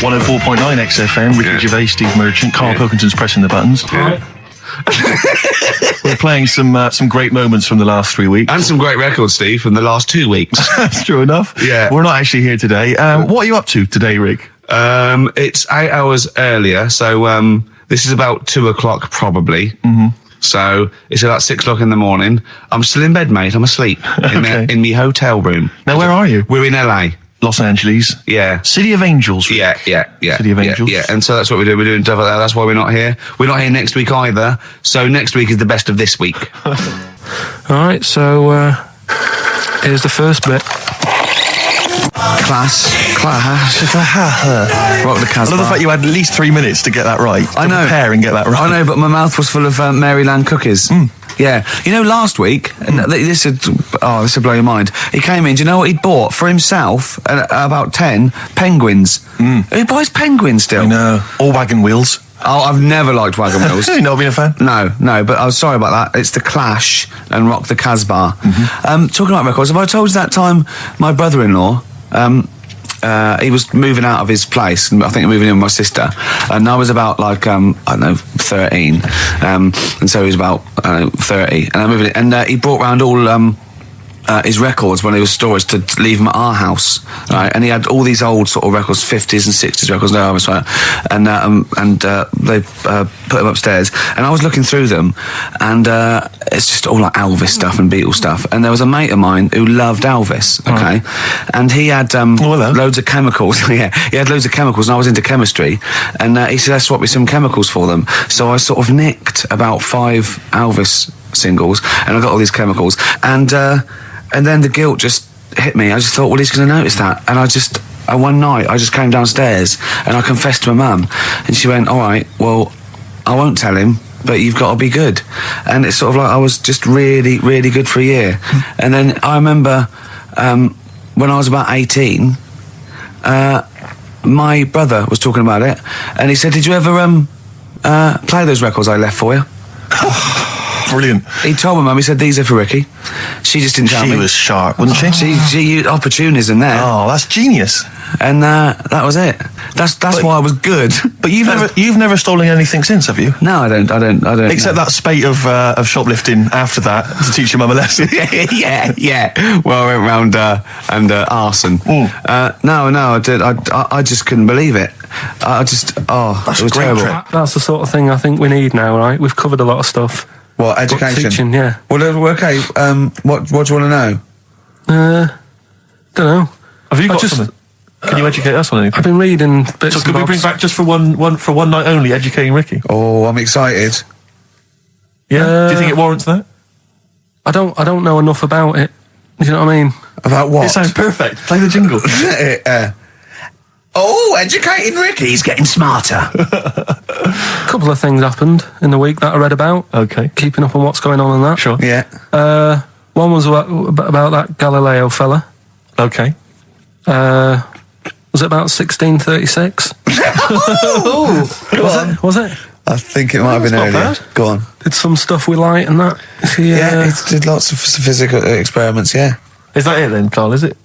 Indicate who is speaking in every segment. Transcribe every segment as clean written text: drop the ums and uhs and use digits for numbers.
Speaker 1: 104.9 XFM, Ricky Gervais, Steve Merchant, Karl Pilkington's pressing the buttons.
Speaker 2: Yeah.
Speaker 1: We're playing some great moments from the last 3 weeks.
Speaker 2: And some great records, Steve, from the last 2 weeks.
Speaker 1: That's true enough.
Speaker 2: Yeah.
Speaker 1: We're not actually here today. What are you up to today, Rick?
Speaker 2: It's 8 hours earlier, so this is about 2 o'clock probably. Mm-hmm. So it's about 6 o'clock in the morning. I'm still in bed, mate. I'm asleep in my hotel room.
Speaker 1: Now, where are you?
Speaker 2: We're in LA.
Speaker 1: Los Angeles.
Speaker 2: Yeah.
Speaker 1: City of Angels.
Speaker 2: Yeah.
Speaker 1: City of Angels.
Speaker 2: Yeah. And so that's what we do. We're doing stuff like that. That's why we're not here. We're not here next week either. So next week is the best of this week.
Speaker 3: All right, so here's the first bit.
Speaker 2: Class. Rock the Casbah.
Speaker 1: I love the fact you had at least 3 minutes to get that right.
Speaker 2: I know.
Speaker 1: Prepare and get that right.
Speaker 2: I know, but my mouth was full of Maryland cookies. Yeah. You know, last week, this would blow your mind. He came in, do you know what he'd bought? For himself, about 10 penguins. Who buys penguins still?
Speaker 1: I know. All wagon wheels.
Speaker 2: Oh, I've never liked wagon wheels.
Speaker 1: You've not been a fan?
Speaker 2: No, but I was sorry about that. It's The Clash and Rock the Casbah. Talking about records, have I told you that time my brother-in-law, he was moving out of his place, I think moving in with my sister, and I was about I don't know, 13, and so he was about 30, and I moved in, and he brought round all his records when he was storage to leave them at our house, right? And he had all these old sort of records, 50s and 60s records, and they put them upstairs, and I was looking through them, and it's just all like Elvis stuff and Beatles stuff, and there was a mate of mine who loved Elvis, okay, and he had loads of chemicals. Yeah, he had loads of chemicals, and I was into chemistry, and he said, "Let's swap me some chemicals for them." So I sort of nicked about 5 Elvis singles, and I got all these chemicals, and then the guilt just hit me. I just thought, well, he's going to notice that. And one night, I just came downstairs and I confessed to my mum. And she went, all right, well, I won't tell him, but you've got to be good. And it's sort of like I was just really, really good for a year. And then I remember when I was about 18, my brother was talking about it. And he said, did you ever play those records I left for you?
Speaker 1: Brilliant.
Speaker 2: He told my mum, he said, these are for Ricky. She just didn't tell me.
Speaker 1: She was sharp, wasn't she?
Speaker 2: She used opportunism there.
Speaker 1: Oh, that's genius.
Speaker 2: And that was it. That's why I was good.
Speaker 1: But you've never stolen anything since, have you?
Speaker 2: No, I don't.
Speaker 1: Except that spate of shoplifting after that to teach your mum a lesson.
Speaker 2: yeah. Well, I went round and arson. No, I did. I just couldn't believe it. It was terrible.
Speaker 3: That's the sort of thing I think we need now, right? We've covered a lot of stuff.
Speaker 2: What, education?
Speaker 3: Teaching, yeah.
Speaker 2: Well, okay. What do you want to know?
Speaker 3: Don't know.
Speaker 1: Have you got something? Can you educate us on anything?
Speaker 3: I've been reading bits.
Speaker 1: So could we bring back just for one night only, educating Ricky?
Speaker 2: Oh, I'm excited.
Speaker 1: Yeah. Do you think it warrants that?
Speaker 3: I don't know enough about it. You know what I mean?
Speaker 2: About what?
Speaker 1: It sounds perfect. Play the jingle.
Speaker 2: Educating Ricky. He's getting smarter.
Speaker 3: A couple of things happened in the week that I read about.
Speaker 1: Okay.
Speaker 3: Keeping up on what's going on and that.
Speaker 1: Sure.
Speaker 2: Yeah.
Speaker 3: One was about that Galileo fella.
Speaker 1: Okay.
Speaker 3: Was it about 1636? Was it?
Speaker 2: I think it might have been earlier.
Speaker 1: Bad.
Speaker 2: Go on.
Speaker 3: Did some stuff with light and that.
Speaker 2: Yeah, he did lots of physical experiments, yeah.
Speaker 1: Is that it then, Carl, is it?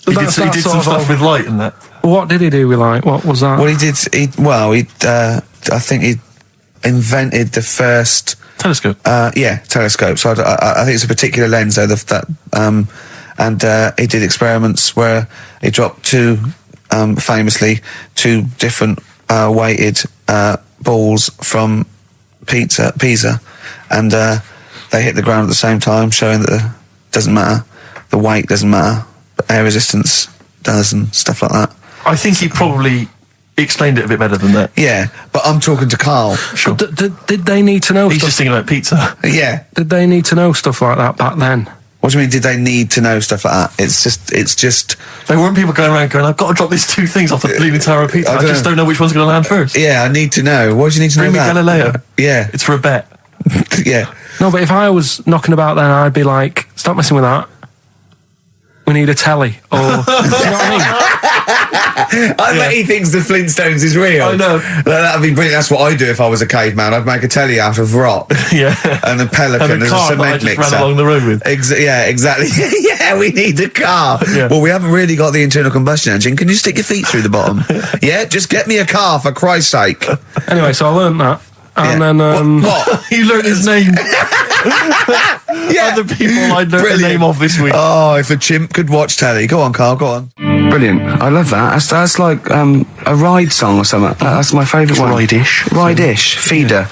Speaker 1: He did some stuff with light and that.
Speaker 3: What did he do with light? What was that?
Speaker 2: Well, I think he invented the first...
Speaker 1: Telescope?
Speaker 2: Telescope. So I think it's a particular lens, though, and he did experiments where he dropped famously two different weighted balls from Pisa, and they hit the ground at the same time, showing that it doesn't matter, the weight doesn't matter, but air resistance does and stuff like that.
Speaker 1: I think he probably explained it a bit better than that.
Speaker 2: Yeah, but I'm talking to Carl.
Speaker 1: Sure.
Speaker 3: Did they need to know
Speaker 1: He's
Speaker 3: stuff?
Speaker 1: just thinking about pizza.
Speaker 2: Yeah.
Speaker 3: Did they need to know stuff like that back then?
Speaker 2: What do you mean, did they need to know stuff like that? It's just...
Speaker 1: There weren't people going around going, I've got to drop these 2 things off the bleeding tower of pizza. I just don't know which one's going to land first.
Speaker 2: Yeah, I need to know. Why do you need to
Speaker 1: Bring
Speaker 2: know that?
Speaker 1: me Galileo.
Speaker 2: Yeah.
Speaker 1: It's for a bet.
Speaker 2: Yeah.
Speaker 3: No, but if I was knocking about then, I'd be like, stop messing with that. we need a telly, or do you know what I mean?
Speaker 2: I bet he thinks the Flintstones is real.
Speaker 1: I know.
Speaker 2: That'd be brilliant. That's what I'd do if I was a caveman. I'd make a telly out of rock.
Speaker 1: Yeah.
Speaker 2: And a pelican
Speaker 1: And a
Speaker 2: as a
Speaker 1: car that I
Speaker 2: cement
Speaker 1: just
Speaker 2: mixer.
Speaker 1: ran along the road with.
Speaker 2: Yeah, exactly. Yeah, we need a car.
Speaker 1: Yeah.
Speaker 2: Well, we haven't really got the internal combustion engine. Can you stick your feet through the bottom? Yeah, just get me a car, for Christ's sake.
Speaker 3: Anyway, so I learned that. And
Speaker 2: Yeah.
Speaker 3: then,
Speaker 2: What?
Speaker 1: You learned his name.
Speaker 2: Yeah.
Speaker 1: Other people I learned the
Speaker 2: Brilliant.
Speaker 1: name of this week.
Speaker 2: Oh, if a chimp could watch telly. Go on, Carl, go on. Brilliant. I love that. That's like a ride song or something. That's my favourite one.
Speaker 4: Ride-ish.
Speaker 2: Ride-ish. Feeder.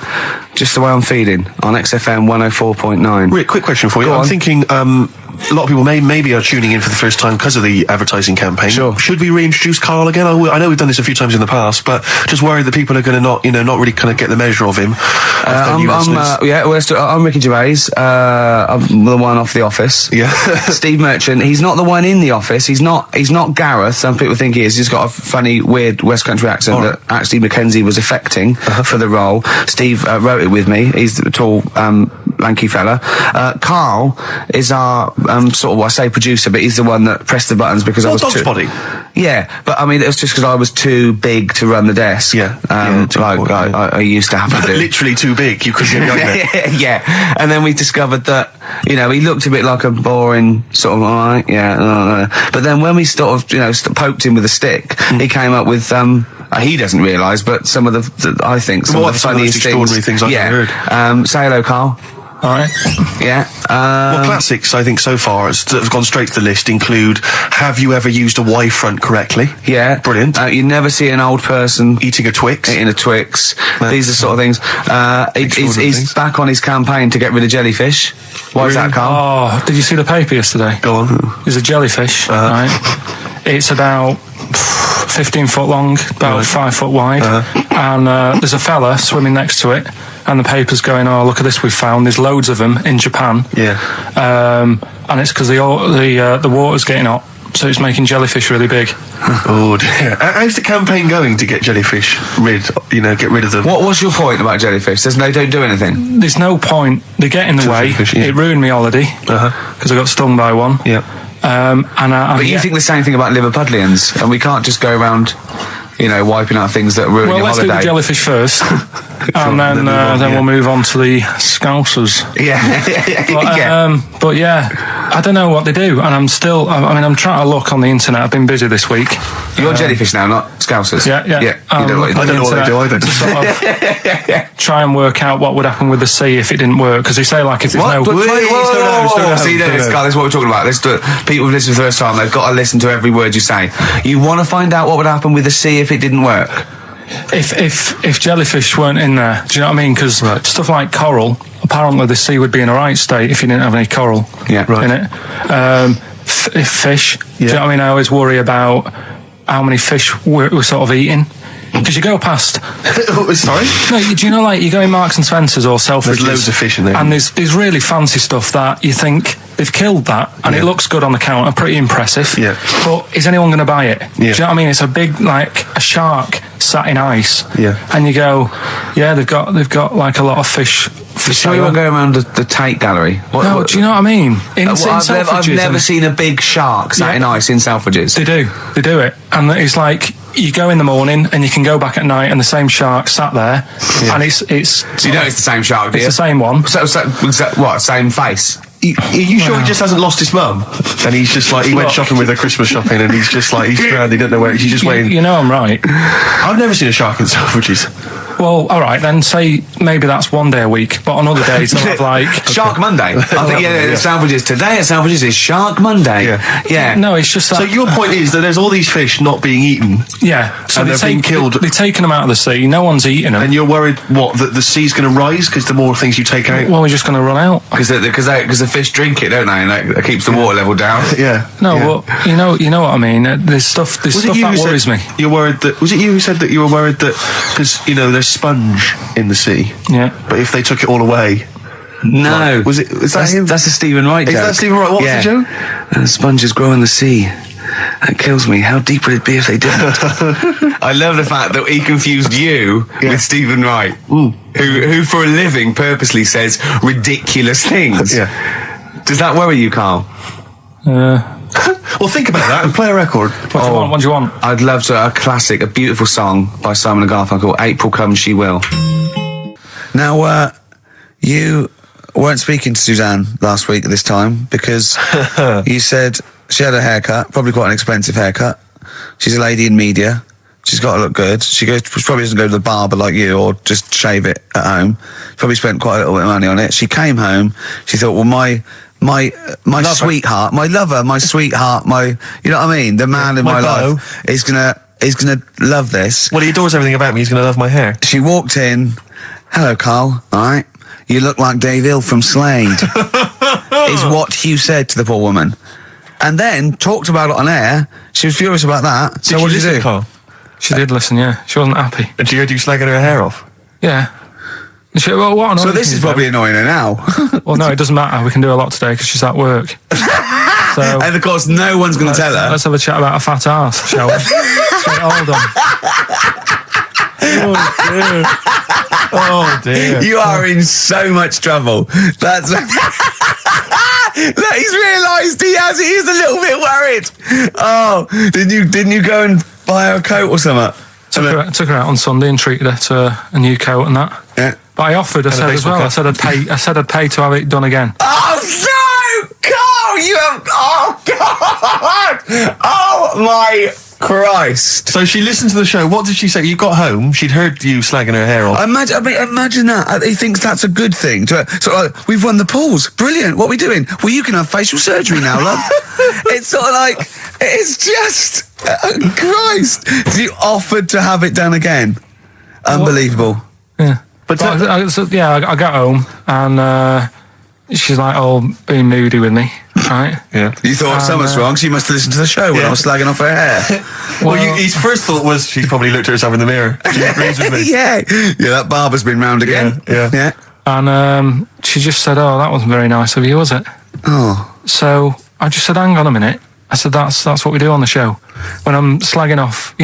Speaker 2: Just the way I'm feeding on XFM 104.9.
Speaker 4: Rick, quick question for you.
Speaker 2: Go
Speaker 4: I'm
Speaker 2: on.
Speaker 4: thinking a lot of people maybe are tuning in for the first time because of the advertising campaign.
Speaker 2: Sure.
Speaker 4: Should we reintroduce Carl again? I know we've done this a few times in the past, but just worried that people are going to not really kind of get the measure of him.
Speaker 2: I'm Ricky Gervais. I'm the one off The Office.
Speaker 4: Yeah.
Speaker 2: Steve Merchant. He's not the one in The Office. He's not Gareth. Some people think he is. He's got a funny, weird West Country accent
Speaker 4: All right.
Speaker 2: that actually Mackenzie was affecting for the role. Steve wrote it with me. He's the tall, lanky fella. Carl is our sort of, I say producer, but he's the one that pressed the buttons because I was
Speaker 4: Dog's
Speaker 2: too.
Speaker 4: body.
Speaker 2: Yeah, but I mean, it was just because I was too big to run the desk.
Speaker 4: Yeah. Too
Speaker 2: like
Speaker 4: important,
Speaker 2: I used to have to do.
Speaker 4: Literally too big. You couldn't get there.
Speaker 2: Yeah, and then we discovered that, you know, he looked a bit like a boring sort of, alright, but then when we sort of, you know, poked him with a stick, he came up with, he doesn't realise, but some of the I think, some of the
Speaker 4: some of the most
Speaker 2: funniest
Speaker 4: extraordinary things I've ever
Speaker 2: heard. Say hello, Carl.
Speaker 3: All right.
Speaker 2: Yeah.
Speaker 4: Well, classics, I think, so far, that have gone straight to the list include, have you ever used a Y front correctly?
Speaker 2: Yeah.
Speaker 4: Brilliant.
Speaker 2: You never see an old person
Speaker 4: Eating a Twix.
Speaker 2: eating a Twix. These are sort of things. He's back on his campaign to get rid of jellyfish. Why is that, Carl?
Speaker 3: Oh, did you see the paper yesterday?
Speaker 4: Go on.
Speaker 3: There's a jellyfish, right? It's about 15 foot long, about 5 foot wide, and there's a fella swimming next to it, and the paper's going, oh, look at this we've found, there's loads of them in Japan.
Speaker 4: Yeah.
Speaker 3: And it's because the water's getting hot, so it's making jellyfish really big.
Speaker 4: Oh dear. How's the campaign going to get jellyfish get rid of them?
Speaker 2: What's your point about jellyfish? They don't do anything.
Speaker 3: There's no point, they get in the way.
Speaker 4: Jellyfish, yeah.
Speaker 3: It ruined me holiday, because I got stung by one.
Speaker 4: Yeah.
Speaker 2: But you think the same thing about Liverpudlians, and we can't just go around, wiping out things that ruin
Speaker 3: Well,
Speaker 2: your
Speaker 3: let's
Speaker 2: holiday.
Speaker 3: do the jellyfish first, and then we'll move on to the scousers.
Speaker 2: Yeah.
Speaker 3: But I don't know what they do, and I'm trying to look on the internet. I've been busy this week.
Speaker 2: You're jellyfish now, not scousers.
Speaker 3: Yeah.
Speaker 2: You don't know what
Speaker 4: I don't know what they do either.
Speaker 3: To sort of try and work out what would happen with the sea if it didn't work, because they say like if there's
Speaker 2: What?
Speaker 3: no.
Speaker 2: Whoa. See, this is what we're talking about. Let's do it. People who've listened for the first time, they've got to listen to every word you say. You want to find out what would happen with the sea if it didn't work?
Speaker 3: If jellyfish weren't in there, do you know what I mean? Because stuff like coral, apparently the sea would be in a right state if you didn't have any coral in it. If fish, do you know what I mean? I always worry about how many fish we're sort of eating. Because you go past...
Speaker 4: Sorry?
Speaker 3: No, do you know, like, you go in Marks and Spencer's or Selfridges...
Speaker 4: There's loads of fish in there.
Speaker 3: And there's really fancy stuff that you think they've killed that, and it looks good on the counter, pretty impressive.
Speaker 4: Yeah.
Speaker 3: But is anyone going to buy it?
Speaker 4: Yeah.
Speaker 3: Do you know what I mean? It's a big, like, a shark sat in ice.
Speaker 4: Yeah.
Speaker 3: And you go, they've got like, a lot of fish...
Speaker 2: So you won't go around the Tate Gallery?
Speaker 3: Do you know what I mean?
Speaker 2: I've never seen a big shark sat in ice in Selfridges.
Speaker 3: They do it. And it's like... You go in the morning and you can go back at night and the same shark sat there and it's
Speaker 2: So you know it's the same shark, do you?
Speaker 3: It's the same one.
Speaker 2: So what, same face?
Speaker 4: Are you sure he just hasn't lost his mum? And he's just like, he went shopping with her Christmas shopping and he's just like, he's drowned, he don't know where, he's just waiting.
Speaker 3: You know I'm right.
Speaker 4: I've never seen a shark in Selfridges.
Speaker 3: Well, all right, then say maybe that's one day a week, but on other days they'll have like...
Speaker 2: Shark Monday. I think, Selfridges. Today at Selfridges is Shark Monday. Yeah.
Speaker 3: No, it's just that...
Speaker 4: So your point is that there's all these fish not being eaten.
Speaker 3: Yeah. So
Speaker 4: and they're being killed.
Speaker 3: They're taking them out of the sea, no one's eating them.
Speaker 4: And you're worried, that the sea's going to rise because the more things you take out?
Speaker 3: Well, we're just going to run out.
Speaker 2: Because the fish drink it, don't they? And that keeps the water level down.
Speaker 4: Yeah.
Speaker 3: No, well, you know what I mean? There's stuff that worries me.
Speaker 4: You're worried that... Was it you who said that you were worried that... Because, there's sponge in the sea.
Speaker 3: Yeah.
Speaker 4: But if they took it all away...
Speaker 2: No.
Speaker 4: Is that him?
Speaker 2: That's a Stephen Wright joke.
Speaker 4: Is that Stephen Wright? What's the joke?
Speaker 2: Sponges grow in the sea. That kills me. How deep would it be if they didn't? I love the fact that he confused you with Stephen Wright, who for a living purposely says ridiculous things.
Speaker 4: Yeah.
Speaker 2: Does that worry you, Carl?
Speaker 4: Well, think about that and play a record.
Speaker 3: What do you want?
Speaker 2: I'd love to. A classic, a beautiful song by Simon and Garfunkel called April Comes She Will. Now, you weren't speaking to Suzanne last week at this time because you said she had a haircut, probably quite an expensive haircut. She's a lady in media. She's got to look good. She probably doesn't go to the barber like you or just shave it at home. She probably spent quite a little bit of money on it. She came home. She thought, well, my sweetheart, my lover, my sweetheart, you know what I mean? The man in my life is gonna love this.
Speaker 1: Well, he adores everything about me. He's gonna love my hair.
Speaker 2: She walked in. Hello, Carl. All right. You look like Dave Hill from Slade. Is what Hugh said to the poor woman. And then talked about it on air. She was furious about that. So what did you do?
Speaker 1: Carl?
Speaker 3: She did listen, yeah. She wasn't happy.
Speaker 1: And she heard you slagging her hair off?
Speaker 3: Yeah. So
Speaker 2: this is probably annoying her now.
Speaker 3: Well, no, it doesn't matter. We can do a lot today because she's at work. So,
Speaker 2: and of course, no one's going to tell her.
Speaker 3: Let's have a chat about a fat arse, shall we? Hold on.
Speaker 1: Oh dear.
Speaker 2: You are in so much trouble. That's. Look, he's realised he is a little bit worried. Oh, didn't you go and buy her a coat or something?
Speaker 3: Took her out on Sunday and treated her to a new coat and that.
Speaker 2: Yeah.
Speaker 3: But I offered, I said as well, I said I'd pay to have it done again.
Speaker 2: Oh no, Carl, you have. Oh God. Oh my Christ.
Speaker 1: So she listened to the show. What did she say? You got home, she'd heard you slagging her hair off.
Speaker 2: Imagine that. He thinks that's a good thing. So like, we've won the polls. Brilliant. What are we doing? Well, you can have facial surgery now, love. It's sort of like, it's just, Christ. You offered to have it done again. Unbelievable.
Speaker 3: Yeah. But I got home and she's like all being moody with me, right?
Speaker 2: Yeah. You thought something's wrong, so you must have listened to the show when I was slagging off her hair.
Speaker 1: Well, his first thought was she's probably looked at herself in the mirror. She agrees with me.
Speaker 2: Yeah, that barber's been round again.
Speaker 1: Yeah.
Speaker 3: And she just said, "Oh, that wasn't very nice of you, was it?"
Speaker 2: Oh.
Speaker 3: So I just said, "Hang on a minute." I said, "That's what we do on the show. When I'm slagging off,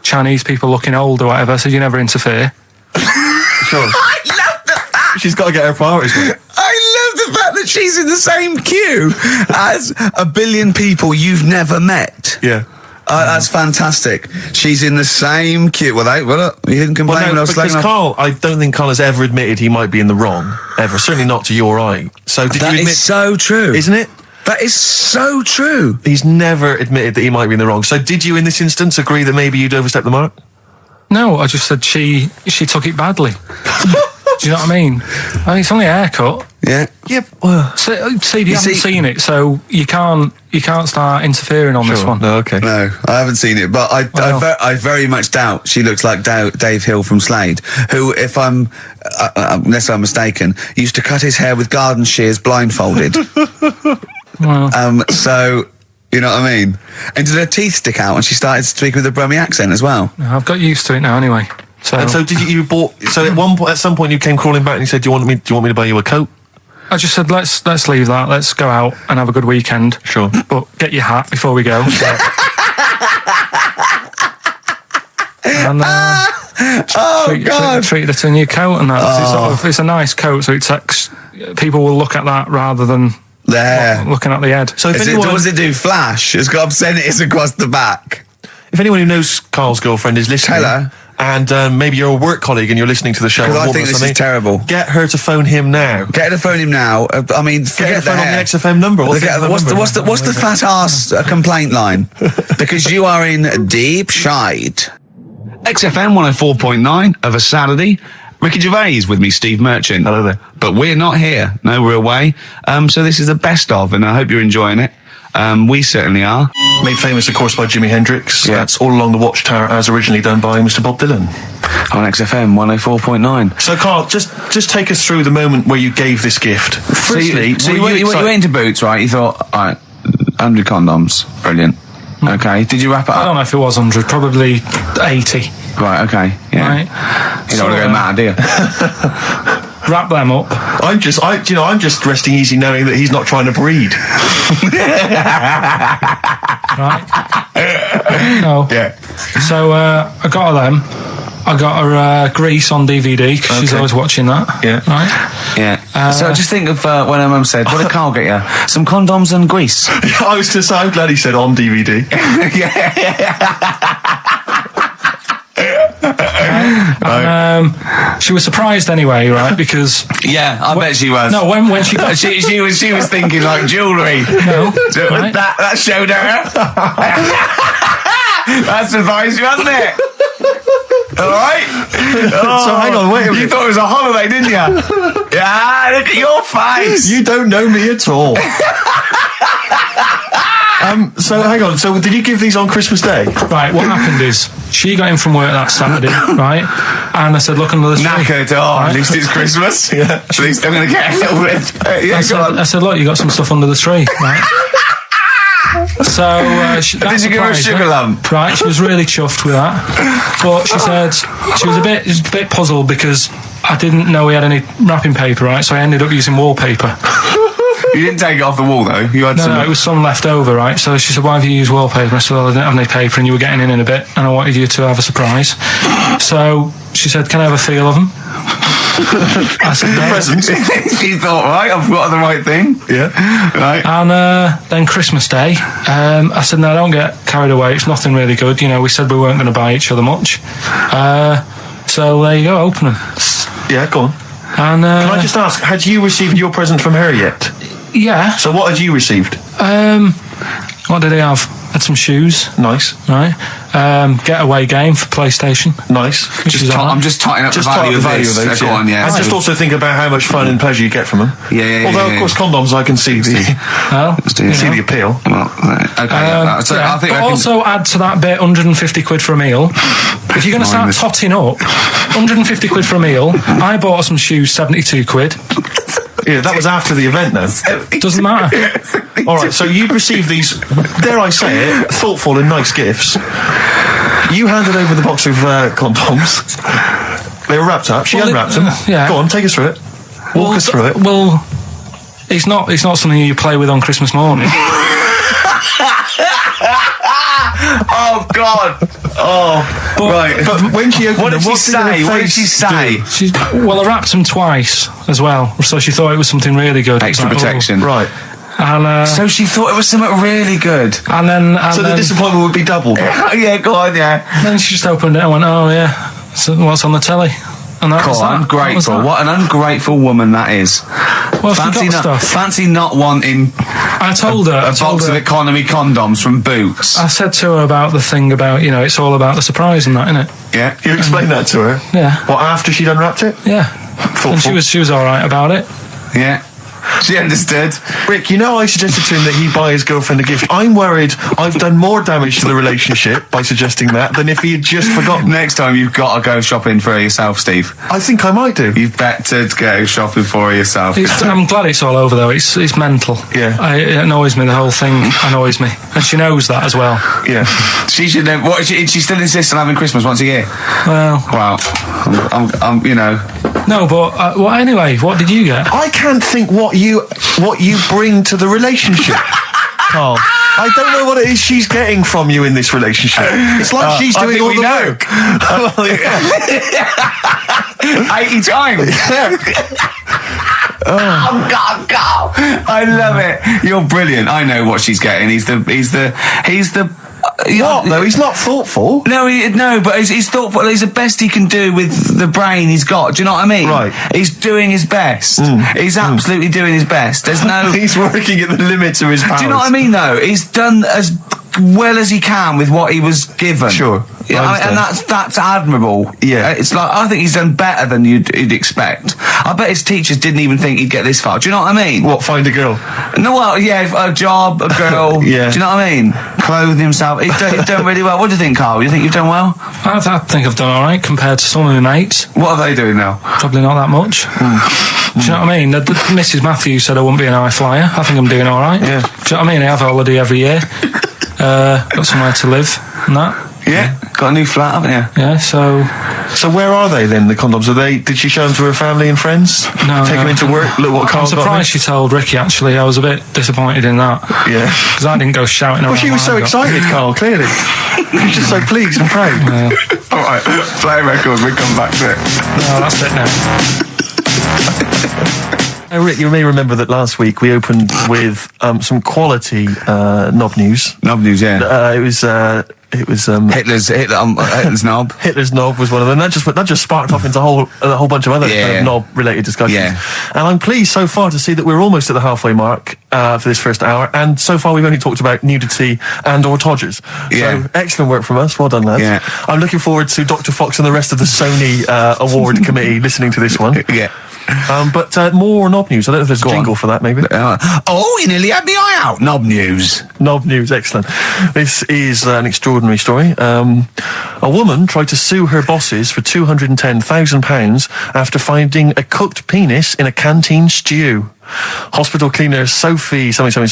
Speaker 3: Chinese people looking old or whatever, I said, you never interfere."
Speaker 1: Sure.
Speaker 2: I love the fact.
Speaker 1: She's got to get her priorities.
Speaker 2: I love the fact that she's in the same queue as a billion people you've never met.
Speaker 1: Yeah.
Speaker 2: That's fantastic. She's in the same queue. Well, look, you didn't complain when I was
Speaker 1: because Carl, I don't think Carl has ever admitted he might be in the wrong. Ever. Certainly not to you or I. So did you admit? That is
Speaker 2: so true.
Speaker 1: Isn't it?
Speaker 2: That is so true.
Speaker 1: He's never admitted that he might be in the wrong. So did you, in this instance, agree that maybe you'd overstepped the mark?
Speaker 3: No, I just said she took it badly. Do you know what I mean? It's only a haircut.
Speaker 2: Yeah.
Speaker 1: Yep.
Speaker 3: See, you haven't seen it, so you can't start interfering on this one.
Speaker 1: No, okay.
Speaker 2: No, I haven't seen it, but I very much doubt she looks like Dave Hill from Slade, who, if unless I'm mistaken, used to cut his hair with garden shears blindfolded.
Speaker 3: Well.
Speaker 2: So. You know what I mean? And did her teeth stick out and she started speaking with a Brummie accent as well?
Speaker 3: No, I've got used to it now anyway. So.
Speaker 1: And so did you bought? So at some point you came crawling back and you said, "Do you want me to buy you a coat?"
Speaker 3: I just said, "Let's leave that. Let's go out and have a good weekend."
Speaker 1: Sure.
Speaker 3: But get your hat before we go. And treat her to a new coat and that. It's a nice coat, so people will look at that rather than. Looking at the head.
Speaker 2: So does it do flash? It's got obscenities across the back.
Speaker 1: If anyone who knows Carl's girlfriend is listening,
Speaker 2: tell her.
Speaker 1: And maybe you're a work colleague and you're listening to the show.
Speaker 2: Because I think this is terrible.
Speaker 1: Get her to phone him now.
Speaker 2: Get her to phone him now. I mean, forget
Speaker 1: the phone on the XFM number.
Speaker 2: What's the fat ass complaint line? Because you are in deep shite. XFM 104.9 of a Saturday. Ricky Gervais with me, Steve Merchant.
Speaker 1: Hello there.
Speaker 2: But we're not here. No, we're away. So this is the best of, and I hope you're enjoying it. We certainly are.
Speaker 4: Made famous, of course, by Jimi Hendrix.
Speaker 2: Yeah.
Speaker 4: That's All Along the Watchtower, as originally done by Mr. Bob Dylan.
Speaker 2: On XFM 104.9
Speaker 4: So, Carl, just take us through the moment where you gave this gift. Firstly,
Speaker 2: you went into Boots, right? You thought, all right, 100 condoms. Brilliant. Okay. Did you wrap it up?
Speaker 3: I don't know if it was 100, probably 80.
Speaker 2: Right, okay. Yeah.
Speaker 3: Right.
Speaker 2: You don't want to go mad, do you?
Speaker 3: Wrap them up.
Speaker 4: I'm just resting easy knowing that he's not trying to breed.
Speaker 3: Right. No.
Speaker 2: Yeah.
Speaker 3: So I got her them. I got her Grease on DVD because she's always watching that.
Speaker 4: Yeah.
Speaker 3: Right.
Speaker 2: Yeah. So just think of when her mum said, "What did Carl get you? Some condoms and grease."
Speaker 4: I was just so I'm glad he said on DVD.
Speaker 3: She was surprised anyway, right? Because
Speaker 2: I bet she was.
Speaker 3: no, when she got
Speaker 2: she was thinking like jewellery.
Speaker 3: no, right?
Speaker 2: That showed her. That surprised you, hasn't it? All right.
Speaker 4: So hang on, wait a minute.
Speaker 2: You thought it was a holiday, didn't you? Yeah. Look at your face.
Speaker 4: You don't know me at all. So hang on. So did you give these on Christmas Day?
Speaker 3: Right, what happened is she got in from work that Saturday, right? And I said, look under the tree.
Speaker 2: Knackered. Oh, at least it's Christmas. Yeah. At least I'm going to get a little bit.
Speaker 3: I said, look, you got some stuff under the tree, right? So
Speaker 2: did you give her a sugar lump?
Speaker 3: Right, she was really chuffed with that. But she said she was a bit puzzled because I didn't know we had any wrapping paper, right? So I ended up using wallpaper.
Speaker 2: You didn't take it off the wall though. You had
Speaker 3: No, it was some left over, right? So she said, "Why have you used wallpaper?" I said, "Well, I didn't have any paper, and you were getting in a bit, and I wanted you to have a surprise." So she said, "Can I have a feel of them?" I said, "No."
Speaker 4: Presents.
Speaker 2: You thought, right, I've got the right thing.
Speaker 4: Yeah.
Speaker 2: Right.
Speaker 3: And then Christmas Day, I said, "No, don't get carried away. It's nothing really good. You know, we said we weren't going to buy each other much. So there you go, open them."
Speaker 4: Yeah, go on.
Speaker 3: And
Speaker 4: Can I just ask, had you received your present from her yet?
Speaker 3: yeah.
Speaker 4: So what had you received?
Speaker 3: What did he have? Had some shoes,
Speaker 4: Nice.
Speaker 3: right? Getaway game for PlayStation.
Speaker 4: Nice.
Speaker 2: I'm just totting up
Speaker 4: Just
Speaker 2: the value of
Speaker 4: type
Speaker 2: this.
Speaker 4: those,
Speaker 2: Go on, yeah.
Speaker 4: And just also think about how much fun and pleasure you get from them.
Speaker 2: Yeah.
Speaker 4: Although, of course, condoms, I can see the
Speaker 3: Well,
Speaker 4: see the appeal.
Speaker 2: Well, okay. So
Speaker 3: yeah.
Speaker 2: I think
Speaker 3: But
Speaker 2: I can,
Speaker 3: also add to that bit 150 quid for a meal. If you're going to start totting up, 150 quid for a meal. I bought some shoes, 72 quid.
Speaker 4: Yeah, that was after the event, then.
Speaker 3: Doesn't matter.
Speaker 4: All right, so you received these, dare I say it, thoughtful and nice gifts. You handed over the box of condoms. They were wrapped up. She unwrapped them.
Speaker 3: yeah.
Speaker 4: Go on, take us through it. Walk us through it.
Speaker 3: Well, it's not something you play with on Christmas morning.
Speaker 2: oh God! Oh, right.
Speaker 4: But when she opened
Speaker 2: What did
Speaker 4: them,
Speaker 2: she say? What did she say?
Speaker 3: I wrapped them twice as well, so she thought it was something really good.
Speaker 2: Extra
Speaker 3: Like,
Speaker 2: protection.
Speaker 4: Right.
Speaker 3: And
Speaker 2: So she thought it was something really good.
Speaker 3: and then
Speaker 4: So the disappointment would be doubled.
Speaker 2: Yeah, go on, yeah.
Speaker 3: then she just opened it and went, "Oh yeah, so what's on the telly?" And that was that.
Speaker 2: Ungrateful.
Speaker 3: That was
Speaker 2: What an ungrateful woman that is.
Speaker 3: that. Well,
Speaker 2: Fancy
Speaker 3: she got
Speaker 2: not,
Speaker 3: stuff.
Speaker 2: fancy not wanting
Speaker 3: I told her.
Speaker 2: a box of economy condoms from Boots.
Speaker 3: I said to her about the thing about, it's all about the surprise and that, innit?
Speaker 2: Yeah.
Speaker 4: You explained that to her?
Speaker 3: Yeah.
Speaker 4: What, after she'd unwrapped it?
Speaker 3: Yeah.
Speaker 4: Thoughtful.
Speaker 3: And she was all right about it.
Speaker 2: Yeah. She understood.
Speaker 4: Rick, I suggested to him that he buy his girlfriend a gift. I'm worried I've done more damage to the relationship by suggesting that than if he had just forgotten.
Speaker 2: Next time you've got to go shopping for her yourself, Steve.
Speaker 4: I think I might do.
Speaker 2: You've better go shopping for her yourself.
Speaker 3: I'm glad it's all over though. It's mental.
Speaker 4: Yeah.
Speaker 3: It annoys me. The whole thing annoys me, and she knows that as well.
Speaker 4: Yeah.
Speaker 2: She should know. What, she still insists on having Christmas once a year.
Speaker 3: Well,
Speaker 2: Wow. I'm
Speaker 3: no, but well, anyway, what did you get?
Speaker 4: I can't think what you bring to the relationship, Carl. I don't know what it is she's getting from you in this relationship. It's like she's doing all the work. Well, yeah.
Speaker 2: 80 times. Oh God, Carl! I love it. You're brilliant. I know what she's getting. He's the.
Speaker 4: What? No, he's not thoughtful.
Speaker 2: No, but he's thoughtful. He's the best he can do with the brain he's got. Do you know what I mean?
Speaker 4: Right.
Speaker 2: He's doing his best. He's absolutely doing his best. There's no.
Speaker 4: He's working at the limits of his powers.
Speaker 2: Do you know what I mean? Though he's done as well as he can with what he was given.
Speaker 4: Sure.
Speaker 2: Yeah, and that's admirable.
Speaker 4: Yeah.
Speaker 2: It's like, I think he's done better than you'd expect. I bet his teachers didn't even think he'd get this far. Do you know what I mean?
Speaker 4: What, find a girl?
Speaker 2: No, well, yeah, a job, a girl.
Speaker 4: Yeah.
Speaker 2: Do you know what I mean? Clothe himself. He's done really well. What do you think, Carl? You think you've done well?
Speaker 3: I think I've done all right compared to some of my mates.
Speaker 2: What are they doing now?
Speaker 3: Probably not that much. Do you know what I mean? Mrs. Matthews said I wouldn't be an high flyer. I think I'm doing all right.
Speaker 4: Yeah.
Speaker 3: Do you know what I mean? I have a holiday every year. Got somewhere to live and that.
Speaker 2: Yeah. Got a new flat, haven't you?
Speaker 3: Yeah, so
Speaker 4: where are they then, the condoms? Did she show them to her family and friends?
Speaker 3: No,
Speaker 4: Take them into work? Look what
Speaker 3: I'm
Speaker 4: Carl's got.
Speaker 3: surprised she told Ricky, actually. I was a bit disappointed in that.
Speaker 4: Yeah.
Speaker 3: Because I didn't go shouting around.
Speaker 4: Well, she was so excited, Carl, clearly. She was just so pleased and proud.
Speaker 2: All right, play a record, we come back to it.
Speaker 3: No, that's it now.
Speaker 1: Rick, you may remember that last week we opened with some quality knob news.
Speaker 2: Knob news, yeah.
Speaker 1: It was
Speaker 2: Hitler's knob.
Speaker 1: Hitler's knob was one of them. That just sparked off into a whole bunch of other knob-related discussions.
Speaker 2: Yeah.
Speaker 1: And I'm pleased so far to see that we're almost at the halfway mark for this first hour. And so far we've only talked about nudity and/or todgers.
Speaker 2: Yeah.
Speaker 1: So excellent work from us. Well done, lads.
Speaker 2: Yeah.
Speaker 1: I'm looking forward to Dr. Fox and the rest of the Sony Award Committee listening to this one.
Speaker 2: Yeah.
Speaker 1: But more knob news. I don't know if there's a jingle for that, maybe.
Speaker 2: You nearly had me eye out. Knob news.
Speaker 1: Knob news, excellent. This is an extraordinary story. A woman tried to sue her bosses for £210,000 after finding a cooked penis in a canteen stew. Hospital cleaner Sophie, something, I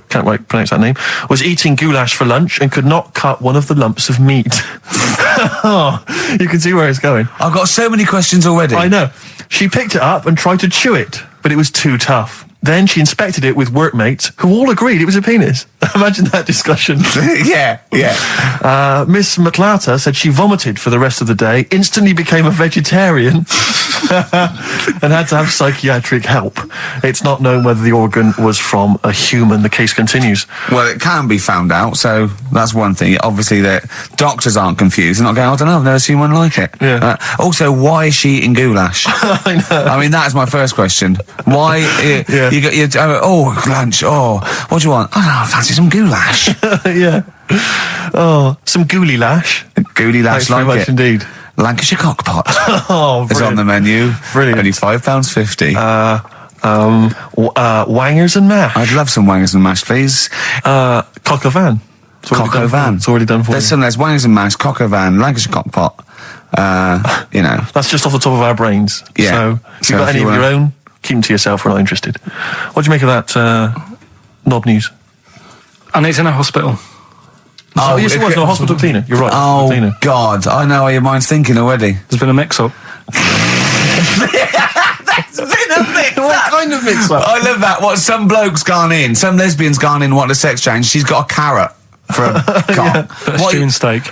Speaker 1: can't quite pronounce that name, was eating goulash for lunch and could not cut one of the lumps of meat. Oh, you can see where it's going.
Speaker 2: I've got so many questions already.
Speaker 1: I know. She picked it up and tried to chew it, but it was too tough. Then she inspected it with workmates who all agreed it was a penis. Imagine that discussion.
Speaker 2: Yeah.
Speaker 1: Miss McLata said she vomited for the rest of the day, instantly became a vegetarian, and had to have psychiatric help. It's not known whether the organ was from a human. The case continues.
Speaker 2: Well, it can be found out, so that's one thing. Obviously, the doctors aren't confused. They're not going, I don't know, I've never seen one like it.
Speaker 1: Yeah.
Speaker 2: Also, why is she eating goulash?
Speaker 1: I know.
Speaker 2: I mean, that is my first question. Why?
Speaker 1: Yeah.
Speaker 2: You got your lunch. Oh, what do you want? I fancy some goulash.
Speaker 1: Yeah. Oh, some gooly lash.
Speaker 2: Gooly lash,
Speaker 1: Thanks very
Speaker 2: like
Speaker 1: much
Speaker 2: it.
Speaker 1: indeed.
Speaker 2: Lancashire cockpot.
Speaker 1: Oh,
Speaker 2: It's on the menu.
Speaker 1: Brilliant.
Speaker 2: Only £5.50.
Speaker 1: Wangers and mash.
Speaker 2: I'd love some wangers and mash, please.
Speaker 1: Cock o' van.
Speaker 2: Cock o' van.
Speaker 1: It's already done for
Speaker 2: There's
Speaker 1: you.
Speaker 2: some. There's wangers and mash, cock o' van, Lancashire cockpot. You know.
Speaker 1: That's just off the top of our brains.
Speaker 2: Yeah.
Speaker 1: So if you've got any of your own, keep them to yourself. We're not interested. What do you make of that knob news?
Speaker 3: And it's in a hospital.
Speaker 1: Oh, yes, it was. No, hospital cleaner. You're right.
Speaker 2: Oh,
Speaker 1: hospital cleaner.
Speaker 2: God. I know how your mind's thinking already.
Speaker 3: There's been a mix-up.
Speaker 1: What kind of mix-up?
Speaker 2: I love that. What, some bloke's gone in, some lesbian's gone in, want a sex change. She's got a carrot for a cock.
Speaker 3: Bit of stewing steak.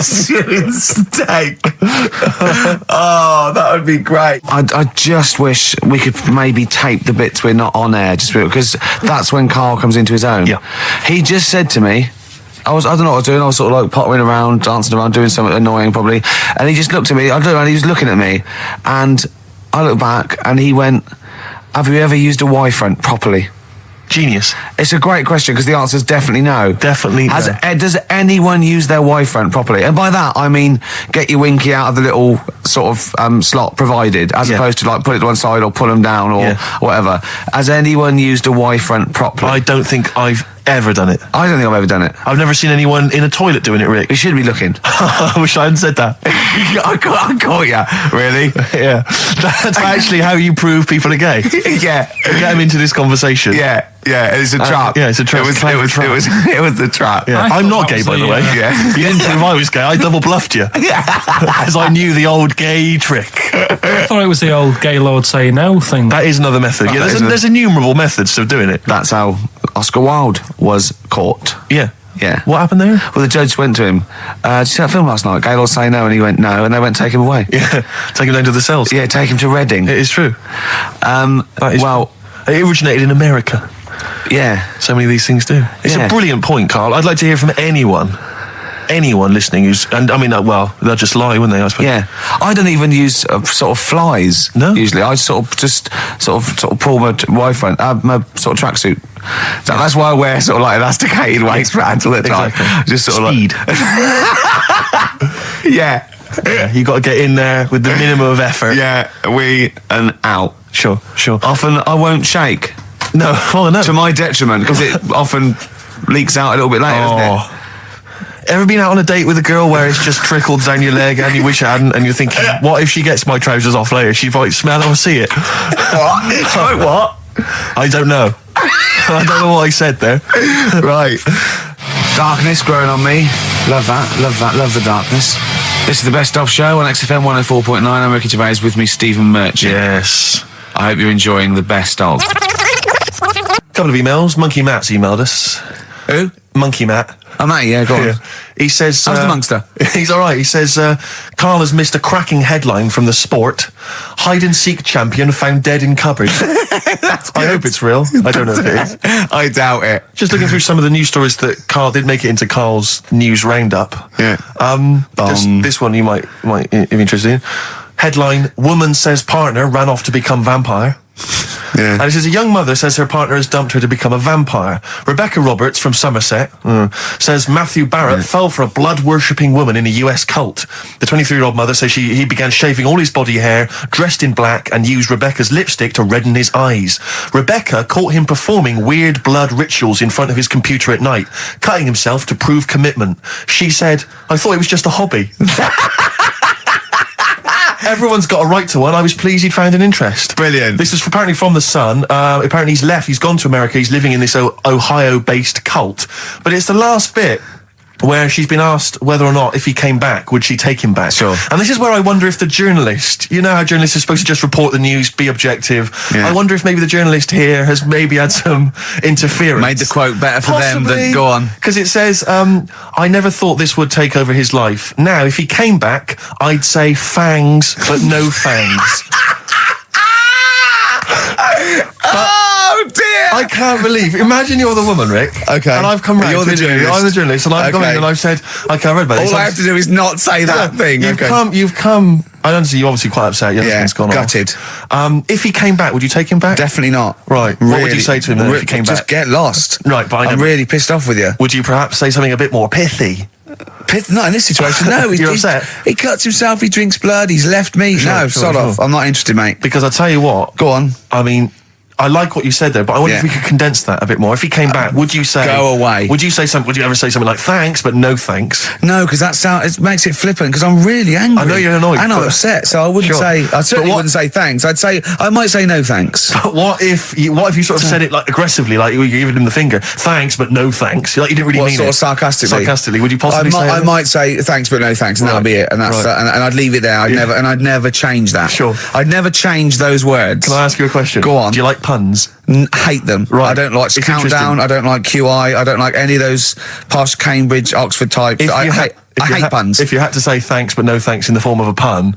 Speaker 2: Stewing steak. Oh, that would be great. I just wish we could maybe tape the bits we're not on air, just because that's when Carl comes into his own.
Speaker 1: Yeah.
Speaker 2: He just said to me, I don't know what I was doing. I was sort of like pottering around, dancing around, doing something annoying probably. And he just looked at me. I don't know. And he was looking at me, and I looked back, and he went, "Have you ever used a Y-front properly?"
Speaker 1: Genius.
Speaker 2: It's a great question because the answer is definitely no.
Speaker 1: Definitely no.
Speaker 2: Does anyone use their Y-front properly? And by that I mean get your winky out of the little sort of slot provided, as opposed to like put it to one side or pull them down or whatever. Has anyone used a Y-front properly?
Speaker 1: I don't think I've ever done it.
Speaker 2: I don't think I've ever done it.
Speaker 1: I've never seen anyone in a toilet doing it, Rick.
Speaker 2: We should be looking.
Speaker 1: I wish I hadn't said that.
Speaker 2: I caught ya. Really?
Speaker 1: Yeah. That's actually how you prove people are gay.
Speaker 2: Yeah.
Speaker 1: Get them into this conversation.
Speaker 2: Yeah. It's a trap.
Speaker 1: Yeah, it's a trap.
Speaker 2: It was the trap.
Speaker 1: Yeah. I'm not gay, by the way.
Speaker 2: Yeah.
Speaker 1: You didn't prove I was gay. I double bluffed you. As I knew the old gay trick.
Speaker 3: I thought it was the old gay lord say no thing.
Speaker 1: That is another method. Yeah, there's innumerable methods of doing it.
Speaker 2: That's how Oscar Wilde was caught.
Speaker 1: Yeah.
Speaker 2: Yeah.
Speaker 1: What happened there?
Speaker 2: Well, the judge went to him, did you see that film last night? Gaylord say no, and he went no, and they went take him away.
Speaker 1: Yeah. Take him down to the cells.
Speaker 2: Yeah, take him to Reading.
Speaker 1: It is true.
Speaker 2: That is
Speaker 1: it originated in America.
Speaker 2: Yeah.
Speaker 1: So many of these things do. It's a brilliant point, Carl. I'd like to hear from anyone listening who's, and I mean, well, they'll just lie, wouldn't they? I suppose.
Speaker 2: Yeah. I don't even use sort of flies.
Speaker 1: No.
Speaker 2: Usually, I sort of pull my Y-front, my sort of tracksuit. So that's why I wear sort of like elasticated waistbands all the time.
Speaker 1: Exactly.
Speaker 2: Just sort
Speaker 1: Speed.
Speaker 2: of like. Yeah.
Speaker 1: Yeah. You got to get in there with the minimum of effort.
Speaker 2: Yeah. We and out.
Speaker 1: Sure.
Speaker 2: Often I won't shake.
Speaker 1: No. Oh no.
Speaker 2: To my detriment, because it often leaks out a little bit later, doesn't it?
Speaker 1: Ever been out on a date with a girl where it's just trickled down your leg and you wish it hadn't, and you're thinking, what if she gets my trousers off later? She might smell it or see it.
Speaker 2: What? What?
Speaker 1: I don't know. I don't know what I said there.
Speaker 2: Right. Darkness growing on me. Love that. Love the darkness. This is the Best Of Show on XFM 104.9. I'm Ricky Gervais, with me Stephen Merchant.
Speaker 1: Yes.
Speaker 2: I hope you're enjoying the Best Of.
Speaker 1: Couple of emails. Monkey Matt's emailed us.
Speaker 2: Who?
Speaker 1: Monkey Matt.
Speaker 2: Oh, mate, yeah, go on.
Speaker 1: Yeah. He says...
Speaker 2: How's the Monster?
Speaker 1: He's all right. He says, Carl has missed a cracking headline from The Sport. Hide-and-seek champion found dead in cupboard. I hope it's real. I don't know if it is.
Speaker 2: I doubt it.
Speaker 1: Just looking through some of the news stories that Carl did make it into Carl's news roundup.
Speaker 2: Yeah.
Speaker 1: This one you might be interested in. Headline, woman says partner ran off to become vampire.
Speaker 2: Yeah.
Speaker 1: And it says a young mother says her partner has dumped her to become a vampire. Rebecca Roberts from Somerset says Matthew Barrett fell for a blood-worshipping woman in a US cult. The 23-year-old mother says he began shaving all his body hair, dressed in black, and used Rebecca's lipstick to redden his eyes. Rebecca caught him performing weird blood rituals in front of his computer at night, cutting himself to prove commitment. She said, I thought it was just a hobby. Everyone's got a right to one. I was pleased he'd found an interest.
Speaker 2: Brilliant.
Speaker 1: This is apparently from The Sun. Apparently he's left. He's gone to America. He's living in this Ohio-based cult. But it's the last bit where she's been asked whether or not, if he came back, would she take him back?
Speaker 2: Sure.
Speaker 1: And this is where I wonder if the journalist, you know how journalists are supposed to just report the news, be objective.
Speaker 2: Yeah.
Speaker 1: I wonder if maybe the journalist here has maybe had some interference.
Speaker 2: Made the quote better for them
Speaker 1: Possibly.
Speaker 2: than... Go on.
Speaker 1: Because it says, I never thought this would take over his life. Now, if he came back, I'd say fangs, but no fangs.
Speaker 2: Oh, dear!
Speaker 1: I can't believe. Imagine you're the woman, Rick.
Speaker 2: Okay.
Speaker 1: And I've come round.
Speaker 2: You're the
Speaker 1: to you.
Speaker 2: journalist.
Speaker 1: I'm the journalist, and I've come
Speaker 2: Okay.
Speaker 1: in and I've said, okay, I read about this.
Speaker 2: All I have to do is not say that thing.
Speaker 1: You've
Speaker 2: Okay.
Speaker 1: come. I understand you're obviously quite upset. Your husband's gone
Speaker 2: gutted.
Speaker 1: off. If he came back, would you take him back?
Speaker 2: Definitely not.
Speaker 1: Right. What would you say to him then if he came
Speaker 2: Just
Speaker 1: back?
Speaker 2: get lost.
Speaker 1: Right, but
Speaker 2: I'm really pissed off with you.
Speaker 1: Would you perhaps say something a bit more pithy?
Speaker 2: Not in this situation, no.
Speaker 1: You're upset?
Speaker 2: He cuts himself, he drinks blood, he's left me.
Speaker 1: Sure,
Speaker 2: Sod off. I'm not interested, mate.
Speaker 1: Because I tell you what.
Speaker 2: Go on.
Speaker 1: I mean, I like what you said there, but I wonder if we could condense that a bit more. If he came back, would you say...
Speaker 2: Go away.
Speaker 1: Would you say something? Would you ever say something like, thanks, but no thanks?
Speaker 2: No, because it makes it flippant, because I'm really angry.
Speaker 1: I know you're annoyed.
Speaker 2: And I'm upset, so I wouldn't say... I certainly wouldn't say thanks. I might say no thanks.
Speaker 1: But what if you sort of said it like aggressively, like you were giving him the finger, thanks, but no thanks? Like you didn't really mean
Speaker 2: sort
Speaker 1: it.
Speaker 2: of sarcastically?
Speaker 1: Sarcastically, would you possibly say
Speaker 2: I
Speaker 1: that?
Speaker 2: might say thanks, but no thanks, and that'll be it. And that's and I'd leave it there. I'd never change that.
Speaker 1: Sure.
Speaker 2: I'd never change those words.
Speaker 1: Can I ask you a question?
Speaker 2: Go on.
Speaker 1: Do you like puns?
Speaker 2: Hate them.
Speaker 1: Right.
Speaker 2: I don't like
Speaker 1: It's
Speaker 2: Countdown.
Speaker 1: interesting.
Speaker 2: I don't like QI. I don't like any of those posh Cambridge, Oxford types. I hate puns.
Speaker 1: If you had to say thanks, but no thanks in the form of a pun,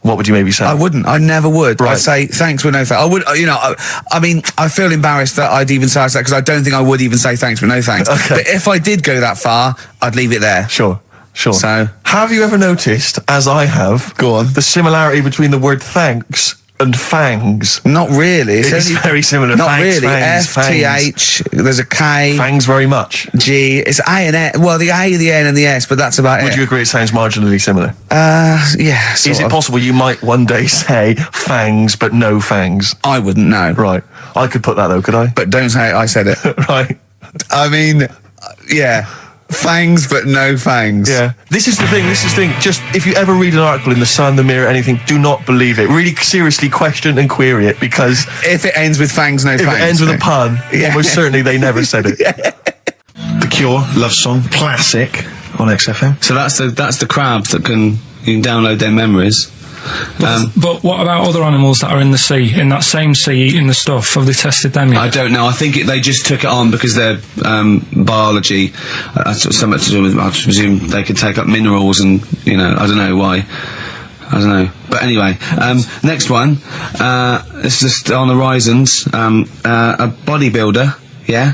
Speaker 1: what would you maybe say?
Speaker 2: I wouldn't. I never would.
Speaker 1: Right.
Speaker 2: I'd say thanks, but no thanks. I would. I mean, I feel embarrassed that I'd even say that because I don't think I would even say thanks, but no thanks.
Speaker 1: Okay.
Speaker 2: But if I did go that far, I'd leave it there.
Speaker 1: Sure.
Speaker 2: So,
Speaker 1: have you ever noticed, as I have,
Speaker 2: go on,
Speaker 1: the similarity between the word thanks and fangs?
Speaker 2: Not really.
Speaker 1: It's very similar.
Speaker 2: Not
Speaker 1: Thanks,
Speaker 2: really.
Speaker 1: fangs,
Speaker 2: F-T-H, there's a K.
Speaker 1: Fangs very much.
Speaker 2: G, it's A and S. Well, the A, the N and the S, but that's about it.
Speaker 1: Would you agree it sounds marginally similar?
Speaker 2: Yeah,
Speaker 1: Is it possible you might one day say fangs but no fangs?
Speaker 2: I wouldn't know.
Speaker 1: Right. I could put that though, could I?
Speaker 2: But don't say I said it.
Speaker 1: Right.
Speaker 2: I mean, yeah. Fangs, but no fangs.
Speaker 1: Yeah. This is the thing. Just, if you ever read an article in The Sun, The Mirror, anything, do not believe it. Really seriously question and query it, because...
Speaker 2: If it ends with fangs, no fangs.
Speaker 1: If it ends with a pun, almost certainly they never said it.
Speaker 4: The Cure, Love Song, classic on XFM.
Speaker 2: So that's the crabs that you can download their memories.
Speaker 3: But what about other animals that are in the sea, in that same sea, eating the stuff? Have they tested them yet?
Speaker 2: I don't know. I think they just took it on because their biology, something to do with, I presume they could take up minerals and, I don't know why. I don't know. But anyway, next one, this is just on the horizons, a bodybuilder, yeah?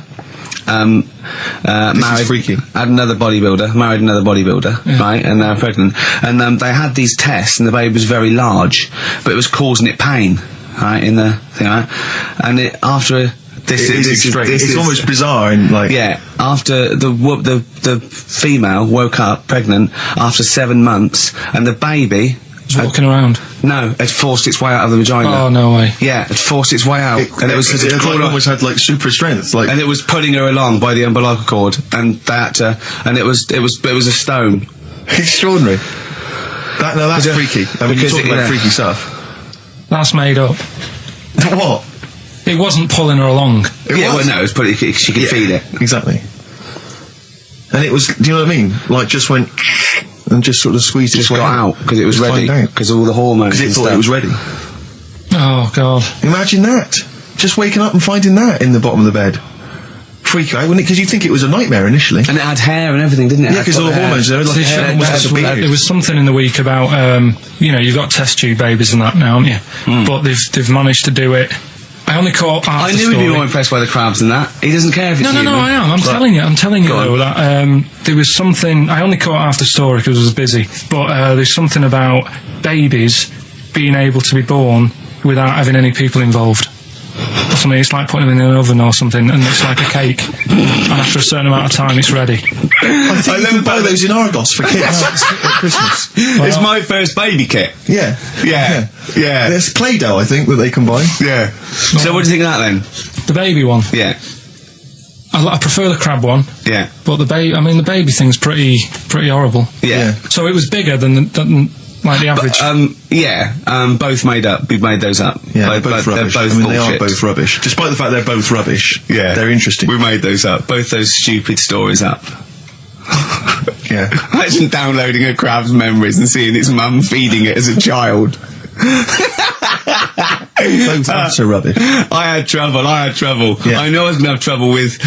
Speaker 2: Married,
Speaker 4: freaky.
Speaker 2: married another bodybuilder, right, and they're pregnant, and they had these tests, and the baby was very large, but it was causing it pain, right, in the thing, right, and
Speaker 4: It's almost bizarre and
Speaker 2: after the female woke up pregnant after 7 months, and the baby
Speaker 3: walking around.
Speaker 2: No, it forced its way out of the vagina.
Speaker 3: Oh, no way.
Speaker 2: Yeah, it forced its way out, and it was
Speaker 4: almost had super strength,
Speaker 2: and it was pulling her along by the umbilical cord, and they had to, and it was a stone.
Speaker 4: Extraordinary. That's freaky. I mean, you're talking about freaky stuff.
Speaker 3: That's made up.
Speaker 4: What?
Speaker 3: It wasn't pulling her along.
Speaker 2: It was she could feed it.
Speaker 4: Exactly. And it was, do you know what I mean? Like, just went and just sort of squeezed its way
Speaker 2: out because it was ready, because all the hormones.
Speaker 4: Because it thought it was ready.
Speaker 3: Oh, God.
Speaker 4: Imagine that. Just waking up and finding that in the bottom of the bed. freak you out, wouldn't it? Because you think it was a nightmare initially.
Speaker 2: And it had hair and everything, didn't it?
Speaker 4: Yeah, because all the hormones there, like hair almost disappeared.
Speaker 3: There was something in the week about, you've got test tube babies and that now, haven't you? But they've managed to do it. I only caught half
Speaker 2: I knew he'd be more impressed by the crabs than that. He doesn't care if it's human.
Speaker 3: No, I am. I'm telling you though, that there was something. I only caught half the story because I was busy. But there's something about babies being able to be born without having any people involved. Or something. It's like putting them in an oven or something, and it's like a cake. And after a certain amount of time, it's ready.
Speaker 4: I think you can buy those in Argos for kids at Christmas.
Speaker 2: It's my first baby kit.
Speaker 4: Yeah. There's Play-Doh, I think, that they can buy.
Speaker 2: Yeah. So what do you think of that then?
Speaker 3: The baby one.
Speaker 2: Yeah.
Speaker 3: I prefer the crab one.
Speaker 2: Yeah.
Speaker 3: But the baby thing's pretty horrible.
Speaker 2: Yeah.
Speaker 3: So it was bigger than like the average.
Speaker 2: Both made up. We've made those up.
Speaker 4: Yeah, they're both rubbish.
Speaker 2: They're both
Speaker 4: they are both rubbish. Despite the fact they're both rubbish.
Speaker 2: Yeah.
Speaker 4: They're interesting.
Speaker 2: We made those up. Both those stupid stories up.
Speaker 4: Yeah.
Speaker 2: Imagine downloading a crab's memories and seeing its mum feeding it as a child.
Speaker 4: Both are rubbish.
Speaker 2: I had trouble.
Speaker 4: Yeah.
Speaker 2: I know I was going to have trouble with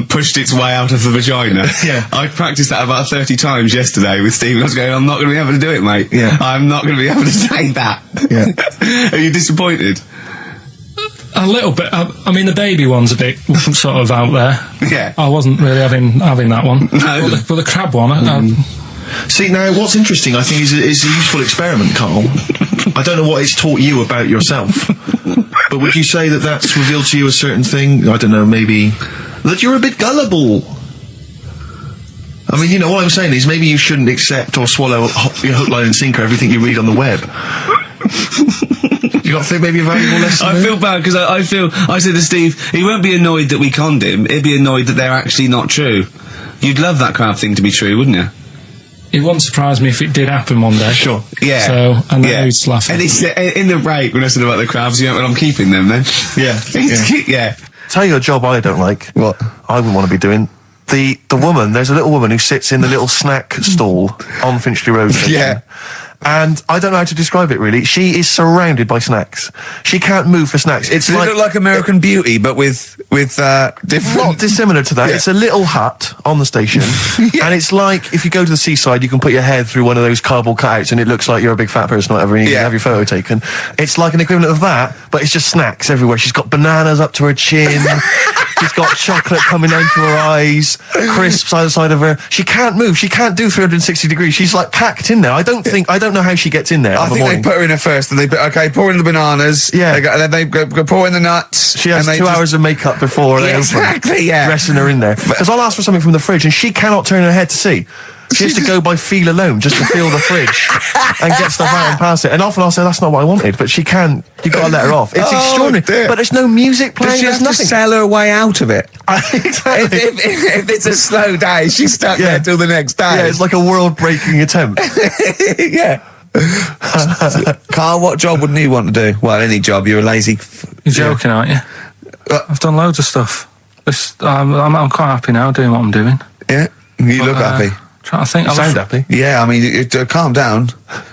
Speaker 2: pushed its way out of the vagina.
Speaker 4: Yeah.
Speaker 2: I practiced that about 30 times yesterday with Stephen. I was going, I'm not going to be able to do it, mate.
Speaker 4: Yeah.
Speaker 2: I'm not going to be able to say that.
Speaker 4: Yeah.
Speaker 2: Are you disappointed?
Speaker 3: A little bit. The baby one's a bit sort of out there.
Speaker 2: Yeah.
Speaker 3: I wasn't really having that one.
Speaker 2: No.
Speaker 3: But the crab one,
Speaker 4: See, now, what's interesting, I think, is a useful experiment, Carl. I don't know what it's taught you about yourself, but would you say that that's revealed to you a certain thing? I don't know, maybe that you're a bit gullible. I mean, what I'm saying is maybe you shouldn't accept or swallow your hook, line and sinker everything you read on the web. You got to think maybe a valuable lesson?
Speaker 2: I feel bad because I said to Steve, he won't be annoyed that we conned him, he'd be annoyed that they're actually not true. You'd love that crab thing to be true, wouldn't you?
Speaker 3: it wouldn't surprise me if it did happen one day.
Speaker 4: Sure.
Speaker 2: Yeah.
Speaker 3: So, and then he'd laugh.
Speaker 2: And it's in the break when I said about the crabs, well, I'm keeping them then.
Speaker 4: Yeah.
Speaker 2: Yeah.
Speaker 1: Tell you a job I don't like.
Speaker 2: What?
Speaker 1: I wouldn't want to be doing. The woman, there's a little woman who sits in the little snack stall on Finchley Road station.
Speaker 2: Yeah.
Speaker 1: And I don't know how to describe it really. She is surrounded by snacks. She can't move for snacks. It's
Speaker 2: Does
Speaker 1: like,
Speaker 2: it look like American Beauty, but with different...
Speaker 1: not dissimilar to that.
Speaker 2: Yeah.
Speaker 1: It's a little hut on the station.
Speaker 2: Yeah.
Speaker 1: And it's like, if you go to the seaside, you can put your head through one of those cardboard cutouts and it looks like you're a big fat person or whatever, and you can have your photo taken. It's like an equivalent of that, but it's just snacks everywhere. She's got bananas up to her chin. She's got chocolate coming down to her eyes, crisps either side of her. She can't move. She can't do 360 degrees. She's like packed in there. I don't know how she gets in there.
Speaker 2: I think they put her in there first, and they pour in the bananas.
Speaker 1: Yeah.
Speaker 2: And then they go pour in the nuts.
Speaker 1: She has 2 hours of makeup before they open.
Speaker 2: Exactly, yeah.
Speaker 1: Dressing her in there. Because I'll ask for something from the fridge, and she cannot turn her head to see. She has to go by feel alone, just to feel the fridge and get stuff out and pass it. And often I'll say, that's not what I wanted, but she can't. You've got to let her off. It's extraordinary.
Speaker 2: Dear.
Speaker 1: But there's no music playing.
Speaker 2: Does she have
Speaker 1: there's
Speaker 2: to
Speaker 1: nothing.
Speaker 2: sell her way out of it?
Speaker 1: Exactly.
Speaker 2: If it's a slow day, she's stuck there till the next day.
Speaker 1: Yeah, it's like a world-breaking attempt.
Speaker 2: Yeah. Carl, what job wouldn't you want to do? Well, any job. You're a lazy...
Speaker 3: You're joking, aren't you? I've done loads of stuff. I'm quite happy now doing what I'm doing.
Speaker 2: Yeah? You look happy.
Speaker 3: Trying to think.
Speaker 1: You sound happy.
Speaker 2: Yeah, I mean, calm down.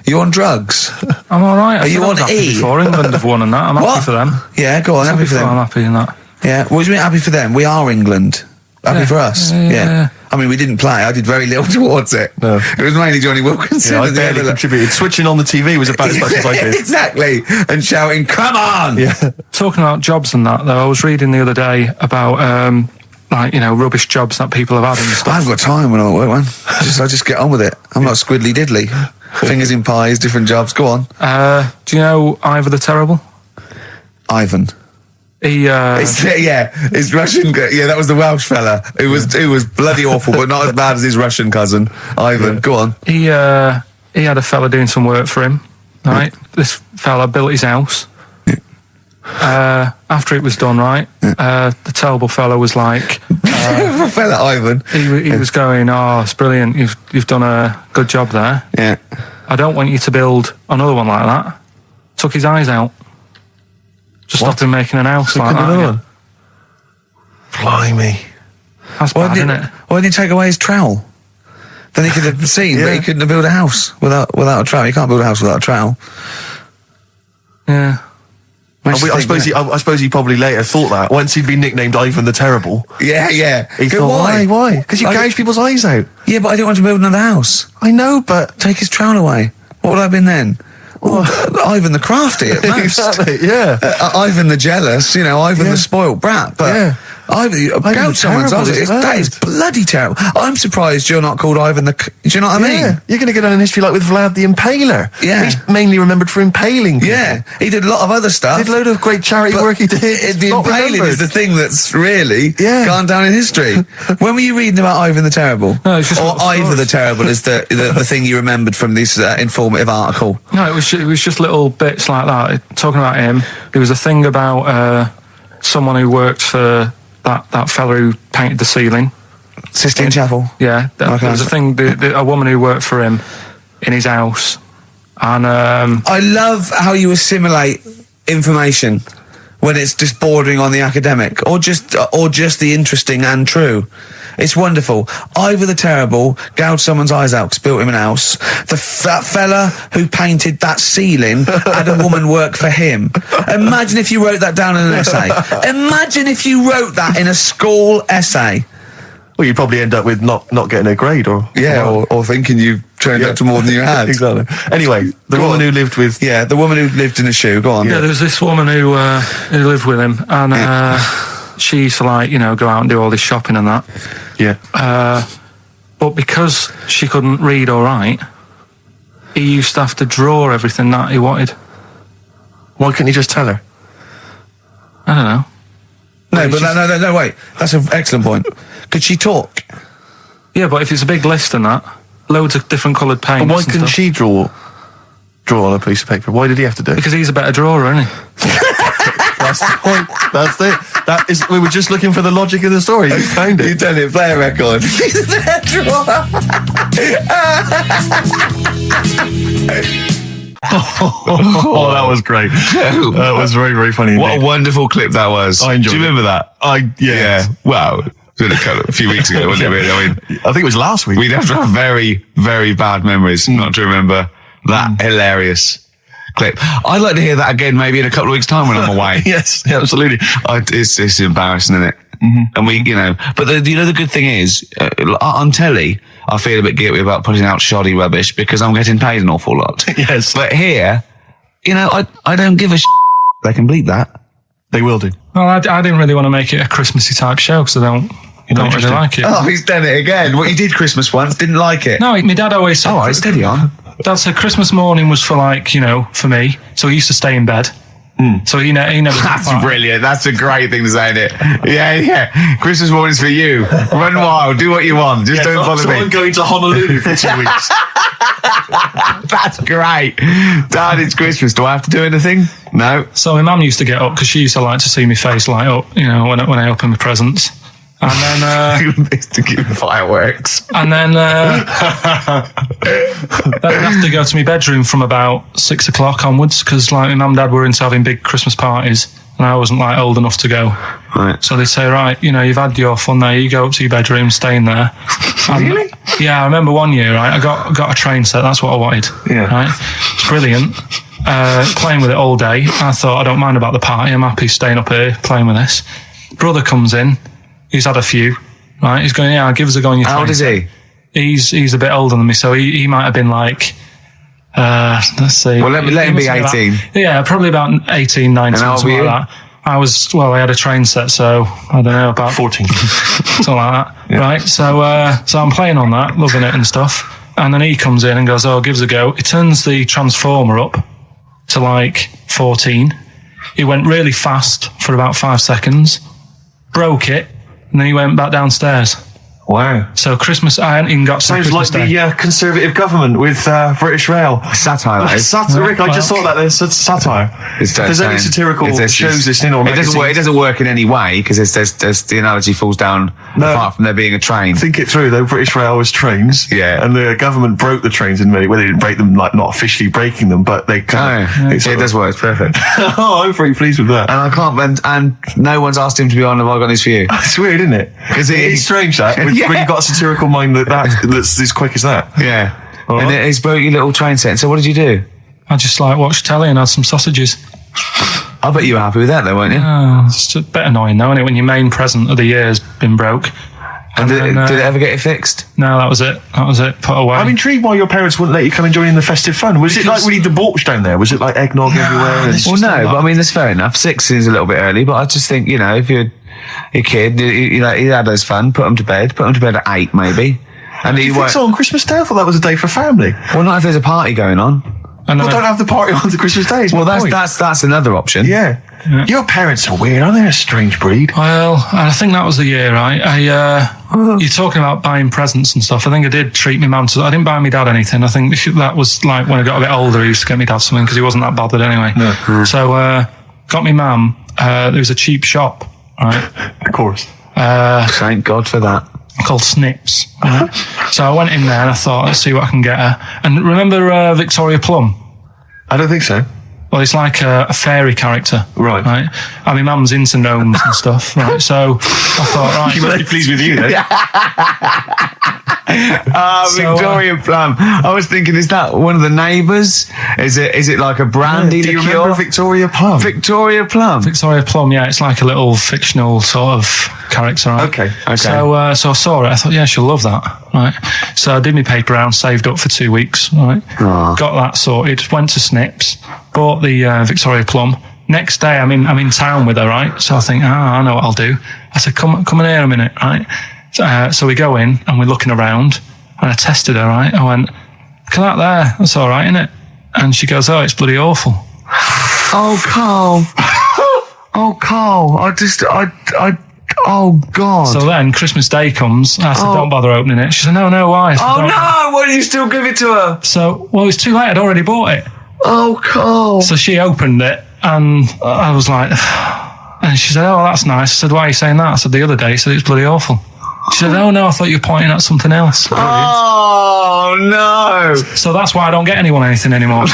Speaker 2: You on drugs?
Speaker 3: I'm all right.
Speaker 2: Are you on
Speaker 3: happy
Speaker 2: E?
Speaker 3: before England have won and that. I'm happy for them.
Speaker 2: Yeah, go on, happy for them.
Speaker 3: I'm happy in that.
Speaker 2: Yeah, what do you mean happy for them? We are England. Happy for us. Yeah. I mean, we didn't play. I did very little towards it.
Speaker 1: No.
Speaker 2: It was mainly Johnny Wilkinson.
Speaker 1: Yeah, I barely contributed. Switching on the TV was about as much as I did.
Speaker 2: Exactly. And shouting, come on!
Speaker 1: Yeah.
Speaker 3: Talking about jobs and that, though, I was reading the other day about... rubbish jobs that people have had and stuff.
Speaker 2: I haven't got time when I'm at work, man. I just get on with it. I'm not squiddly diddly. Fingers in pies, different jobs. Go on.
Speaker 3: Do you know Ivor the Terrible?
Speaker 2: Ivan. His Russian. Yeah, that was the Welsh fella. It was bloody awful, but not as bad as his Russian cousin, Ivan. Yeah. Go on.
Speaker 3: He had a fella doing some work for him. Right, this fella built his house. After it was done, right, the terrible fella was like,
Speaker 2: fella Ivan.
Speaker 3: He was going, "Oh, it's brilliant. You've done a good job there.
Speaker 2: Yeah.
Speaker 3: I don't want you to build another one like that." Took his eyes out. Just stopped him making an house like that.
Speaker 1: One? Blimey.
Speaker 3: That's bad, isn't it?
Speaker 2: Why didn't he take away his trowel? Then he could have seen, but he couldn't have built a house without a trowel. You can't build a house without a trowel.
Speaker 3: Yeah.
Speaker 2: Makes you
Speaker 1: I
Speaker 2: think,
Speaker 1: suppose he probably later thought that once he'd been nicknamed Ivan the Terrible.
Speaker 2: Yeah.
Speaker 1: He thought, why? Because you gouge people's eyes out.
Speaker 2: Yeah, but I didn't want to build another house.
Speaker 1: I know, but
Speaker 2: Take his trowel away. What would I have been then? Ivan the Crafty at most.
Speaker 1: exactly, yeah.
Speaker 2: Ivan the Jealous, Ivan the Spoilt Brat. But
Speaker 1: Yeah.
Speaker 2: Gout someone's
Speaker 1: terrible,
Speaker 2: eyes, that is bloody terrible. I'm surprised you're not called Ivan the... Do you know what I mean?
Speaker 1: Yeah, you're going to get on in history like with Vlad the Impaler.
Speaker 2: Yeah.
Speaker 1: He's mainly remembered for impaling people.
Speaker 2: Yeah, he did a lot of other stuff.
Speaker 1: Did a load of great charity work he did.
Speaker 2: The
Speaker 1: Not
Speaker 2: impaling
Speaker 1: remembered.
Speaker 2: is the thing that's really
Speaker 1: Yeah.
Speaker 2: gone down in history. When were you reading about Ivan the Terrible?
Speaker 3: No, it's just
Speaker 2: or
Speaker 3: little
Speaker 2: Ivor the
Speaker 3: stories.
Speaker 2: Terrible is the thing you remembered from this informative article.
Speaker 3: No, it was just little bits like that. Talking about him, there was a thing about someone who worked for that fella who painted the ceiling.
Speaker 2: Sistine Chapel.
Speaker 3: Yeah,
Speaker 2: Okay.
Speaker 3: there was a thing. A woman who worked for him in his house, and
Speaker 2: I love how you assimilate information when it's just bordering on the academic or just the interesting and true. It's wonderful. Ivor the Terrible gouged someone's eyes out 'cause built him an house. That fella who painted that ceiling had a woman work for him. Imagine if you wrote that down in an essay. Imagine if you wrote that in a school essay.
Speaker 1: Well, you'd probably end up with not getting a grade or
Speaker 2: thinking you turned up to more than you had.
Speaker 1: Exactly. Anyway, the
Speaker 2: Go
Speaker 1: woman
Speaker 2: on.
Speaker 1: who lived with
Speaker 2: The woman who lived in a shoe. Go on.
Speaker 3: yeah, there was this woman who lived with him, and she used to go out and do all this shopping and that. But because she couldn't read or write, he used to have to draw everything that he wanted.
Speaker 1: Why couldn't you just tell her?
Speaker 3: I don't know.
Speaker 2: No, wait. That's an excellent point. Could she talk?
Speaker 3: Yeah, but if it's a big list and that, loads of different coloured paints.
Speaker 1: And why
Speaker 3: and
Speaker 1: couldn't
Speaker 3: stuff.
Speaker 1: she draw on a piece of paper? Why did he have to do it?
Speaker 3: Because he's a better drawer, isn't he?
Speaker 1: That's the point. That's it. We were just looking for the logic of the story. You found it.
Speaker 2: You've done it. Play a record.
Speaker 1: Oh, that was great. That was very, very funny.
Speaker 2: What
Speaker 1: indeed.
Speaker 2: a wonderful clip that was.
Speaker 1: I enjoyed
Speaker 2: Do you
Speaker 1: it.
Speaker 2: remember that?
Speaker 1: Yeah.
Speaker 2: Wow. It was a few weeks ago, wasn't it? Really? I mean,
Speaker 1: I think it was last week.
Speaker 2: we'd have to have very, very bad memories not to remember that hilarious clip. I'd like to hear that again, maybe in a couple of weeks' time when I'm away.
Speaker 1: Yes, absolutely.
Speaker 2: It's embarrassing, isn't it? And we, but the good thing is, on telly, I feel a bit guilty about putting out shoddy rubbish because I'm getting paid an awful lot.
Speaker 1: Yes.
Speaker 2: But here, I don't give a They can bleep that.
Speaker 1: They will do.
Speaker 3: Well, I didn't really want to make it a Christmassy type show because I don't really
Speaker 1: interested?
Speaker 3: like it.
Speaker 2: Oh, he's done it again. What you did Christmas once, didn't like it.
Speaker 3: No, my dad always said.
Speaker 2: All right, steady on.
Speaker 3: Dad said Christmas morning was for for me. So he used to stay in bed. So he never.
Speaker 2: That's brilliant. That's a great thing to say, isn't it? Yeah. Christmas morning's for you. Run wild. Do what you want. Just don't bother me.
Speaker 1: I'm going to Honolulu for 2 weeks.
Speaker 2: That's great. Dad, it's Christmas. Do I have to do anything? No.
Speaker 3: So my mum used to get up because she used to like to see my face light up, when I open my presents. And then
Speaker 2: to keep the fireworks.
Speaker 3: And then I'd have to go to my bedroom from about 6 o'clock onwards because my mum and dad were into having big Christmas parties and I wasn't old enough to go.
Speaker 2: Right.
Speaker 3: So they'd say, right, you've had your fun there, you go up to your bedroom, stay in there.
Speaker 2: Really?
Speaker 3: Yeah, I remember one year, right, I got a train set, that's what I wanted.
Speaker 2: Yeah.
Speaker 3: Right? It's brilliant. Playing with it all day. I thought, I don't mind about the party, I'm happy staying up here playing with this. Brother comes in, he's had a few, right? He's going, give us a go on your train.
Speaker 2: How old is he?
Speaker 3: He's a bit older than me, so he might have been like, let's see.
Speaker 2: Well, let him be 18.
Speaker 3: Yeah, probably about 18, 19,
Speaker 2: And how old
Speaker 3: something
Speaker 2: were
Speaker 3: like that. I had a train set, so I don't know, about
Speaker 1: 14.
Speaker 3: something like that, right? So I'm playing on that, loving it and stuff. And then he comes in and goes, give us a go. He turns the transformer up to 14. He went really fast for about 5 seconds, broke it, and then he went back downstairs.
Speaker 1: Wow.
Speaker 3: So Christmas, I hadn't even got to
Speaker 1: Sounds
Speaker 3: Christmas
Speaker 1: like
Speaker 3: Day.
Speaker 1: the Conservative government with British Rail.
Speaker 2: Satire, that is.
Speaker 1: Satire, Rick, I just thought that there's satire.
Speaker 2: It's
Speaker 1: If there's any satirical shows listening or
Speaker 2: it doesn't work in any way because there's the analogy falls down apart from there being a train.
Speaker 1: Think it through though. British Rail was trains, and the government broke the trains in many. Well, they didn't break them, not officially breaking them, but they kind of.
Speaker 2: It does work. It's perfect.
Speaker 1: Oh, I'm pretty pleased with that.
Speaker 2: And I can't. And no one's asked him to be on. Have I got news for you?
Speaker 1: It's weird, isn't it? Because it's strange that when you've got a satirical mind that's as quick as that.
Speaker 2: Yeah. And he's broke your little train set. So what did you do?
Speaker 3: I just watched telly and had some sausages.
Speaker 2: I bet you were happy with that, though, weren't you?
Speaker 3: Oh, it's a bit annoying, though, isn't it, when your main present of the year's been broke.
Speaker 2: And did it ever get it fixed?
Speaker 3: No, that was it. Put away.
Speaker 1: I'm intrigued why your parents wouldn't let you come and join in the festive fun. Was it like really debauched down there? Was it like eggnog everywhere?
Speaker 2: Well, no, but I mean, that's fair enough. 6 is a little bit early, but I just think, you know, if you're a kid, you had those fun, put them to bed at 8 maybe. And
Speaker 1: Do you think so on Christmas Day? I thought that was a day for family.
Speaker 2: Well, not if there's a party going on.
Speaker 1: Well, don't have the party on the Christmas Day.
Speaker 2: Well, that's another option.
Speaker 1: Yeah. Your parents are weird, aren't they? A strange breed.
Speaker 3: Well, I think that was the year, right? You're talking about buying presents and stuff. I think I did treat my mum to... I didn't buy my dad anything. I think that was like when I got a bit older, I used to get my dad something because he wasn't that bothered anyway. No. So, got my mum, there was a cheap shop, right?
Speaker 1: Of course.
Speaker 2: Thank God for that.
Speaker 3: Called Snips. Right? So I went in there and I thought, let's see what I can get her. And remember Victoria Plum?
Speaker 1: I don't think so.
Speaker 3: Well, it's like a fairy character.
Speaker 1: Right.
Speaker 3: And my mum's into gnomes and stuff, right? So I thought, right.
Speaker 1: She must be pleased with you, then.
Speaker 2: Victoria Plum. I was thinking, is that one of the neighbours? Is it like a brandy
Speaker 1: Do you
Speaker 2: liqueur?
Speaker 1: remember Victoria Plum?
Speaker 2: Victoria Plum.
Speaker 3: Victoria Plum, yeah, it's like a little fictional sort of character, right?
Speaker 1: Okay.
Speaker 3: So I saw it, I thought, yeah, she'll love that, right? So I did my paper round, saved up for 2 weeks, right?
Speaker 2: Aww.
Speaker 3: Got that sorted, went to Snips, bought the Victoria Plum. Next day, I'm in town with her, right? So I think, I know what I'll do. I said, come in here a minute, right? So we go in and we're looking around and I tested her, right? I went, look at that there, that's all right, isn't it? And she goes, oh, it's bloody awful.
Speaker 2: Oh, Carl. Oh, Carl. Oh, God.
Speaker 3: So then Christmas Day comes. I said, don't bother opening it. She said, no, why? I said,
Speaker 2: Oh, no. Why did you still give it to her?
Speaker 3: So, well, it's too late. I'd already bought it.
Speaker 2: Oh, Carl.
Speaker 3: So she opened it and I was like, and she said, oh, that's nice. I said, why are you saying that? I said, the other day, she said, it's bloody awful. She said, oh, no, I thought you were pointing at something else.
Speaker 2: Oh, no.
Speaker 3: So that's why I don't get anyone anything anymore.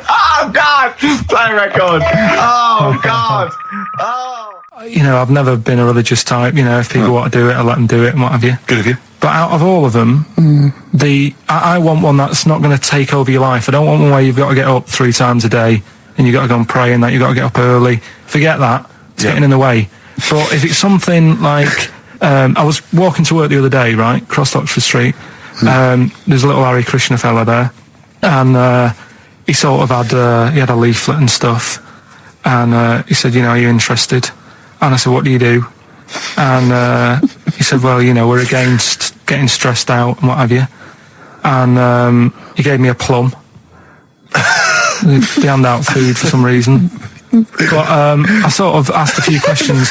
Speaker 2: Oh, God. Play a record. Oh, God. Oh.
Speaker 3: You know, I've never been a religious type. You know, if people want to do it, I let them do it and what have you.
Speaker 1: Good of you.
Speaker 3: But out of all of them, I want one that's not going to take over your life. I don't want one where you've got to get up 3 times a day and you've got to go and pray and that you've got to get up early. Forget that. It's getting in the way. But if it's something like... I was walking to work the other day, right, across Oxford Street. There's a little Hare Krishna fella there. And he sort of had... he had a leaflet and stuff. And he said, you know, are you interested? And I said, what do you do? And he said, well, you know, we're against getting stressed out and what have you. And he gave me a plum. They hand out food for some reason. But I sort of asked a few questions.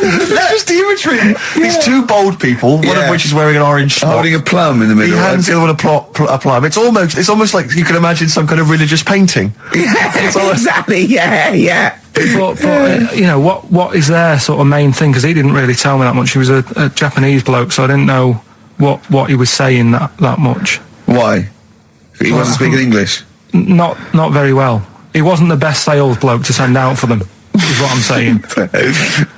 Speaker 1: That's just the imagery. These 2 bold people, one of which is wearing an orange smock.
Speaker 2: Holding a plum in the middle.
Speaker 1: He hands the other one a plum. It's almost like you can imagine some kind of religious painting.
Speaker 2: Exactly, yeah.
Speaker 3: But you know, what is their sort of main thing? Because he didn't really tell me that much. He was a Japanese bloke, so I didn't know what he was saying that much.
Speaker 2: Why? He wasn't speaking English?
Speaker 3: Not very well. He wasn't the best sales bloke to send out for them, is what I'm saying.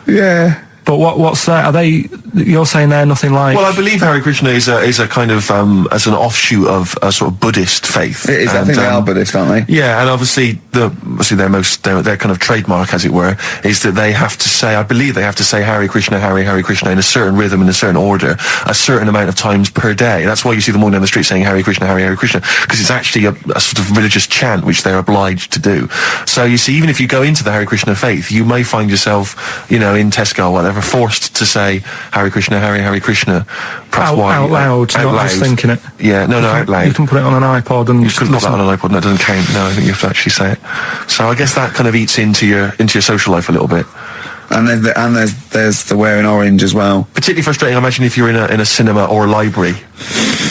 Speaker 2: Yeah.
Speaker 3: But what's that? Are they? You're saying they're nothing like?
Speaker 1: Well, I believe Hare Krishna is a kind of as an offshoot of a sort of Buddhist faith.
Speaker 2: It is. I think they are Buddhist, aren't they?
Speaker 1: Yeah, and obviously their kind of trademark, as it were, is that they have to say. I believe they have to say Hare Krishna, Hare Krishna in a certain rhythm, in a certain order, a certain amount of times per day. That's why you see them walking down the street saying Hare Krishna, Hare Krishna, because it's actually a sort of religious chant which they're obliged to do. So you see, even if you go into the Hare Krishna faith, you may find yourself, you know, in Tesco or whatever, forced to say Hare Krishna, Hare Krishna, perhaps
Speaker 3: out loud, not just thinking it.
Speaker 1: Yeah, no, out loud.
Speaker 3: You can put it on an iPod and
Speaker 1: you can put that on an iPod. No, it doesn't count. No, I think you have to actually say it. So I guess that kind of eats into your social life a little bit.
Speaker 2: And there's the wearing orange as well.
Speaker 1: Particularly frustrating, I imagine, if you're in a cinema or a library.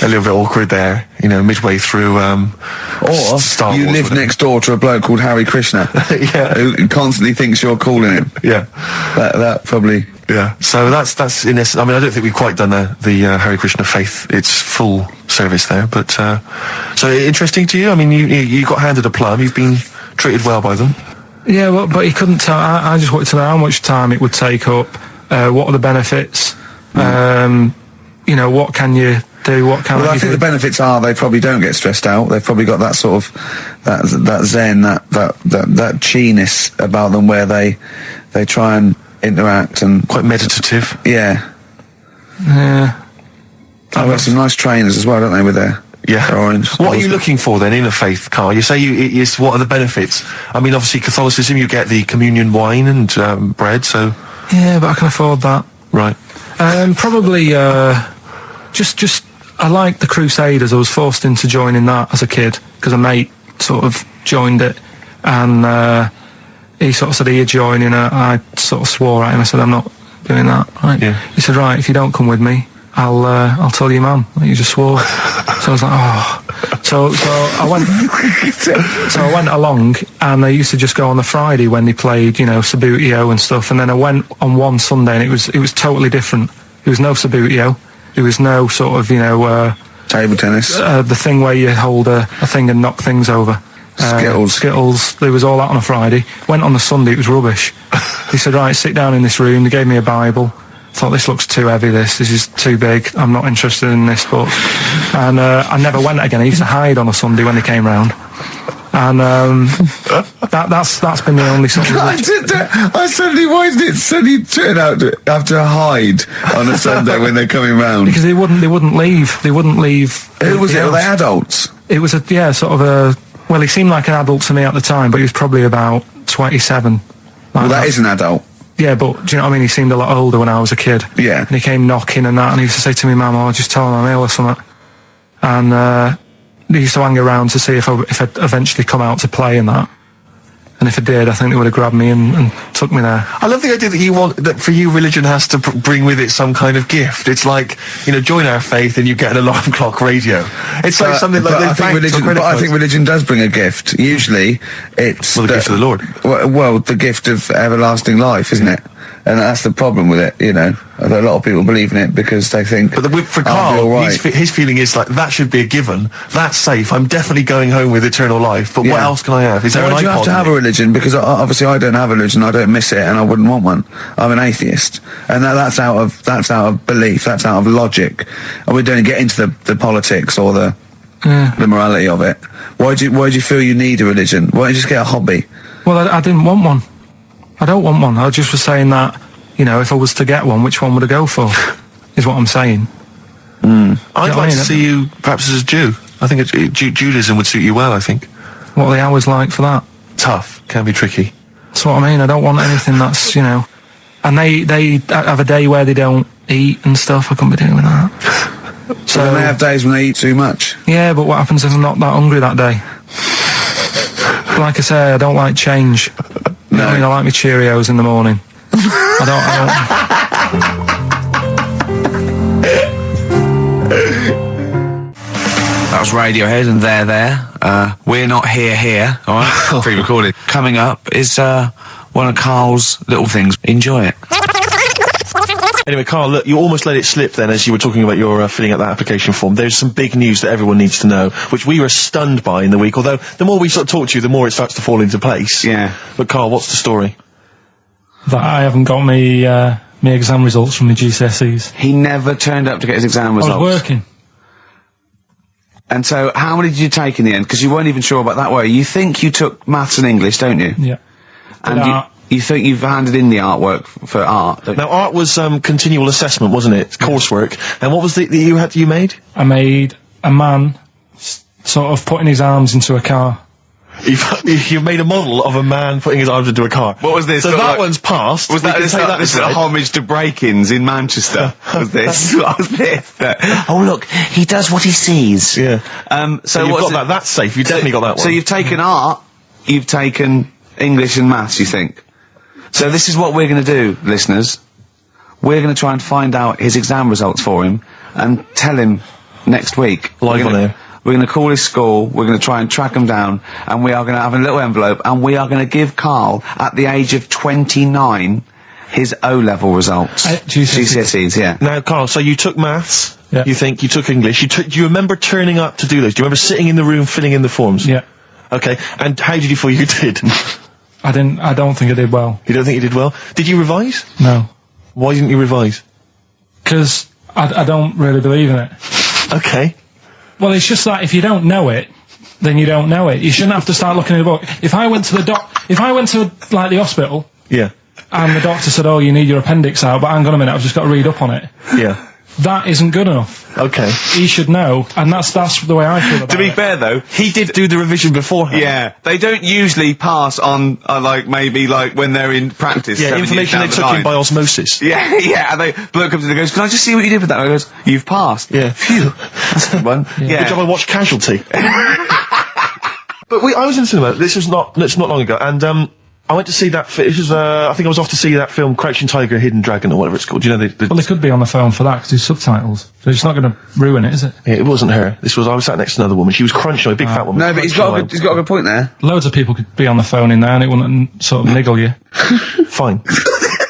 Speaker 1: A little bit awkward there, you know, midway through.
Speaker 2: Or
Speaker 1: Star
Speaker 2: you
Speaker 1: Wars,
Speaker 2: live next door to a bloke called Hare Krishna,
Speaker 1: yeah,
Speaker 2: who constantly thinks you're calling him.
Speaker 1: Yeah,
Speaker 2: that probably.
Speaker 1: Yeah, so that's in essence. I mean, I don't think we've quite done the Hare Krishna faith its full service there, but so interesting to you. I mean, you got handed a plum. You've been treated well by them.
Speaker 3: Yeah, well, but he couldn't tell. I just wanted to know how much time it would take up. What are the benefits? You know, what can you do? What can
Speaker 2: I think the benefits are they probably don't get stressed out. They've probably got that sort of that zen, that chi-ness about them, where they try and interact and
Speaker 1: quite meditative.
Speaker 2: Yeah.
Speaker 3: Yeah.
Speaker 2: I've got some nice trainers as well, don't they, with their orange.
Speaker 1: What are you looking for then in a faith, Carl? You say what are the benefits? I mean, obviously Catholicism, you get the communion wine and bread, so...
Speaker 3: Yeah, but I can afford that.
Speaker 1: Right.
Speaker 3: Probably, just I like the Crusaders. I was forced into joining that as a kid, because a mate sort of joined it, and he sort of said, "Are you joining?" I sort of swore at him. I said, "I'm not doing that." Right? Yeah. He said, "Right, if you don't come with me, I'll tell your mum that you just swore." So I was like, "Oh." So I went. So I went along, and I used to just go on the Friday when they played, Sabutio and stuff. And then I went on one Sunday, and it was totally different. There was no Sabutio. There was no sort of,
Speaker 2: table tennis.
Speaker 3: The thing where you hold a thing and knock things over. Skittles. There was all that on a Friday. Went on the Sunday, it was rubbish. He said, "Right, sit down in this room." They gave me a Bible. Thought, this looks too heavy, this is too big, I'm not interested in this book. And I never went again. I used to hide on a Sunday when they came round. And that's been the only sort of...
Speaker 2: I suddenly, why did it suddenly turn out to have to hide on a Sunday when they're coming round?
Speaker 3: Because they wouldn't leave. Who
Speaker 2: was it? Were they adults?
Speaker 3: It was well, he seemed like an adult to me at the time, but he was probably about 27.
Speaker 2: Well, that is an adult.
Speaker 3: Yeah, but do you know what I mean? He seemed a lot older when I was a kid.
Speaker 2: Yeah.
Speaker 3: And he came knocking and that, and he used to say to me, "Mum, I'll just tell him I'm ill or something." And he used to hang around to see if I'd eventually come out to play and that. And if I did, I think they would have grabbed me and took me there.
Speaker 1: I love the idea that for you, religion has to bring with it some kind of gift. It's like, join our faith and you get an alarm clock radio. It's like something like
Speaker 2: I think religion does bring a gift. Usually, it's
Speaker 1: the gift of the Lord.
Speaker 2: Well, the gift of everlasting life, isn't it? And that's the problem with it, A lot of people believe in it because they think...
Speaker 1: But for Carl, his feeling is like, that should be a given. That's safe. I'm definitely going home with eternal life. But what else can I have? Is there an iPod?
Speaker 2: You have to have a religion, because obviously I don't have a religion, I don't miss it, and I wouldn't want one. I'm an atheist. And that's out of belief, that's out of logic. And we don't get into the politics or the morality of it. Why do you feel you need a religion? Why don't you just get a hobby?
Speaker 3: Well, I didn't want one. I don't want one. I just was saying that, if I was to get one, which one would I go for? Is what I'm saying.
Speaker 1: I'd like to see you perhaps as a Jew. I think Judaism would suit you well, I think.
Speaker 3: What are the hours like for that?
Speaker 1: Tough. Can be tricky.
Speaker 3: That's what I mean. I don't want anything that's, And they have a day where they don't eat and stuff. I couldn't be doing that.
Speaker 2: So then they have days when they eat too much?
Speaker 3: Yeah, but what happens if I'm not that hungry that day? Like I say, I don't like change. No. I like my Cheerios in the morning. I
Speaker 2: That was Radiohead and They're There. We're Not Here, alright? Pre-recorded. Coming up is one of Carl's little things. Enjoy it.
Speaker 1: Anyway, Carl, look, you almost let it slip then as you were talking about your filling out that application form. There's some big news that everyone needs to know, which we were stunned by in the week, although the more we sort of talk to you, the more it starts to fall into place.
Speaker 2: Yeah.
Speaker 1: But Carl, what's the story?
Speaker 3: That I haven't got me exam results from my GCSEs.
Speaker 2: He never turned up to get his exam results.
Speaker 3: I was working.
Speaker 2: And so, how many did you take in the end? Because you weren't even sure about that, were you? You think you took maths and English, don't you?
Speaker 3: Yeah.
Speaker 2: And you think you've handed in the artwork for art, don't you?
Speaker 1: Now, art was continual assessment, wasn't it? Coursework. And what was the you made?
Speaker 3: I made a man sort of putting his arms into a car.
Speaker 1: You made a model of a man putting his arms into a car.
Speaker 2: What was this?
Speaker 1: So that one's passed.
Speaker 2: Was that this is a homage to break-ins in Manchester? Was this? What was this? Oh look, he does what he sees.
Speaker 1: Yeah. So you've got that. That's safe. You definitely got that one.
Speaker 2: So you've taken art. You've taken English and maths. You think? So this is what we're going to do, listeners. We're going to try and find out his exam results for him and tell him next week.
Speaker 1: Live on air.
Speaker 2: We're going to call his school, we're going to try and track him down, and we are going to have a little envelope, and we are going to give Carl, at the age of 29, his O-level results. GCSEs, yeah.
Speaker 1: Now, Carl, so you took maths,
Speaker 3: yeah.
Speaker 1: You think, you took English, do you remember turning up to do those? Do you remember sitting in the room filling in the forms?
Speaker 3: Yeah.
Speaker 1: Okay, and how did you feel you did?
Speaker 3: I don't think I did well.
Speaker 1: You don't think you did well? Did you revise?
Speaker 3: No.
Speaker 1: Why didn't you revise?
Speaker 3: Because I don't really believe in it.
Speaker 1: Okay.
Speaker 3: Well, it's just like, if you don't know it, then you don't know it. You shouldn't have to start looking at the book. If I went to like the hospital,
Speaker 1: Yeah.
Speaker 3: and the doctor said, "Oh, you need your appendix out," but hang on a minute, I've just got to read up on it.
Speaker 1: Yeah.
Speaker 3: That isn't good enough.
Speaker 1: Okay.
Speaker 3: He should know, and that's the way I feel about it.
Speaker 2: To be fair, though, he did do the revision beforehand. Yeah, they don't usually pass on, maybe when they're in practice.
Speaker 1: Yeah, information they took in by osmosis.
Speaker 2: Yeah, yeah, and bloke comes in and goes, "Can I just see what you did with that?" And I goes, "You've passed."
Speaker 1: Yeah.
Speaker 2: Phew. That's a good one. Yeah.
Speaker 1: Good job I watched Casualty. But I was in the cinema, it's not long ago, and, I went to see that. It was, I think I was off to see that film, Crouching Tiger, Hidden Dragon, or whatever it's called. You know,
Speaker 3: well, they could be on the phone for that because there's subtitles. So it's not going to ruin it, is it?
Speaker 1: Yeah, it wasn't her. I was sat next to another woman. She was crunching, a big fat woman.
Speaker 2: No, but he's got a good point there.
Speaker 3: Loads of people could be on the phone in there, and it wouldn't sort of niggle you.
Speaker 1: Fine.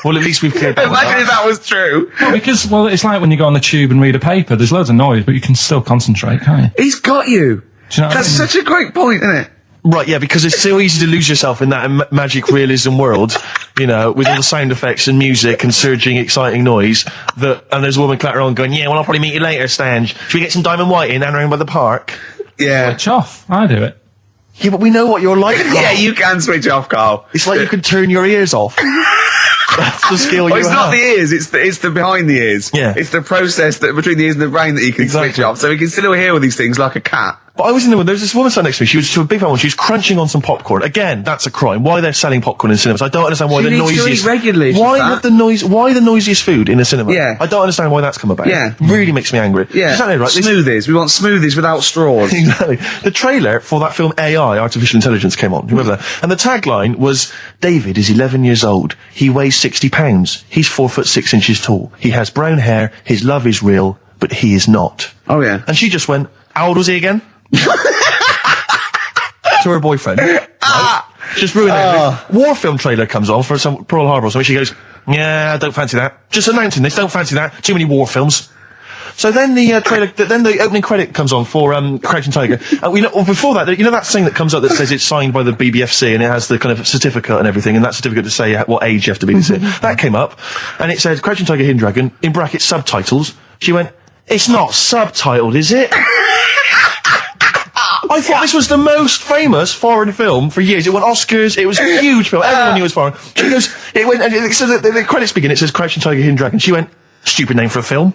Speaker 1: Well, at least we've cleared that.
Speaker 2: Imagine if that was true.
Speaker 3: No, because it's like when you go on the tube and read a paper. There's loads of noise, but you can still concentrate, can't you?
Speaker 2: He's got you.
Speaker 3: Do you know what
Speaker 2: That's
Speaker 3: I mean?
Speaker 2: such a great point, isn't it?
Speaker 1: Right, yeah, because it's so easy to lose yourself in that magic realism world, with all the sound effects and music and surging, exciting noise, and there's a woman clattering on going, "Yeah, well, I'll probably meet you later, Stan. Should we get some Diamond White in and around by the park?"
Speaker 2: Yeah.
Speaker 3: Switch off. I do it.
Speaker 1: Yeah, but we know what you're like.
Speaker 2: Yeah, you can switch off, Carl.
Speaker 1: It's like you could turn your ears off. That's the skill you have.
Speaker 2: It's not the ears, it's the behind the ears.
Speaker 1: Yeah.
Speaker 2: It's the process between the ears and the brain that you can switch off. So you can still hear all these things like a cat.
Speaker 1: But I was in there, there was this woman sat next to me, she was a big fan one, she was crunching on some popcorn. Again, that's a crime. Why they're selling popcorn in cinemas? I don't understand why
Speaker 2: She
Speaker 1: the
Speaker 2: needs to
Speaker 1: noisiest...
Speaker 2: eat regularly,
Speaker 1: Why the noisiest food in a cinema?
Speaker 2: Yeah.
Speaker 1: I don't understand why that's come about.
Speaker 2: Yeah.
Speaker 1: Really makes me angry.
Speaker 2: Yeah.
Speaker 1: Exactly right.
Speaker 2: Smoothies. We want smoothies without straws.
Speaker 1: Exactly. The trailer for that film AI, Artificial Intelligence, came on. Remember that? And the tagline was, "David is 11 years old. He weighs 60 pounds. He's 4'6" tall. He has brown hair. His love is real, but he is not."
Speaker 2: Oh, yeah.
Speaker 1: And she just went, "How old was he again?" To her boyfriend. Right? Just ruined everything. War film trailer comes on for some Pearl Harbor or something. She goes, "Yeah, I don't fancy that. Just announcing this, don't fancy that. Too many war films." So then the trailer, then the opening credit comes on for Crouching Tiger. Before that, that thing that comes up that says it's signed by the BBFC and it has the kind of certificate and everything, and that certificate to say what age you have to be. That came up, and it said Crouching Tiger, Hidden Dragon, in brackets subtitles. She went, "It's not subtitled, is it?" I thought this was the most famous foreign film for years. It won Oscars. It was a huge film. Everyone knew it was foreign. She goes, it went, and so the credits begin. It says Crouching Tiger, Hidden Dragon. She went, "Stupid name for a film."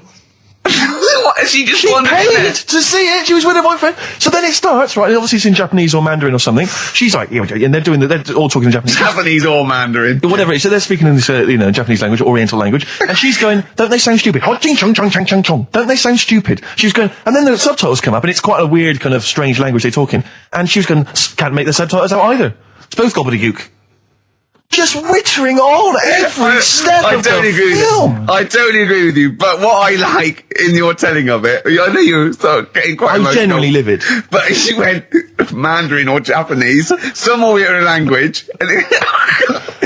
Speaker 2: What? She just wanted
Speaker 1: paid to see it. She was with her boyfriend. So then it starts, right? And obviously it's in Japanese or Mandarin or something. She's like, and they're all talking in Japanese.
Speaker 2: Japanese or Mandarin.
Speaker 1: Whatever it is. So they're speaking in this, Japanese language, Oriental language. And she's going, "Don't they sound stupid? Hot ching chong chong chong chong chong. Don't they sound stupid?" She was going, and then the subtitles come up, and it's quite a weird kind of strange language they're talking. And she was going, "Can't make the subtitles out either. It's both gobbledygook." Just wittering on every step of the film.
Speaker 2: I totally agree with you, but what I like in your telling of it, I know you start getting quite emotional.
Speaker 1: I'm genuinely livid.
Speaker 2: But she went Mandarin or Japanese, some Oriental language. And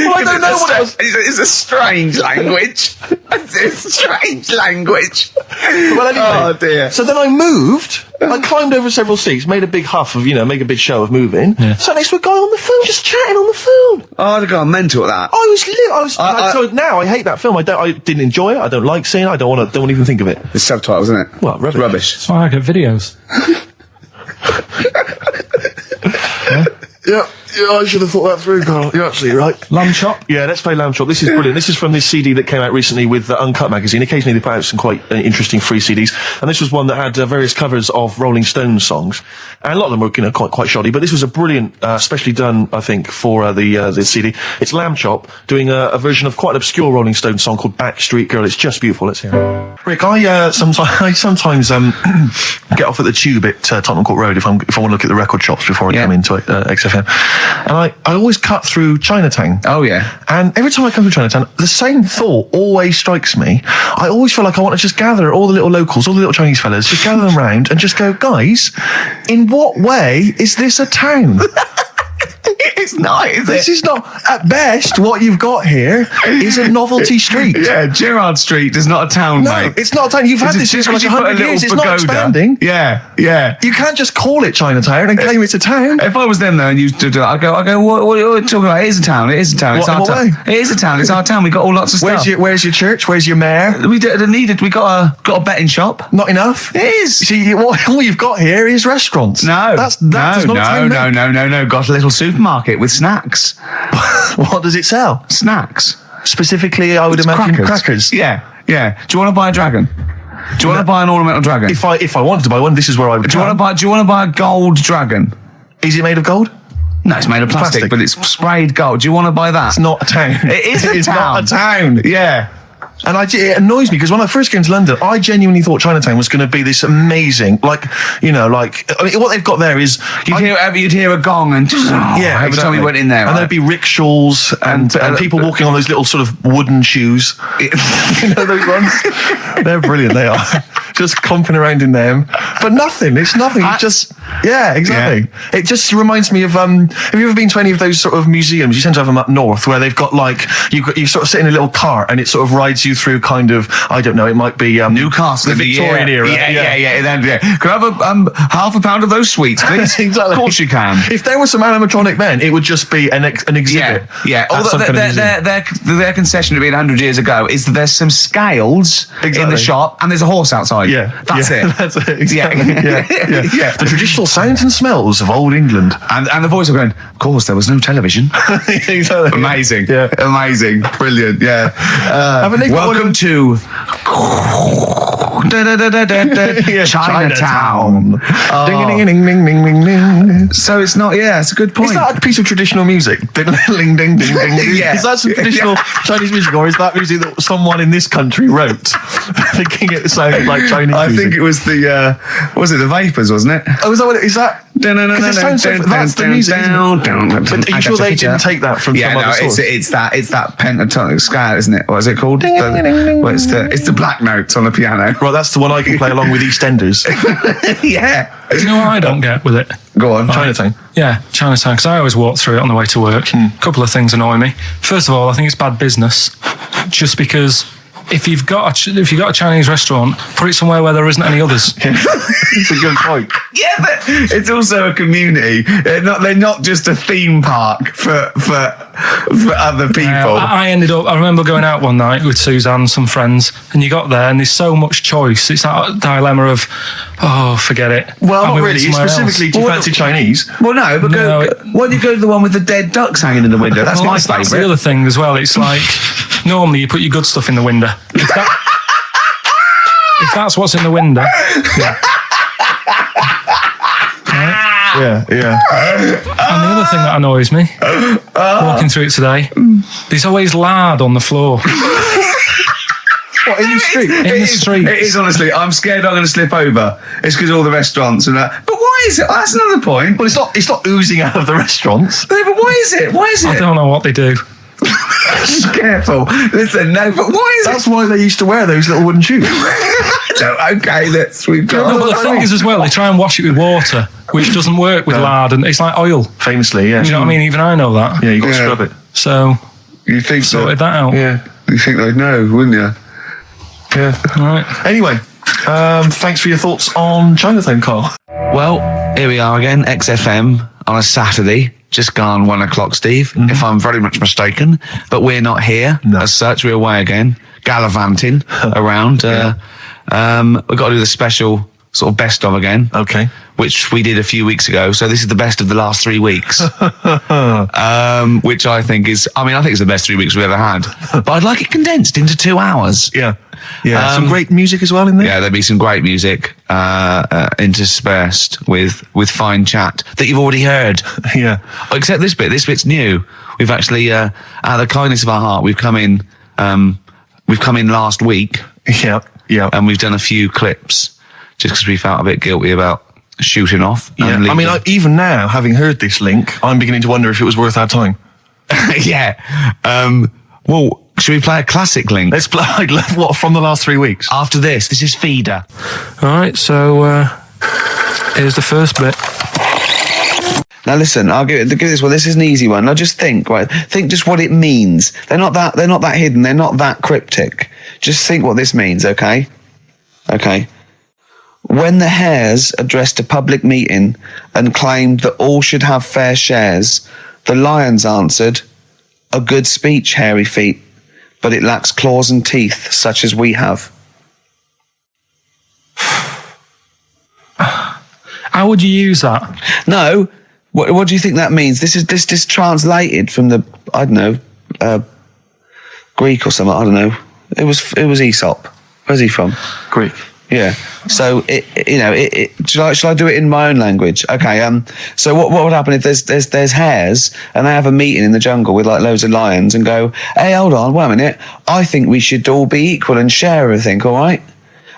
Speaker 1: Well, I don't know what it was.
Speaker 2: It's a strange language. It's a strange language.
Speaker 1: Well, anyway,
Speaker 2: oh dear.
Speaker 1: So then I moved. I climbed over several seats, made a big huff of, make a big show of moving.
Speaker 3: Yeah.
Speaker 1: Sat next to a guy on the phone, just chatting on the phone.
Speaker 2: Oh, I'd have gone mental at that.
Speaker 1: So now I hate that film. I didn't enjoy it. I don't like seeing it. I don't want to even think of it.
Speaker 2: The subtitles, isn't it?
Speaker 1: Well, rubbish.
Speaker 3: That's why I get videos.
Speaker 1: Yeah, I should have thought that through, Carl. You're absolutely right.
Speaker 3: Lamb chop.
Speaker 1: Yeah, let's play Lamb Chop. This is brilliant. This is from this CD that came out recently with Uncut magazine. Occasionally they put out some quite interesting free CDs, and this was one that had various covers of Rolling Stones songs, and a lot of them were quite shoddy. But this was a brilliant, specially done, I think, for the CD. It's Lamb Chop doing a version of quite an obscure Rolling Stones song called Backstreet Girl. It's just beautiful. Let's hear it. Rick, I sometimes get off at the Tube at Tottenham Court Road if I want to look at the record shops before I come into XFM. And I always cut through Chinatown.
Speaker 2: Oh, yeah.
Speaker 1: And every time I come through Chinatown, the same thought always strikes me. I always feel like I want to just gather all the little locals, all the little Chinese fellas, just gather them round and just go, "Guys, in what way is this a town?"
Speaker 2: It's not, is
Speaker 1: This
Speaker 2: it?
Speaker 1: is not, at best, what you've got here is a novelty street.
Speaker 2: Yeah, Gerrard Street is not a town,
Speaker 1: No,
Speaker 2: mate.
Speaker 1: it's not a town. You've had this here for like
Speaker 2: you put a
Speaker 1: 100
Speaker 2: little
Speaker 1: years. It's not
Speaker 2: pagoda.
Speaker 1: expanding.
Speaker 2: Yeah.
Speaker 1: You can't just call it Chinatown and claim it's a town.
Speaker 2: If I was them though, and you do that, I go. What are you talking about? It is a town. It is a town. It's
Speaker 1: What,
Speaker 2: our
Speaker 1: in what
Speaker 2: town. It is a town. It's our town. We got all lots of stuff.
Speaker 1: Where's your church? Where's your mayor?
Speaker 2: We needed. We got a betting shop.
Speaker 1: Not enough.
Speaker 2: It is.
Speaker 1: See, all you've got here is restaurants.
Speaker 2: No,
Speaker 1: that does not a town make.
Speaker 2: no. Got a little supermarket with snacks.
Speaker 1: What does it sell?
Speaker 2: Snacks.
Speaker 1: Specifically, I would imagine crackers.
Speaker 2: Yeah. Do you want to buy a dragon? Do you want to buy an ornamental dragon?
Speaker 1: If I wanted to buy one, this is where I would.
Speaker 2: Do you want to buy a gold dragon?
Speaker 1: Is it made of gold?
Speaker 2: No, it's made of plastic, but it's sprayed gold. Do you want to buy that?
Speaker 1: It's not a town.
Speaker 2: It is a
Speaker 1: It's
Speaker 2: town.
Speaker 1: not a town.
Speaker 2: Yeah.
Speaker 1: And it annoys me because when I first came to London, I genuinely thought Chinatown was going to be this amazing, what they've got there is
Speaker 2: You'd hear a gong and every time we went in there,
Speaker 1: and there'd be rickshaws and people walking on those little sort of wooden shoes. You know those ones? They're brilliant. They are just comping around in them, but nothing. It's nothing. It's just exactly. Yeah. It just reminds me of have you ever been to any of those sort of museums? You tend to have them up north where they've got you sort of sit in a little cart and it sort of rides you through kind of, I don't know, it might be
Speaker 2: Newcastle,
Speaker 1: the Victorian era.
Speaker 2: Yeah. Can I have half a pound of those sweets, please?
Speaker 1: Exactly.
Speaker 2: Of course you can.
Speaker 1: If there was some animatronic men, it would just be an exhibit.
Speaker 2: Yeah.
Speaker 1: Although
Speaker 2: Their concession to being 100 years ago is that there's some scales in the shop and there's a horse outside.
Speaker 1: Yeah,
Speaker 2: that's it.
Speaker 1: That's it. Exactly.
Speaker 2: Yeah.
Speaker 1: The traditional sounds and smells of old England.
Speaker 2: And the voice of going, of course, there was no television.
Speaker 1: Exactly.
Speaker 2: Amazing.
Speaker 1: Yeah.
Speaker 2: Amazing. Brilliant. Yeah. Welcome to Chinatown.
Speaker 1: Ding, ding, ding, ding, ding, ding, ding.
Speaker 2: So it's not. Yeah, it's a good point.
Speaker 1: Is that a piece of traditional music? Ding, ding, ding, ding, ding.
Speaker 2: Yeah.
Speaker 1: Is that some traditional Chinese music, or is that music that someone in this country wrote, thinking it sounded like Chinese
Speaker 2: I
Speaker 1: music?
Speaker 2: think it was the Vapors, wasn't it?
Speaker 1: Oh, is that what it is? That? Because it sounds so, that's the music, isn't it? But are you sure they didn't take that from some other source?
Speaker 2: It's that pentatonic scale, isn't it? What is it called? It's the black notes on the piano.
Speaker 1: Right, that's the one I can play along with EastEnders.
Speaker 2: Yeah.
Speaker 3: Do you know what I don't get with it?
Speaker 2: Go on.
Speaker 1: Chinatown.
Speaker 3: Yeah, Chinatown, because I always walk through it on the way to work. A couple of things annoy me. First of all, I think it's bad business, just because if you've got a Chinese restaurant, put it somewhere where there isn't any others.
Speaker 1: It's a good point.
Speaker 2: Yeah, but it's also a community. They're not just a theme park for other people.
Speaker 3: I remember going out one night with Suzanne and some friends, and you got there and there's so much choice. It's that dilemma of, forget it.
Speaker 1: Well, not really. Specifically, do you fancy Chinese?
Speaker 2: Well, no, but why don't you go to the one with the dead ducks hanging in the window? That's my favourite.
Speaker 3: That's the other thing as well. It's like, normally you put your good stuff in the window. If that's what's in the window. Yeah.
Speaker 1: Yeah.
Speaker 3: And the other thing that annoys me, walking through it today, there's always lard on the floor.
Speaker 1: What, in the street?
Speaker 3: In the street.
Speaker 2: It is, honestly. I'm scared I'm going to slip over. It's because of all the restaurants and that. But why is it? That's another point.
Speaker 1: Well, it's not oozing out of the restaurants.
Speaker 2: No, but why is it?
Speaker 3: I don't know what they do.
Speaker 2: Careful. Listen, no, but why is
Speaker 1: That's why they used to wear those little wooden shoes.
Speaker 2: No, okay, we've got...
Speaker 3: No, but the thing is as well, they try and wash it with water, which doesn't work with lard, and it's like oil.
Speaker 1: Famously, yeah.
Speaker 3: You know what I mean? Even I know that.
Speaker 1: Yeah, you got to scrub it.
Speaker 3: So,
Speaker 2: you think
Speaker 3: sorted that out.
Speaker 2: Yeah. You think they'd know, wouldn't you?
Speaker 1: Yeah.
Speaker 3: All right.
Speaker 1: Anyway, thanks for your thoughts on Chinatown, Carl.
Speaker 2: Well, here we are again, XFM, on a Saturday. Just gone 1 o'clock, Steve, if I'm very much mistaken. But we're not here as such. We're away again, gallivanting around. We've got to do the special sort of best of again.
Speaker 1: Okay.
Speaker 2: Which we did a few weeks ago. So this is the best of the last 3 weeks. Which I think is the best 3 weeks we've ever had. But I'd like it condensed into 2 hours.
Speaker 1: Yeah. Yeah. Some great music as well in there.
Speaker 2: Yeah, there'll be some great music interspersed with fine chat that you've already heard.
Speaker 1: Yeah.
Speaker 2: Except this bit. This bit's new. We've actually, out of the kindness of our heart, we've come in last week.
Speaker 1: Yeah. Yeah.
Speaker 2: And we've done a few clips just because we felt a bit guilty about shooting off.
Speaker 1: Yeah. I mean, even now, having heard this link, I'm beginning to wonder if it was worth our time.
Speaker 2: Yeah. Well, should we play a classic link?
Speaker 1: Let's play, what, from the last 3 weeks?
Speaker 2: After this is Feeder.
Speaker 3: All right, so here's the first bit.
Speaker 2: Now listen, I'll give it this one. This is an easy one. Now just think, right? Think just what it means. They're not that hidden. They're not that cryptic. Just think what this means, okay? Okay. When the hares addressed a public meeting and claimed that all should have fair shares, the lions answered, "A good speech, hairy feet, but it lacks claws and teeth such as we have."
Speaker 3: How would you use that?
Speaker 2: No. What do you think that means? This is translated from the, I don't know, Greek or something. I don't know. It was Aesop. Where's he from?
Speaker 1: Greek.
Speaker 2: Yeah. So shall I do it in my own language? Okay. So what would happen if there's hares and they have a meeting in the jungle with like loads of lions and go, "Hey, hold on, wait a minute. I think we should all be equal and share everything. All right?"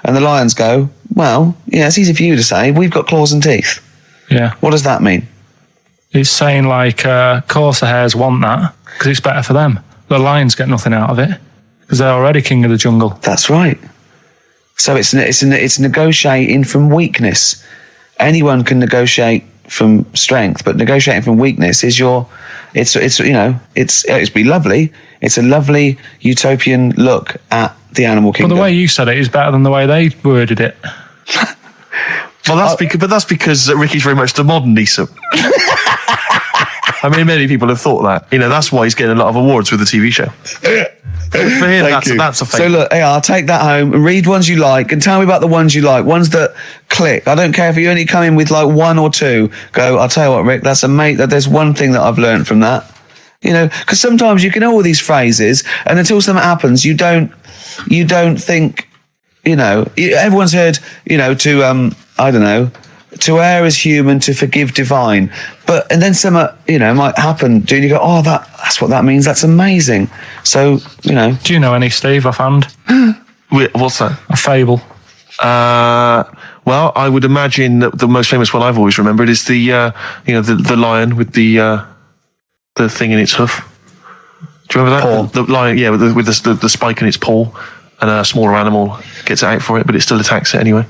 Speaker 2: And the lions go, "Well, yeah, it's easy for you to say. We've got claws and teeth."
Speaker 3: Yeah.
Speaker 2: What does that mean?
Speaker 3: It's saying like, of course the hares want that because it's better for them. The lions get nothing out of it because they're already king of the jungle.
Speaker 2: That's right. So it's negotiating from weakness. Anyone can negotiate from strength, but negotiating from weakness is it's be lovely. It's a lovely utopian look at the animal kingdom.
Speaker 3: But the way you said it is better than the way they worded it.
Speaker 1: Well, that's because Ricky's very much the modern Aesop. I mean, many people have thought that. You know, that's why he's getting a lot of awards with the TV show. For him, that's a fake.
Speaker 2: So look, hey, I'll take that home and read ones you like and tell me about the ones you like, ones that click. I don't care if you only come in with like one or two. Go, I'll tell you what, Rick, there's one thing that I've learned from that. You know, because sometimes you can know all these phrases and until something happens, you don't think, you know, everyone's heard, you know, I don't know, to err is human, to forgive divine. And then something, you know, might happen, and you go, "Oh, that's what that means. That's amazing." So, you know.
Speaker 3: Do you know any, Steve, offhand?
Speaker 1: What's that?
Speaker 3: A fable.
Speaker 1: Well, I would imagine that the most famous one I've always remembered is the lion with the thing in its hoof. Do you remember that?
Speaker 2: Paw.
Speaker 1: The lion, yeah, with the spike in its paw, and a smaller animal gets out for it, but it still attacks it anyway.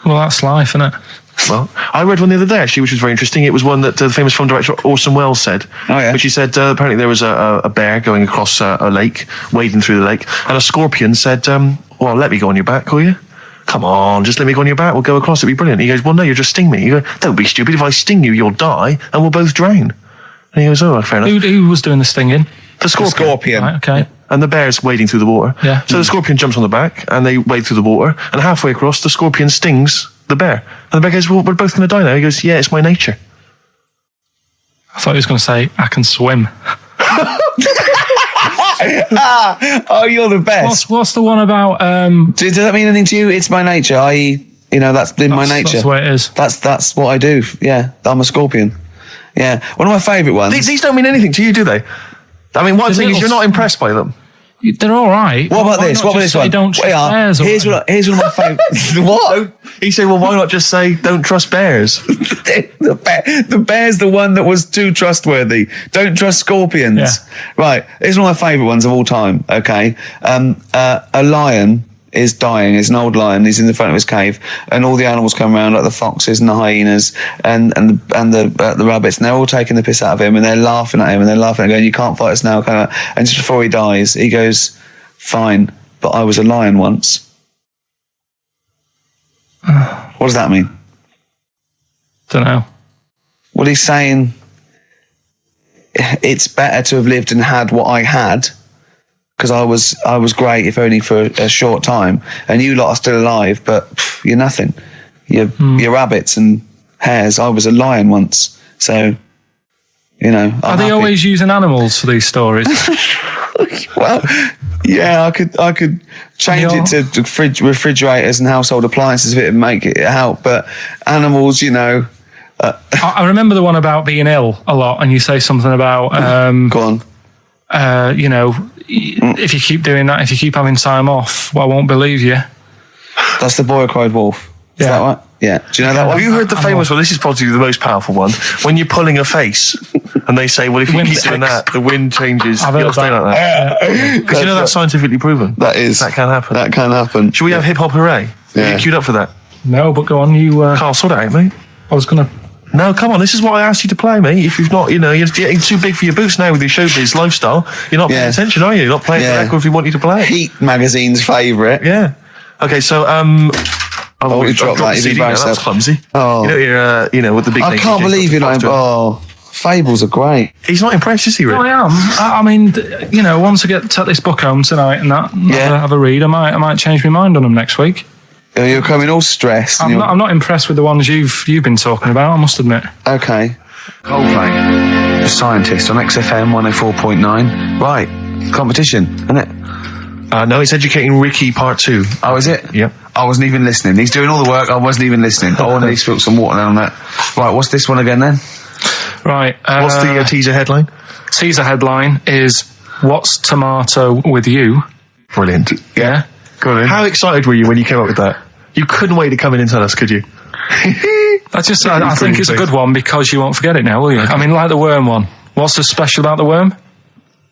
Speaker 3: Well, that's life, isn't it?
Speaker 1: Well, I read one the other day, actually, which was very interesting. It was one that the famous film director Orson Welles said.
Speaker 2: Oh, yeah.
Speaker 1: Which he said, apparently there was a bear going across a lake, wading through the lake, and a scorpion said, "Well, let me go on your back, will you? Come on, just let me go on your back. We'll go across. It'll be brilliant." He goes, "Well, no, you'll just sting me." You go, "Don't be stupid. If I sting you, you'll die, and we'll both drown." And he goes, "Oh, fair enough."
Speaker 3: Who was doing the stinging?
Speaker 1: The scorpion.
Speaker 3: Right, okay.
Speaker 1: And the bear's wading through the water.
Speaker 3: Yeah.
Speaker 1: So the scorpion jumps on the back, and they wade through the water, and halfway across, the scorpion stings the bear. And the bear goes, "Well, we're both going to die now." He goes, "Yeah, it's my nature."
Speaker 3: I thought he was going to say, "I can swim."
Speaker 2: Oh, you're the best.
Speaker 3: What's the one about...
Speaker 2: Does that mean anything to you? It's my nature, i.e., you know, that's in my nature.
Speaker 3: That's the way it is.
Speaker 2: That's what I do. Yeah, I'm a scorpion. Yeah, one of my favourite ones.
Speaker 1: These don't mean anything to you, do they? I mean, one thing is you're not impressed by them.
Speaker 3: They're all right.
Speaker 2: What about this? What about this one?
Speaker 3: Don't trust bears.
Speaker 2: Here's one of my favourites. What?
Speaker 1: He said, "Well, why not just say don't trust bears?"
Speaker 2: The bear's the one that was too trustworthy. Don't trust scorpions.
Speaker 3: Yeah.
Speaker 2: Right. Here's one of my favourite ones of all time. Okay. A lion is dying. It's an old lion. He's in the front of his cave, and all the animals come around, like the foxes and the hyenas and the rabbits, and they're all taking the piss out of him, and they're laughing at him, and they're laughing, going, "You can't fight us now." And just before he dies, he goes, "Fine, but I was a lion once." What does that mean?
Speaker 3: Don't know.
Speaker 2: Well, he's saying it's better to have lived and had what I had, because I was great, if only for a short time, and you lot are still alive, but you're nothing. You're rabbits and hares. I was a lion once, so you know.
Speaker 3: Are they always using animals for these stories?
Speaker 2: Well, yeah, I could change it to refrigerators and household appliances if it would make it help, but animals, you know.
Speaker 3: I remember the one about being ill a lot, and you say something about
Speaker 2: go on.
Speaker 3: you know, if you keep doing that, if you keep having time off, well, I won't believe you.
Speaker 2: That's the boy who cried wolf. Is that right? Yeah. Do you know that one?
Speaker 1: Have you heard the famous one? This is probably the most powerful one. When you're pulling a face, and they say, "Well, if you keep doing that, the wind changes."
Speaker 3: I've heard
Speaker 1: stay like that. Because you know that's scientifically proven.
Speaker 2: That
Speaker 1: can happen.
Speaker 2: That can happen.
Speaker 1: Should we have hip hop hooray?
Speaker 2: Yeah.
Speaker 1: Are you queued up for that?
Speaker 3: No, but go on, you...
Speaker 1: Carl, sort it out, mate.
Speaker 3: I was going to
Speaker 1: No, come on, this is what I asked you to play, mate. If you've not, you're getting too big for your boots now with your showbiz lifestyle. You're not paying attention, are you? You're not playing the record if you want you to play it.
Speaker 2: Heat magazine's favourite.
Speaker 1: Yeah. Okay, so,
Speaker 2: you dropped that.
Speaker 1: CD now, that's clumsy.
Speaker 2: Oh.
Speaker 1: With the big
Speaker 2: I can't believe Fables are great.
Speaker 1: He's not impressed, is he, really?
Speaker 3: I am. I mean, once I take this book home tonight and have a read, I might change my mind on them next week.
Speaker 2: You're coming all stressed.
Speaker 3: I'm not impressed with the ones you've been talking about, I must admit.
Speaker 2: Okay. Coldplay, The Scientist on XFM 104.9. Right, competition, isn't it?
Speaker 1: No, it's Educating Ricky Part 2.
Speaker 2: Oh, is it?
Speaker 1: Yep.
Speaker 2: I wasn't even listening. He's doing all the work, I wasn't even listening. I want to spill some water on that. Right, what's this one again then?
Speaker 3: Right.
Speaker 1: What's the teaser headline?
Speaker 3: Teaser headline is, What's Tomato With You?
Speaker 1: Brilliant.
Speaker 3: Yeah.
Speaker 2: Go on in.
Speaker 1: How excited were you when you came up with that? You couldn't wait to come in and tell us, could you?
Speaker 3: I think it's a good one because you won't forget it now, will you? I mean, like the worm one. What's so special about the worm?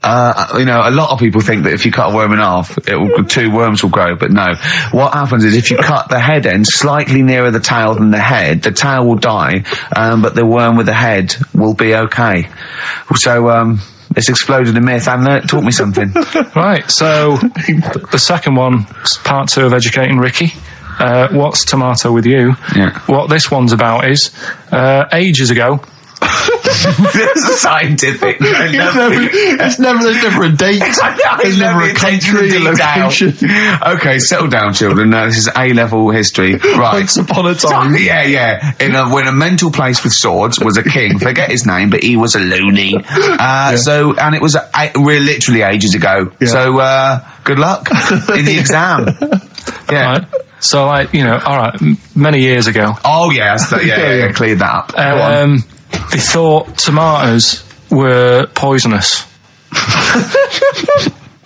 Speaker 2: A lot of people think that if you cut a worm in half, 2 worms will grow, but no. What happens is if you cut the head end slightly nearer the tail than the tail will die, but the worm with the head will be okay. So, it's exploded a myth, and it taught me something.
Speaker 3: Right, so the second one, part 2 of Educating Ricky. What's Tomato With You?
Speaker 2: Yeah.
Speaker 3: What this one's about is, ages ago...
Speaker 2: This is scientific.
Speaker 1: It's never a date. There's never a country, a location.
Speaker 2: Okay, settle down, children. This is A-level history. Right.
Speaker 1: Once upon a time.
Speaker 2: Yeah. When a mental place with swords was a king, forget his name, but he was a loony. And it was literally ages ago. Yeah. So, good luck in the exam. Yeah.
Speaker 3: Right. So, all right, many years ago.
Speaker 2: Oh, yeah, cleared that up.
Speaker 3: They thought tomatoes were poisonous.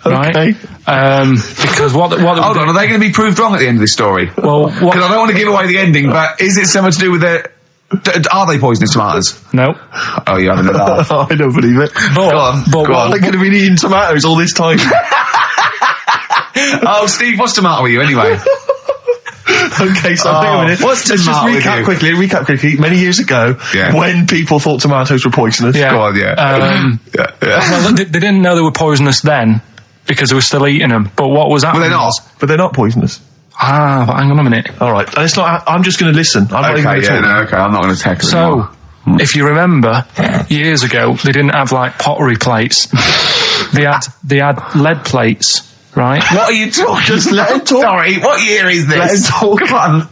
Speaker 3: Right?
Speaker 1: Okay.
Speaker 3: Because what
Speaker 2: hold on, are they going to be proved wrong at the end of this story?
Speaker 3: Well,
Speaker 2: because I don't want to give away the ending, but is it something to do with are they poisonous tomatoes?
Speaker 3: No.
Speaker 2: Oh, you're having a laugh.
Speaker 1: I don't believe it.
Speaker 3: Go on.
Speaker 1: They're going to be eating tomatoes all this time.
Speaker 2: Oh, Steve, what's tomato with you anyway?
Speaker 1: Okay, so hang on a minute.
Speaker 2: Let's
Speaker 1: just recap quickly. Many years ago, when people thought tomatoes were poisonous.
Speaker 3: Yeah.
Speaker 2: Go on,
Speaker 3: Well, they didn't know they were poisonous then because they were still eating them. But what was happening?
Speaker 1: But they're not poisonous.
Speaker 3: But hang on a minute.
Speaker 1: All right, and it's not. I'm just going to listen. I'm not even going to talk.
Speaker 2: Okay, I'm not going to tackle it.
Speaker 3: So, if you remember, years ago they didn't have pottery plates. They had lead plates. Right?
Speaker 2: What are you talking?
Speaker 1: Just let him talk.
Speaker 2: Sorry, what year is this?
Speaker 1: Let him talk.
Speaker 2: Come on.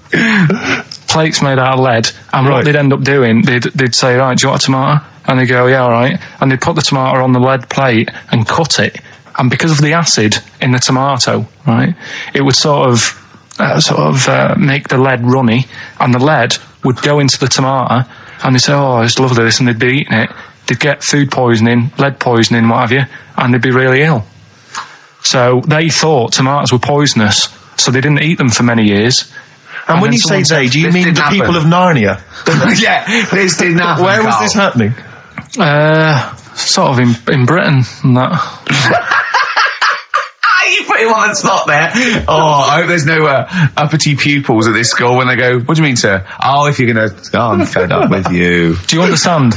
Speaker 3: Plates made out of lead, and what they'd end up doing, they'd say, right, do you want a tomato? And they'd go, yeah, all right. And they'd put the tomato on the lead plate and cut it. And because of the acid in the tomato, right, it would sort of make the lead runny, and the lead would go into the tomato, and they'd say, oh, it's lovely this, and they'd be eating it. They'd get food poisoning, lead poisoning, what have you, and they'd be really ill. So they thought tomatoes were poisonous, so they didn't eat them for many years.
Speaker 1: And when you say they, do you mean the people of Narnia?
Speaker 2: Yeah, this didn't happen.
Speaker 1: Where was this happening?
Speaker 3: Sort of in Britain and that.
Speaker 2: You put him on the spot there. Oh, I hope there's no uppity pupils at this school when they go, what do you mean, sir? Oh, if you're going to... Oh, I'm fed up with you.
Speaker 3: Do you understand?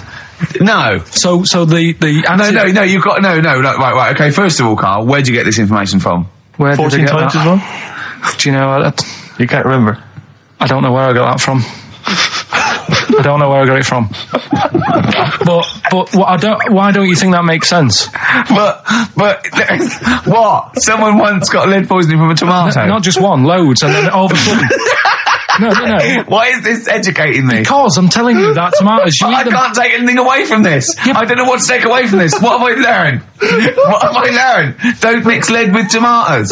Speaker 2: No.
Speaker 3: So the
Speaker 2: No, you've got... No, right, okay, first of all, Carl, where'd you get this information from?
Speaker 3: Where
Speaker 1: 14
Speaker 3: did I get
Speaker 1: times
Speaker 3: that?
Speaker 1: as well?
Speaker 3: Do you know...
Speaker 1: You can't remember?
Speaker 3: I don't know where I got that from. I don't know where I got it from. But why don't you think that makes sense?
Speaker 2: But what? Someone once got lead poisoning from a tomato?
Speaker 3: Not just one, loads, and then all of a sudden... No.
Speaker 2: Why is this educating me?
Speaker 3: Because I'm telling you that tomatoes...
Speaker 2: I can't take anything away from this. Yeah, I don't know what to take away from this. What have I learned? Don't mix lead with tomatoes.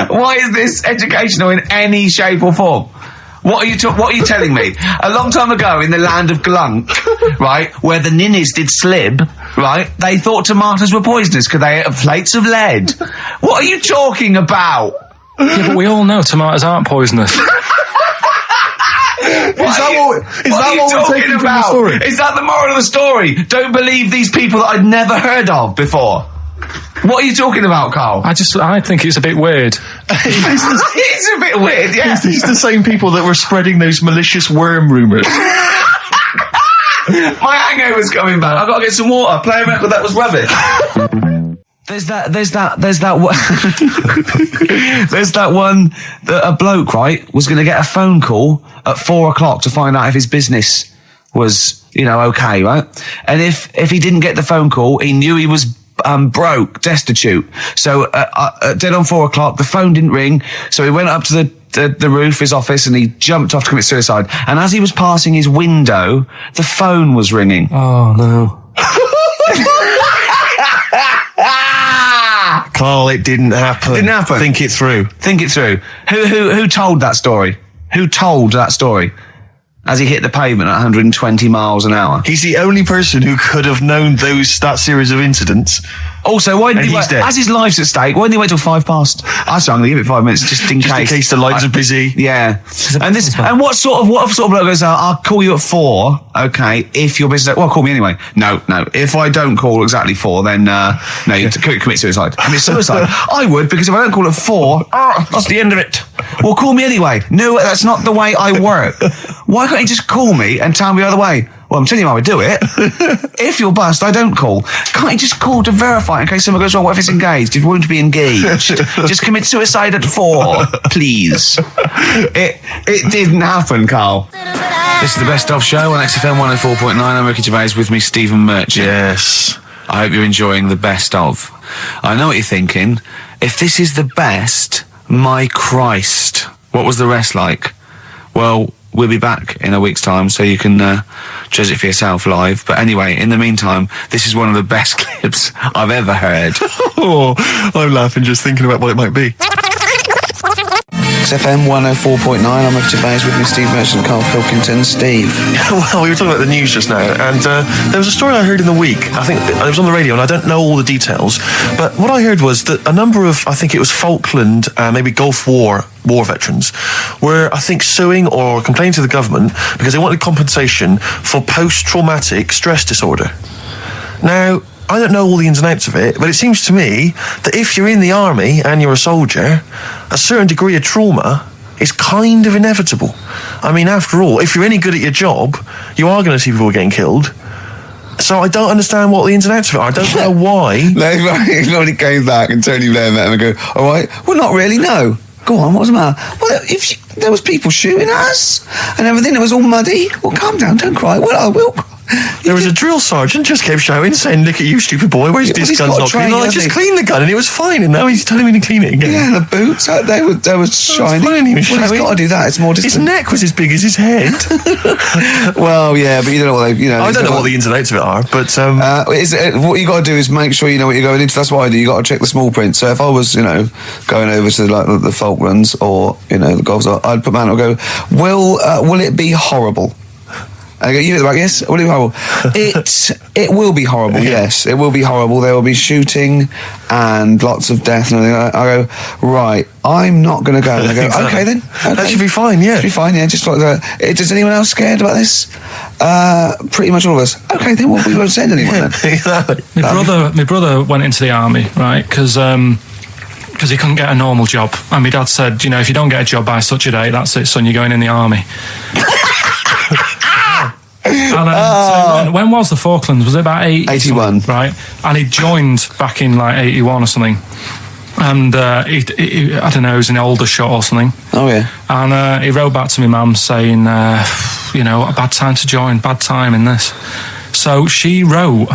Speaker 2: Why is this educational in any shape or form? What are you telling me? A long time ago in the land of Glunk, right, where the ninnies did slib, right, they thought tomatoes were poisonous because they ate plates of lead. What are you talking about?
Speaker 3: Yeah, but we all know tomatoes aren't poisonous.
Speaker 1: Is that what we're taking from the story?
Speaker 2: Is that the moral of the story? Don't believe these people that I'd never heard of before. What are you talking about, Carl?
Speaker 3: I think it's a bit weird.
Speaker 2: It's a bit weird, yeah.
Speaker 1: It's the same people that were spreading those malicious worm rumours.
Speaker 2: My hangover's coming back. I've got to get some water. Play a record that was rubbish. There's that one that a bloke, right, was going to get a phone call at 4 o'clock to find out if his business was, okay, right? And if he didn't get the phone call, he knew he was broke, destitute. So dead on 4 o'clock, the phone didn't ring, so he went up to the roof of his office and he jumped off to commit suicide. And as he was passing his window, the phone was ringing.
Speaker 3: Oh, no.
Speaker 1: Carl, it didn't happen.
Speaker 2: Didn't happen.
Speaker 1: Think it through.
Speaker 2: Think it through. Who told that story? Who told that story? As he hit the pavement at 120 miles an hour.
Speaker 1: He's the only person who could have known that series of incidents.
Speaker 2: Also, why didn't he wait?
Speaker 1: Dead.
Speaker 2: As his life's at stake, why didn't he wait till 5 past? I'm going to give it 5 minutes just in case.
Speaker 1: Just in case the lights are busy.
Speaker 2: Yeah. And what sort of bloke goes, I'll call you at 4, okay, if your business... Well, call me anyway. No. If I don't call exactly 4, then, no, you commit suicide. Commit suicide. I would, because if I don't call at 4, that's the end of it. Well, call me anyway. No, that's not the way I work. Why can't you just call me and tell me the other way? Well, I'm telling you how I do it. If you're bust, I don't call. Can't you just call to verify in case something goes wrong? What if it's engaged? It won't be engaged. Just commit suicide at 4, please. It didn't happen, Carl. This is the Best Of Show on XFM 104.9. I'm Ricky Gervais, with me, Stephen Merchant.
Speaker 1: Yes.
Speaker 2: I hope you're enjoying the Best Of. I know what you're thinking. If this is the best, my Christ, what was the rest like? Well, we'll be back in a week's time, so you can judge it for yourself live. But anyway, in the meantime, this is one of the best clips I've ever heard.
Speaker 1: Oh, I'm laughing just thinking about what it might be.
Speaker 2: XFM 104.9, I'm Ricky Gervais, with me, Steve Merchant, Karl Pilkington. Steve.
Speaker 1: Well, we were talking about the news just now, and there was a story I heard in the week. I think it was on the radio, and I don't know all the details, but what I heard was that a number of, I think it was Falkland, maybe Gulf War veterans were, I think, suing or complaining to the government because they wanted compensation for post-traumatic stress disorder. Now, I don't know all the ins and outs of it, but it seems to me that if you're in the army and you're a soldier, a certain degree of trauma is kind of inevitable. I mean, after all, if you're any good at your job, you are going to see people getting killed. So I don't understand what the ins and outs of it are. I don't know why.
Speaker 2: He only came back and Tony Blair met him and go, all right, well, not really, no. Go on, what's the matter? Well, there was people shooting at us and everything, it was all muddy. Well, calm down, don't cry. Well, I will cry.
Speaker 1: There was a drill sergeant just kept shouting, saying, "Look at you, stupid boy, where's this gun's not clean?" I just cleaned the gun and it was fine, and now he's telling me to clean it again.
Speaker 2: Yeah, the boots, they were shiny.
Speaker 1: He's
Speaker 2: got to do that, it's more distant.
Speaker 1: His neck was as big as his head.
Speaker 2: Well, yeah, but you don't know what I don't
Speaker 1: know what the ins and outs of it are, but...
Speaker 2: what you got to do is make sure you know what you're going into. That's what I do, you got to check the small print. So if I was, going over to the Falklands or, the Gulf, I'd put my hand and go, will it be horrible? I go, you know, yes, will it be horrible? It will be horrible, yes. It will be horrible. There will be shooting and lots of death and everything. I go, right, I'm not going to go. And I go,
Speaker 1: exactly.
Speaker 2: Okay then. Okay.
Speaker 1: That should be fine, yeah.
Speaker 2: Should be fine, yeah. Just like that. Is anyone else scared about this? Pretty much all of us. Okay, then we won't send anyone then.
Speaker 1: Exactly.
Speaker 3: My brother went into the army, right, because he couldn't get a normal job. And my dad said, if you don't get a job by such a date, that's it, son, you're going in the army. And so when was the Falklands? Was it about
Speaker 2: 81?
Speaker 3: Right, and he joined back in like 81 or something. And he I don't know, he was in Aldershot or something.
Speaker 2: Oh yeah.
Speaker 3: And he wrote back to my mum saying, a bad time to join, bad time in this. So she wrote.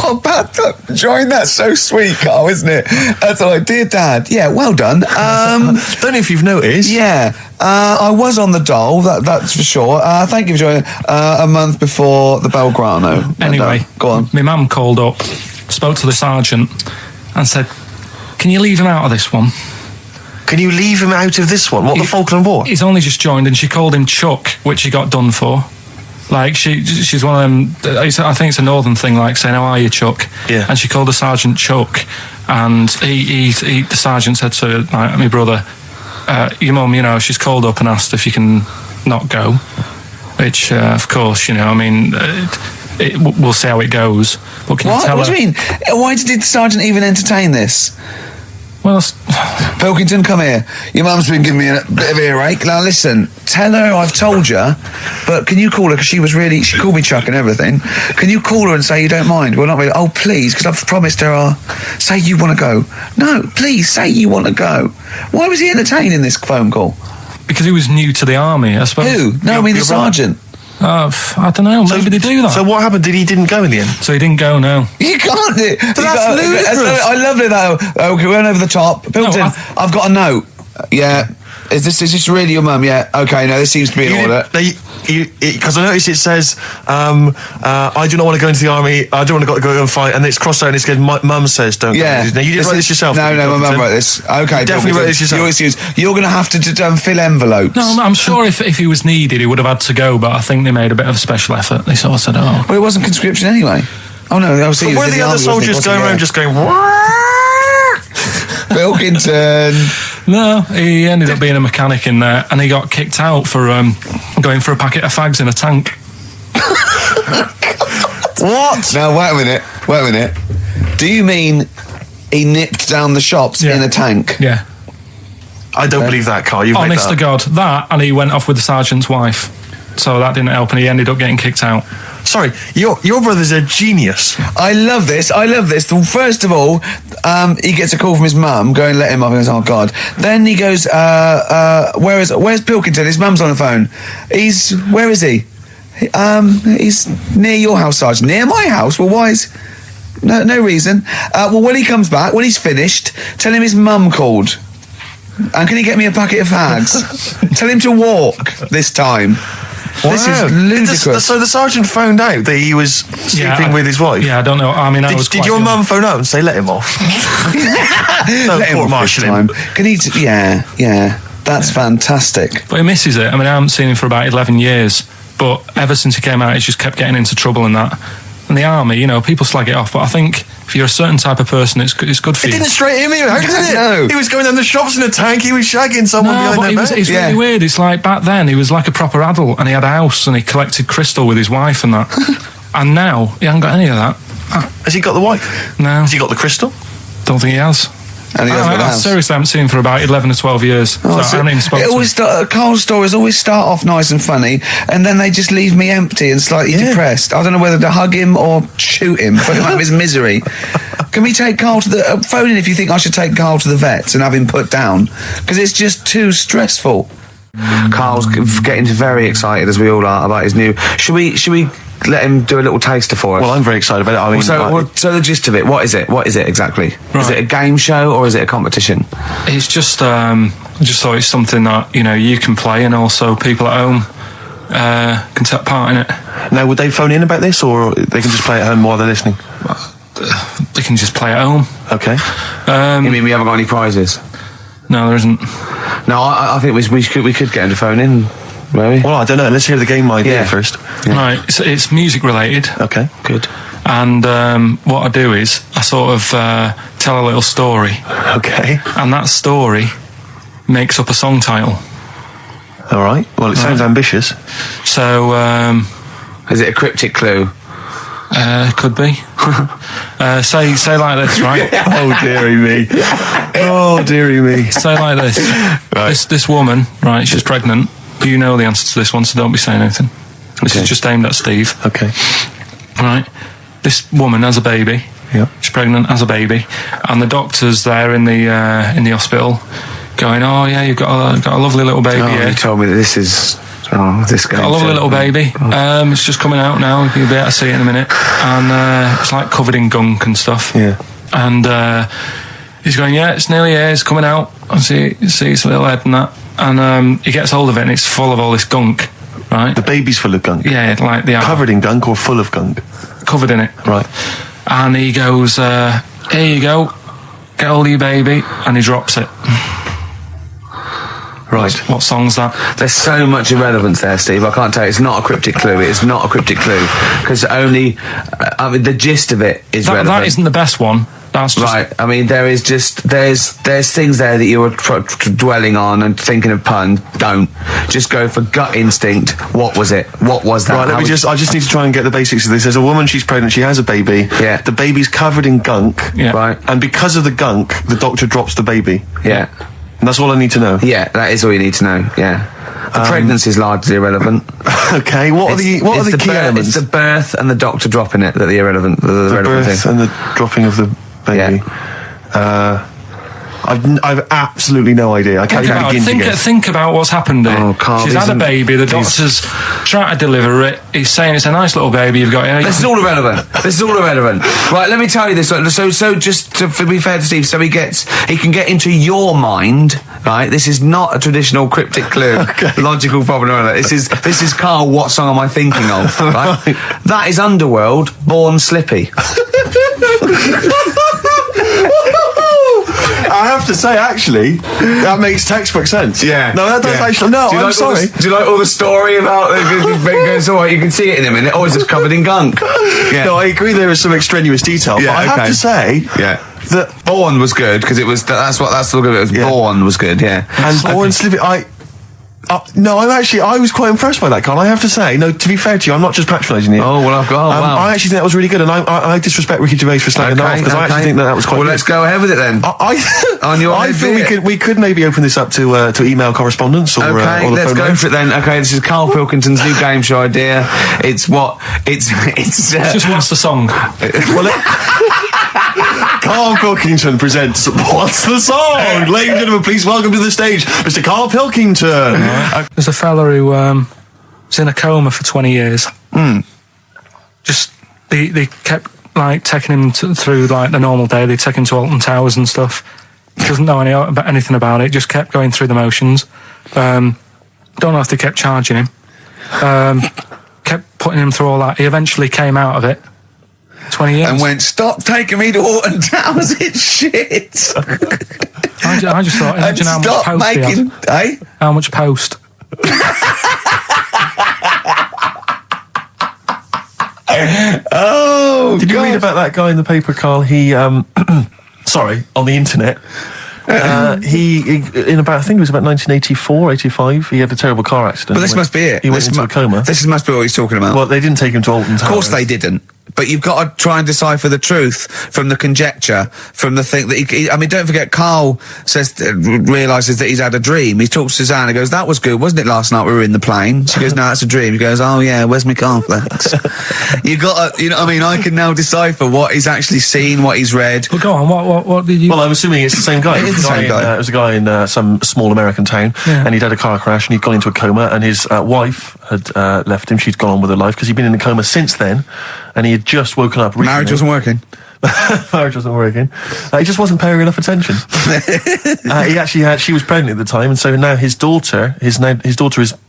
Speaker 2: What bad time? Join, that's so sweet, Carl, isn't it? That's like, dear Dad, yeah, well done.
Speaker 1: Don't know if you've noticed.
Speaker 2: Yeah, I was on the dole, that's for sure. Thank you for joining a month before the Belgrano.
Speaker 3: Anyway,
Speaker 2: go on.
Speaker 3: My mum called up, spoke to the sergeant and said, can you leave him out of this one?
Speaker 1: Can you leave him out of this one? What, the Falkland War?
Speaker 3: He's only just joined, and she called him Chuck, which he got done for. Like, she's one of them, I think it's a northern thing, like saying, how are you, Chuck?
Speaker 1: Yeah.
Speaker 3: And she called the sergeant Chuck, and the sergeant said to my brother, your mum, she's called up and asked if you can not go, which, of course, we'll see how it goes. But can you tell
Speaker 2: What do you mean? Why did the sergeant even entertain this?
Speaker 3: Well,
Speaker 2: Pilkington, come here. Your mum's been giving me a bit of earache. Now listen, tell her I've told you, but can you call her, because she called me Chuck and everything. Can you call her and say you don't mind? Well, not really. Oh, please, because I've promised her say you want to go. No, please, say you want to go. Why was he entertaining this phone call?
Speaker 3: because he was new to the army, I suppose.
Speaker 2: Who? No, I mean the sergeant.
Speaker 3: I don't know. Maybe they do that.
Speaker 1: So what happened? He didn't go in the end?
Speaker 3: So he didn't go, no.
Speaker 2: You can't do it.
Speaker 1: That's ludicrous.
Speaker 2: I love it though. Okay, we went over the top. Pilkington, I've got a note. Yeah. Is this really your mum? Yeah. Okay, no, this seems to be in order.
Speaker 1: Because I noticed it says, I do not want to go into the army, I don't want to go and fight, and it's crossed out and it's good, mum says don't go. Now, you didn't write this yourself?
Speaker 2: No, my mum wrote this. Okay,
Speaker 1: you definitely wrote this yourself.
Speaker 2: Your excuse. You're going to have to fill envelopes.
Speaker 3: No, I'm sure if he was needed, he would have had to go, but I think they made a bit of a special effort. They sort of said,
Speaker 2: Well, it wasn't conscription anyway. Oh, no, I was
Speaker 1: saying. Were the other soldiers going around just going,
Speaker 2: Pilkington?
Speaker 3: No, he ended up being a mechanic in there, and he got kicked out for going for a packet of fags in a tank.
Speaker 1: What?
Speaker 2: Now, wait a minute. Do you mean he nipped down the shops in a tank?
Speaker 3: Yeah.
Speaker 1: I don't believe that, Carl. You've
Speaker 3: Honest to God, that, and he went off with the sergeant's wife. So that didn't help, and he ended up getting kicked out.
Speaker 1: Sorry, your brother's a genius.
Speaker 2: I love this. First of all, he gets a call from his mum, going, let him off. He goes, oh, God. Then he goes, where's Pilkington? His mum's on the phone. Where is he? He's near your house, Sergeant. Near my house? Well, why is... No reason. Well, when he comes back, when he's finished, tell him his mum called. And can he get me a packet of fags? Tell him to walk this time. Wow. This is ludicrous.
Speaker 1: So the sergeant found out that he was sleeping with his wife?
Speaker 3: Yeah, I don't know. I mean,
Speaker 1: did your mum phone up and say, let him off?
Speaker 2: Let him off this time. Can he... Yeah. That's fantastic.
Speaker 3: But he misses it. I mean, I haven't seen him for about 11 years. But ever since he came out, he's just kept getting into trouble and that. And the army, people slag it off. But I think if you're a certain type of person, it's good for you.
Speaker 1: It didn't straight him out, did it?
Speaker 2: No.
Speaker 1: He was going down the shops in a tank, he was shagging someone behind their back.
Speaker 3: It's really weird. It's like back then, he was like a proper adult and he had a house and he collected crystal with his wife and that. And now, he hasn't got any of that.
Speaker 1: Has he got the wife?
Speaker 3: No.
Speaker 1: Has he got the crystal?
Speaker 3: Don't think he has.
Speaker 2: And he
Speaker 3: I seriously haven't seen him for about 11 or 12 years. I haven't even spoken to him.
Speaker 2: Carl's stories always start off nice and funny, and then they just leave me empty and slightly depressed. I don't know whether to hug him or shoot him, put him out of his misery. Can we take Carl to the... phone in if you think I should take Carl to the vets and have him put down, because it's just too stressful. Carl's getting very excited, as we all are, about his new... Should we let him do a little taster for us?
Speaker 1: Well, I'm very excited about it. I mean,
Speaker 2: so the gist of it, what is it? What is it exactly? Right. Is it a game show or is it a competition?
Speaker 3: It's just, I just thought it's something that, you can play and also people at home can take part in it.
Speaker 1: Now, would they phone in about this or they can just play at home while they're listening?
Speaker 3: They can just play at home.
Speaker 1: Okay.
Speaker 2: You mean we haven't got any prizes?
Speaker 3: No, there isn't.
Speaker 2: No, I think we could get him to phone in. Maybe.
Speaker 1: Well, I don't know. Let's hear the game idea first.
Speaker 3: Yeah. Right, it's music related.
Speaker 1: Okay, good.
Speaker 3: And what I do is I sort of tell a little story.
Speaker 1: Okay.
Speaker 3: And that story makes up a song title.
Speaker 1: All right. Well, it sounds ambitious.
Speaker 3: So,
Speaker 2: is it a cryptic clue?
Speaker 3: Could be. Say like this, right?
Speaker 1: Oh, dearie me. Oh, dearie me.
Speaker 3: Say like this. Right. This woman, right, she's pregnant. You know the answer to this one, so don't be saying anything. This is just aimed at Steve.
Speaker 1: Okay.
Speaker 3: Right. This woman has a baby.
Speaker 1: Yeah.
Speaker 3: She's pregnant, has a baby, and the doctor's there in the hospital, going, "Oh yeah, you've got a lovely little baby."
Speaker 2: Oh, you told me that this is. Oh, this guy.
Speaker 3: Got a lovely little baby. It's just coming out now. You'll be able to see it in a minute, and it's like covered in gunk and stuff.
Speaker 1: Yeah.
Speaker 3: And he's going, "Yeah, it's nearly here. It's coming out. I see its little head and that." And he gets hold of it and it's full of all this gunk, right?
Speaker 1: The baby's full of gunk?
Speaker 3: Yeah, like the...
Speaker 1: Covered in gunk or full of gunk?
Speaker 3: Covered in it.
Speaker 1: Right.
Speaker 3: And he goes, here you go, get hold of your baby, and he drops it.
Speaker 2: Right.
Speaker 3: What song's that?
Speaker 2: There's so much irrelevance there, Steve. I can't tell you. It's not a cryptic clue. It's not a cryptic clue. Because only... the gist of it is relevant.
Speaker 3: That isn't the best one. That's just...
Speaker 2: Right, I mean, there's things there that you were dwelling on and thinking of puns. Don't. Just go for gut instinct. What was it? What was that?
Speaker 4: Right, I just need to try and get the basics of this. There's a woman, she's pregnant, she has a baby.
Speaker 2: Yeah.
Speaker 4: The baby's covered in gunk.
Speaker 3: Yeah.
Speaker 2: Right.
Speaker 4: And because of the gunk, the doctor drops the baby.
Speaker 2: Yeah.
Speaker 4: And that's all I need to know.
Speaker 2: Yeah, that is all you need to know, yeah. The pregnancy's largely irrelevant.
Speaker 4: Okay, what are the key elements?
Speaker 2: It's the birth and the doctor dropping it that are irrelevant. The relevant
Speaker 4: birth
Speaker 2: thing.
Speaker 4: and the dropping of the baby.
Speaker 2: Yeah.
Speaker 4: I've absolutely no idea. I can't even begin to guess.
Speaker 3: Think about what's happened here.
Speaker 2: Oh, Carl,
Speaker 3: she's had a baby, the doctor's trying to deliver it, he's saying it's a nice little baby you've got here.
Speaker 2: This is all irrelevant. Right, let me tell you this. So just to be fair to Steve, so he can get into your mind, right? This is not a traditional cryptic clue, logical problem or anything. This is Carl, what song am I thinking of, right? That is Underworld, Born Slippy.
Speaker 4: I have to say, actually, that makes textbook sense.
Speaker 2: Yeah.
Speaker 4: No, that does actually. No, I'm sorry.
Speaker 2: Do you like all the story about it's all right, you can see it in a minute. Oh, it's just covered in gunk. Yeah.
Speaker 4: No, I agree there is some extraneous detail, but I have to say that
Speaker 2: Born was good because it was that's the look of it was. Born was good, yeah.
Speaker 4: And Born Slippy, no, I was quite impressed by that, Carl. I have to say, no, to be fair to you, I'm not just patronising you.
Speaker 2: Oh, well, wow.
Speaker 4: I actually think that was really good, and I disrespect Ricky Gervais for slagging that off, because I actually think that was quite good.
Speaker 2: Well, let's go ahead with it then.
Speaker 4: I feel we could maybe open this up to email correspondence or
Speaker 2: okay,
Speaker 4: or the
Speaker 2: let's
Speaker 4: phone
Speaker 2: go
Speaker 4: lines.
Speaker 2: for it then. Okay, this is Karl Pilkington's new game show idea. It's
Speaker 3: just what's the song?
Speaker 4: Karl Pilkington presents What's the Song? Ladies and gentlemen, please welcome to the stage Mr. Karl Pilkington.
Speaker 3: There's a fella who was in a coma for 20 years. Just they kept like taking him through like the normal day. They take him to Alton Towers and stuff. He doesn't know anything about it. Just kept going through the motions. Don't know if they kept charging him. Kept putting him through all that. He eventually came out of it. 20 years.
Speaker 2: And went, stop taking me to Alton Towers, it's shit.
Speaker 3: I just thought, imagine how much post he had. How much post?
Speaker 2: Oh,
Speaker 1: Did you read about that guy in the paper, Carl? He, sorry, on the internet. He in about, I think it was about 1984, 85, he had a terrible car accident.
Speaker 2: But this must be it.
Speaker 1: He went into a coma.
Speaker 2: This must be what he's talking about.
Speaker 1: Well, they didn't take him to Alton Towers.
Speaker 2: Of course they didn't. But you've got to try and decipher the truth from the conjecture, from the thing that I mean, don't forget, Carl realises that he's had a dream. He talks to Suzanne and goes, that was good, wasn't it, last night we were in the plane? She goes, no, that's a dream. He goes, oh yeah, where's my cornflakes? You got to, you know what I mean? I can now decipher what he's actually seen, what he's read.
Speaker 3: Well, go on, what did you...
Speaker 1: Well, I'm assuming it's the same guy.
Speaker 2: It is the same guy.
Speaker 1: It was a guy in some small American town, and he'd had a car crash, and he'd gone into a coma, and his wife had left him. She'd gone on with her life, because he'd been in a coma since then, and he had just woken up recently.
Speaker 2: Marriage wasn't working.
Speaker 1: Marriage wasn't working. He just wasn't paying enough attention. He actually she was pregnant at the time, and so now his daughter is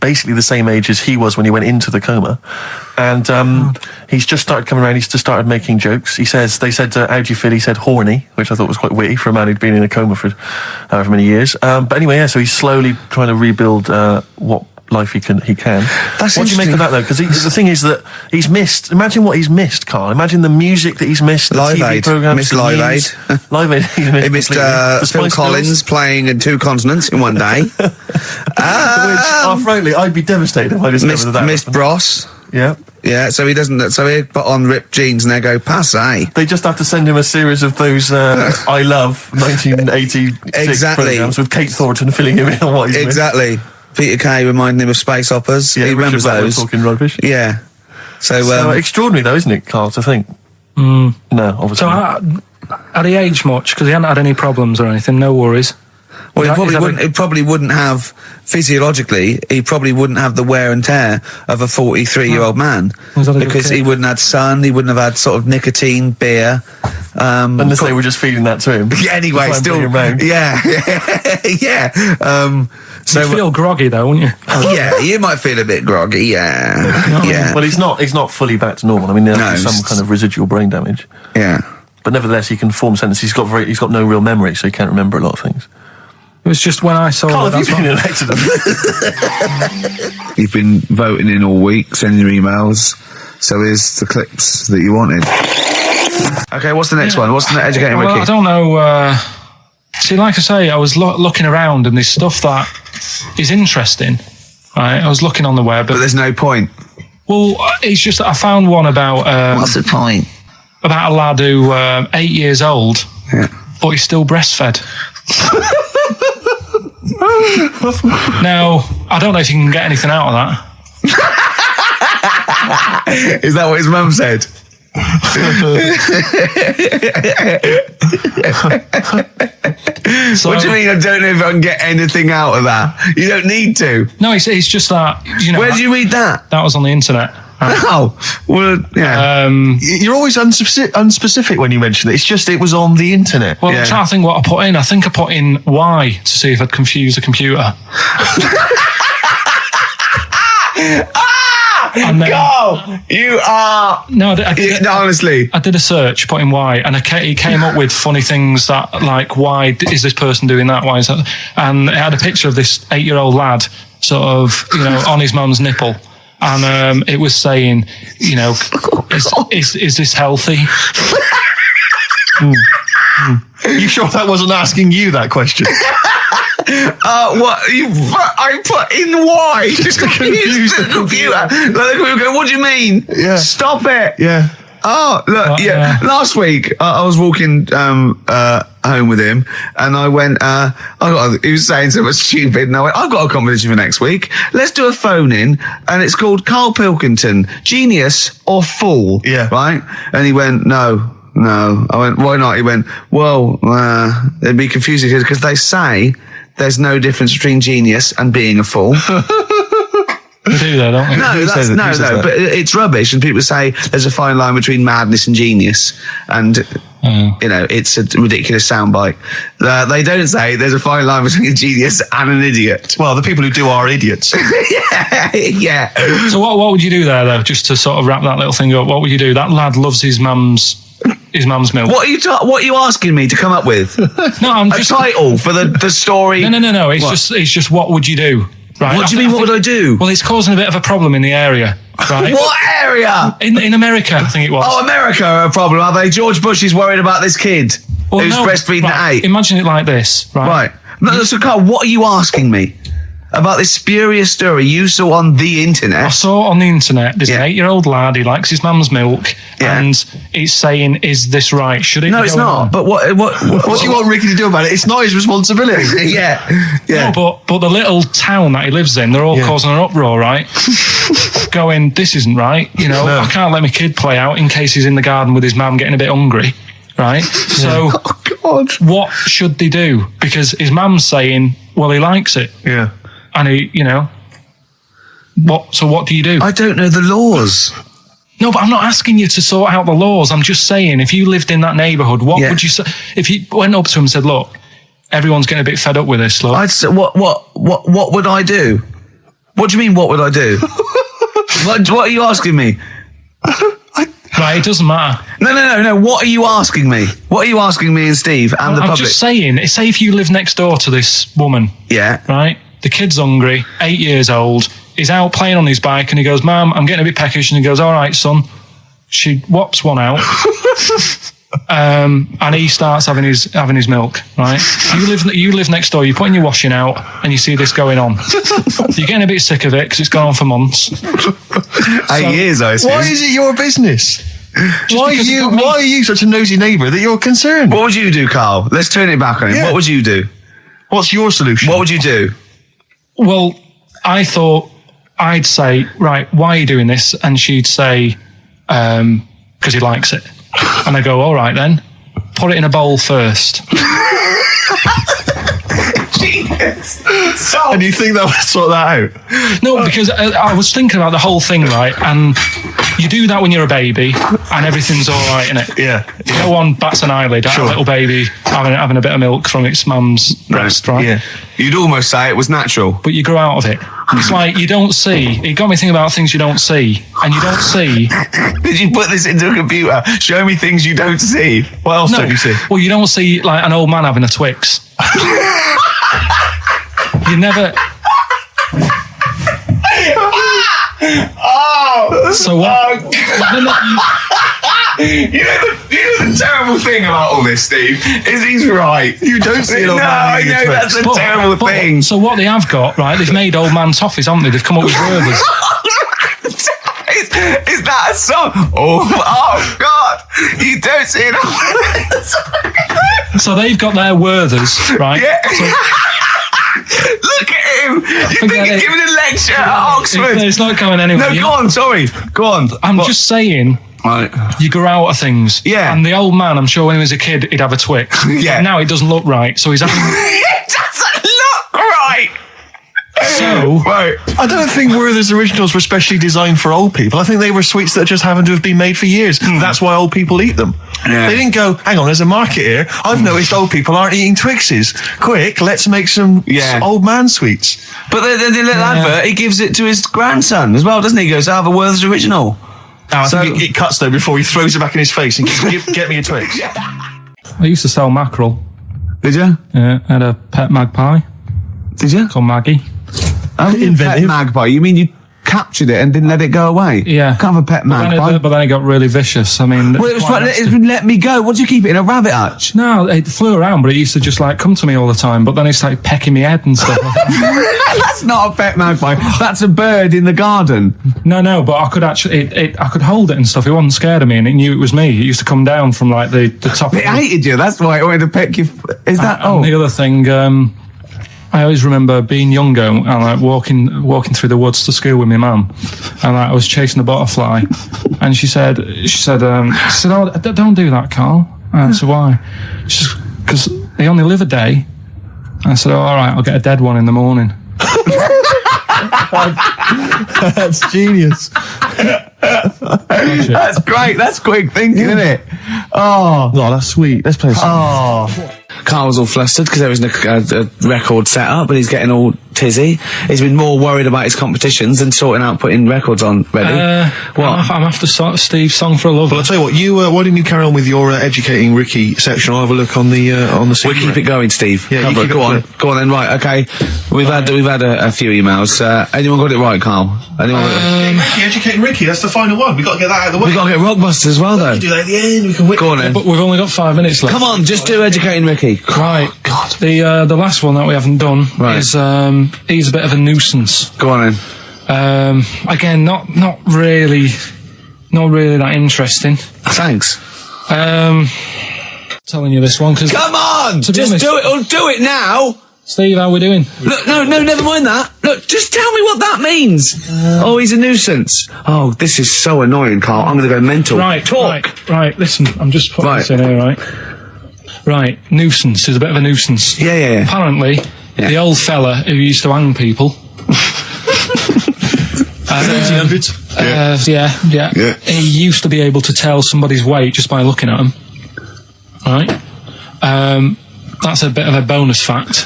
Speaker 1: basically the same age as he was when he went into the coma, and he's just started coming around. He's just started making jokes. They said, how do you feel? He said horny, which I thought was quite witty for a man who'd been in a coma for however many years. But anyway, yeah, so he's slowly trying to rebuild what life he can.
Speaker 2: That's
Speaker 1: what do you make of that, though? Because the thing is that he's missed. Imagine what he's missed, Carl. Imagine the music that he's missed. The
Speaker 2: Live
Speaker 1: TV
Speaker 2: Aid.
Speaker 1: programs,
Speaker 2: Missed
Speaker 1: the
Speaker 2: Live
Speaker 1: news.
Speaker 2: Aid.
Speaker 1: Live Aid.
Speaker 2: He missed Phil Collins playing in 2 continents in one day.
Speaker 1: Which, frankly, I'd be devastated if I discovered that.
Speaker 2: Missed Bros.
Speaker 1: Yeah.
Speaker 2: Yeah, so he doesn't. So he put on ripped jeans and they go passe.
Speaker 1: They just have to send him a series of those I Love 1986
Speaker 2: Exactly.
Speaker 1: programs with Kate Thornton filling him in on what he's missed.
Speaker 2: Exactly. Peter Kay reminding him of space operas.
Speaker 1: Yeah,
Speaker 2: he remembers those.
Speaker 1: Talking rubbish.
Speaker 2: Yeah. So
Speaker 1: extraordinary, though, isn't it, Carl? To think. No, obviously.
Speaker 3: So had he aged much? Because he hadn't had any problems or anything. No worries.
Speaker 2: Well, he probably wouldn't have, physiologically, he probably wouldn't have the wear and tear of a 43-year-old man. Because he wouldn't have had sun, he wouldn't have had sort of nicotine, beer.
Speaker 1: Unless they were just feeding that to him.
Speaker 2: Anyway, still. Yeah. Yeah.
Speaker 3: So you feel groggy, though, wouldn't you?
Speaker 2: Yeah, you might feel a bit groggy, yeah. Yeah.
Speaker 1: Well, he's not fully back to normal. I mean, there's some kind of residual brain damage.
Speaker 2: Yeah.
Speaker 1: But nevertheless, he can form sentences. He's got no real memory, so he can't remember a lot of things.
Speaker 3: It was just when I saw...
Speaker 1: Carl, have you been in an accident?
Speaker 2: You've been voting in all week, sending your emails. So here's the clips that you wanted. Okay, what's the next one? What's the educating
Speaker 3: well,
Speaker 2: Ricky?
Speaker 3: I don't know. See, like I say, I was looking around and there's stuff that is interesting. Right, I was looking on the web.
Speaker 2: But there's no point.
Speaker 3: Well, it's just that I found one about...
Speaker 2: what's the point?
Speaker 3: About a lad who 8 years old, but he's still breastfed. Now, I don't know if you can get anything out of that.
Speaker 2: Is that what his mum said?
Speaker 3: So,
Speaker 2: what do you mean? I don't know if I can get anything out of that. You don't need to.
Speaker 3: No, it's just that.
Speaker 2: Where did you read that?
Speaker 3: That was on the internet.
Speaker 2: Oh, well, yeah.
Speaker 1: You're always unspecific when you mention it. It's just it was on the internet.
Speaker 3: Well, I'm trying to think what I put in. I think I put in Y to see if I'd confuse the computer. And then,
Speaker 2: Go! You are...
Speaker 3: No,
Speaker 2: honestly.
Speaker 3: I did a search, put in why, and he came up with funny things that, like, why is this person doing that? Why is that? And it had a picture of this 8-year-old lad, sort of, on his mum's nipple. And it was saying, is this healthy?
Speaker 1: You sure that wasn't asking you that question?
Speaker 2: What? I put in why? Just to confuse the computer. Like, the computer go, what do you mean?
Speaker 1: Yeah.
Speaker 2: Stop it.
Speaker 1: Yeah.
Speaker 2: Oh, look, Last week, I was walking home with him, and I went, he was saying something stupid, and I went, I've got a competition for next week. Let's do a phone-in, and it's called Karl Pilkington, Genius or Fool.
Speaker 1: Yeah.
Speaker 2: Right? And he went, No. I went, why not? He went, well, it'd be confusing because they say there's no difference between genius and being a fool.
Speaker 3: We do that, don't we?
Speaker 2: No, but it's rubbish. And people say there's a fine line between madness and genius. And, it's a ridiculous soundbite. They don't say there's a fine line between a genius and an idiot.
Speaker 1: Well, the people who do are idiots.
Speaker 2: Yeah.
Speaker 3: So what would you do there, though, just to sort of wrap that little thing up? What would you do? That lad loves his mum's milk.
Speaker 2: What are you asking me to come up with?
Speaker 3: No, I'm just...
Speaker 2: A title for the story?
Speaker 3: No. It's just what would you do? Right?
Speaker 2: What do you mean, what would I do?
Speaker 3: Well, it's causing a bit of a problem in the area, right?
Speaker 2: What area?
Speaker 3: In America, I think it was.
Speaker 2: Oh, America are a problem, are they? George Bush is worried about this kid who's breastfeeding at 8.
Speaker 3: Imagine it like this, right?
Speaker 2: Right. No, so Carl, what are you asking me? About this spurious story you saw on the internet?
Speaker 3: I saw on the internet, there's an 8-year-old lad, he likes his mum's milk, and it's saying, is this right? Should it
Speaker 2: No, it's not.
Speaker 3: on?
Speaker 2: But what
Speaker 1: do you want Ricky to do about it? It's not his responsibility.
Speaker 2: Yeah.
Speaker 3: No, but the little town that he lives in, they're all causing an uproar, right? Going, this isn't right. I can't let my kid play out in case he's in the garden with his mum getting a bit hungry, right? So, what should they do? Because his mum's saying, well, he likes it.
Speaker 1: Yeah.
Speaker 3: And he, what do you do?
Speaker 2: I don't know the laws.
Speaker 3: No, but I'm not asking you to sort out the laws. I'm just saying, if you lived in that neighbourhood, what would you say? If you went up to him and said, look, everyone's getting a bit fed up with this, look.
Speaker 2: I'd say, what would I do? What do you mean, what would I do? what are you asking me?
Speaker 3: Right, it doesn't matter.
Speaker 2: No. What are you asking me? What are you asking me and Steve and the public?
Speaker 3: I'm just saying, say if you live next door to this woman.
Speaker 2: Yeah.
Speaker 3: Right? The kid's hungry, 8 years old. He's out playing on his bike and he goes, Mum, I'm getting a bit peckish. And he goes, all right, son. She whops one out. And he starts having his milk, right? You live next door, you're putting your washing out and you see this going on. You're getting a bit sick of it because it's gone on for months.
Speaker 2: 8 years, I assume.
Speaker 1: Why is it your business? Why are you such a nosy neighbour that you're concerned?
Speaker 2: What would you do, Carl? Let's turn it back on him.
Speaker 1: Yeah.
Speaker 2: What would you do?
Speaker 1: What's your solution?
Speaker 2: What would you do?
Speaker 3: Well, I thought I'd say, right, why are you doing this? And she'd say, because he likes it. And I go, all right then, put it in a bowl first.
Speaker 1: And you think that would sort that out?
Speaker 3: No, because I was thinking about the whole thing, right? And you do that when you're a baby and everything's all right, innit?
Speaker 1: Yeah.
Speaker 3: No one bats an eyelid at a little baby having a bit of milk from its mum's breast, right?
Speaker 1: Yeah.
Speaker 2: You'd almost say it was natural.
Speaker 3: But you grow out of it. It's like you don't see. It got me thinking about things you don't see. And you don't see.
Speaker 2: Did you put this into a computer? Show me things you don't see. What else don't you see?
Speaker 3: Well, you don't see like an old man having a Twix. You never...
Speaker 2: Oh,
Speaker 3: So what?
Speaker 2: You know the terrible thing about all this, Steve, is he's right.
Speaker 1: You don't see an old man
Speaker 2: I
Speaker 1: eating a
Speaker 2: know,
Speaker 1: Twix.
Speaker 2: that's a terrible thing.
Speaker 3: So what they have got, right, they've made old man toffees, haven't they? They've come up with Werthers.
Speaker 2: Is that a song? Oh God! You don't see it.
Speaker 3: So they've got their Werthers, right?
Speaker 2: Yeah.
Speaker 3: So,
Speaker 2: look at him. You think
Speaker 3: Forget
Speaker 2: he's
Speaker 3: it.
Speaker 2: giving a lecture at Oxford?
Speaker 3: it's not going anywhere.
Speaker 2: No, go on. Sorry. Go on.
Speaker 3: I'm just saying.
Speaker 2: Right.
Speaker 3: You grow out of things.
Speaker 2: Yeah.
Speaker 3: And the old man, I'm sure when he was a kid, he'd have a Twix.
Speaker 2: Yeah.
Speaker 3: Now it doesn't look right, so he's having...
Speaker 2: It doesn't look right.
Speaker 3: So...
Speaker 2: Right.
Speaker 1: I don't think Werther's originals were specially designed for old people. I think they were sweets that just happened to have been made for years. That's why old people eat them.
Speaker 2: Yeah.
Speaker 1: They didn't go, hang on, there's a market here. I've noticed old people aren't eating Twixes. Quick, let's make some old man sweets.
Speaker 2: But the little advert, he gives it to his grandson as well, doesn't he? He goes, I have a Werther's original.
Speaker 1: I think it cuts though before he throws it back in his face and goes, get me a Twix.
Speaker 3: I used to sell mackerel.
Speaker 2: Did you?
Speaker 3: Yeah, I had a pet magpie
Speaker 2: Did you?
Speaker 3: called Maggie.
Speaker 2: Pet magpie. You mean you captured it and didn't let it go away?
Speaker 3: Yeah.
Speaker 2: Can't have a pet magpie.
Speaker 3: But then it got really vicious. I mean...
Speaker 2: Well, it was
Speaker 3: quite
Speaker 2: like,
Speaker 3: nasty.
Speaker 2: let me go. What do you keep it in a rabbit hutch?
Speaker 3: No, it flew around, but it used to just like come to me all the time. But then it started pecking me head and stuff.
Speaker 2: That's not a pet magpie. That's a bird in the garden.
Speaker 3: No, but I could actually, I could hold it and stuff. It wasn't scared of me, and it knew it was me. It used to come down from like the top.
Speaker 2: It hated you. That's why it wanted to peck you. Is that?
Speaker 3: And the other thing, I always remember being younger and like walking through the woods to school with my mum, and like, I was chasing a butterfly, and she said, "Oh, don't do that, Carl." And I said, "Why?" She said, "Because they only live a day." I said, "Oh, all right, I'll get a dead one in the morning."
Speaker 1: That's genius.
Speaker 2: That's great. That's quick thinking, isn't it? Oh,
Speaker 1: No, that's sweet. Let's play a song.
Speaker 2: oh. Carl was all flustered because there was a record set up, and he's getting all tizzy. He's been more worried about his competitions than sorting out putting records on ready. What?
Speaker 3: I'm after Steve's song for a love.
Speaker 4: Well, I'll tell you what. Why didn't you carry on with your educating Ricky section? I'll have a look on the
Speaker 2: We keep it going, Steve.
Speaker 4: Yeah, you keep
Speaker 2: go
Speaker 4: it
Speaker 2: on. Go on then. Right. Okay. We've had a few emails. Anyone got it right, Carl? Anyone?
Speaker 4: Educating Ricky. That's the final one. We got to get that out of the way.
Speaker 2: We got to get Rockbusters as well, though.
Speaker 4: We can do that at the end. We can whip.
Speaker 2: Go on then.
Speaker 3: But we've only got 5 minutes left.
Speaker 2: Come on, just do educating Ricky.
Speaker 3: Right.
Speaker 4: God.
Speaker 3: The last one that we haven't done is he's a bit of a nuisance.
Speaker 2: Go on then.
Speaker 3: Again, not really that interesting.
Speaker 2: Thanks.
Speaker 3: Telling you this one because
Speaker 2: Come on,
Speaker 3: To be
Speaker 2: just
Speaker 3: honest-
Speaker 2: do it. Or do it now.
Speaker 3: Steve, how we doing?
Speaker 2: Look, no, never mind that. Look, just tell me what that means. Oh, he's a nuisance. Oh, this is so annoying, Carl. I'm going to go mental.
Speaker 3: Right,
Speaker 2: talk.
Speaker 3: Right. Listen, I'm just putting this in here. Right. Nuisance is a bit of a nuisance.
Speaker 2: Yeah.
Speaker 3: Apparently, the old fella who used to hang people.
Speaker 4: 1800s.
Speaker 3: Yeah. He used to be able to tell somebody's weight just by looking at them. Right. That's a bit of a bonus fact.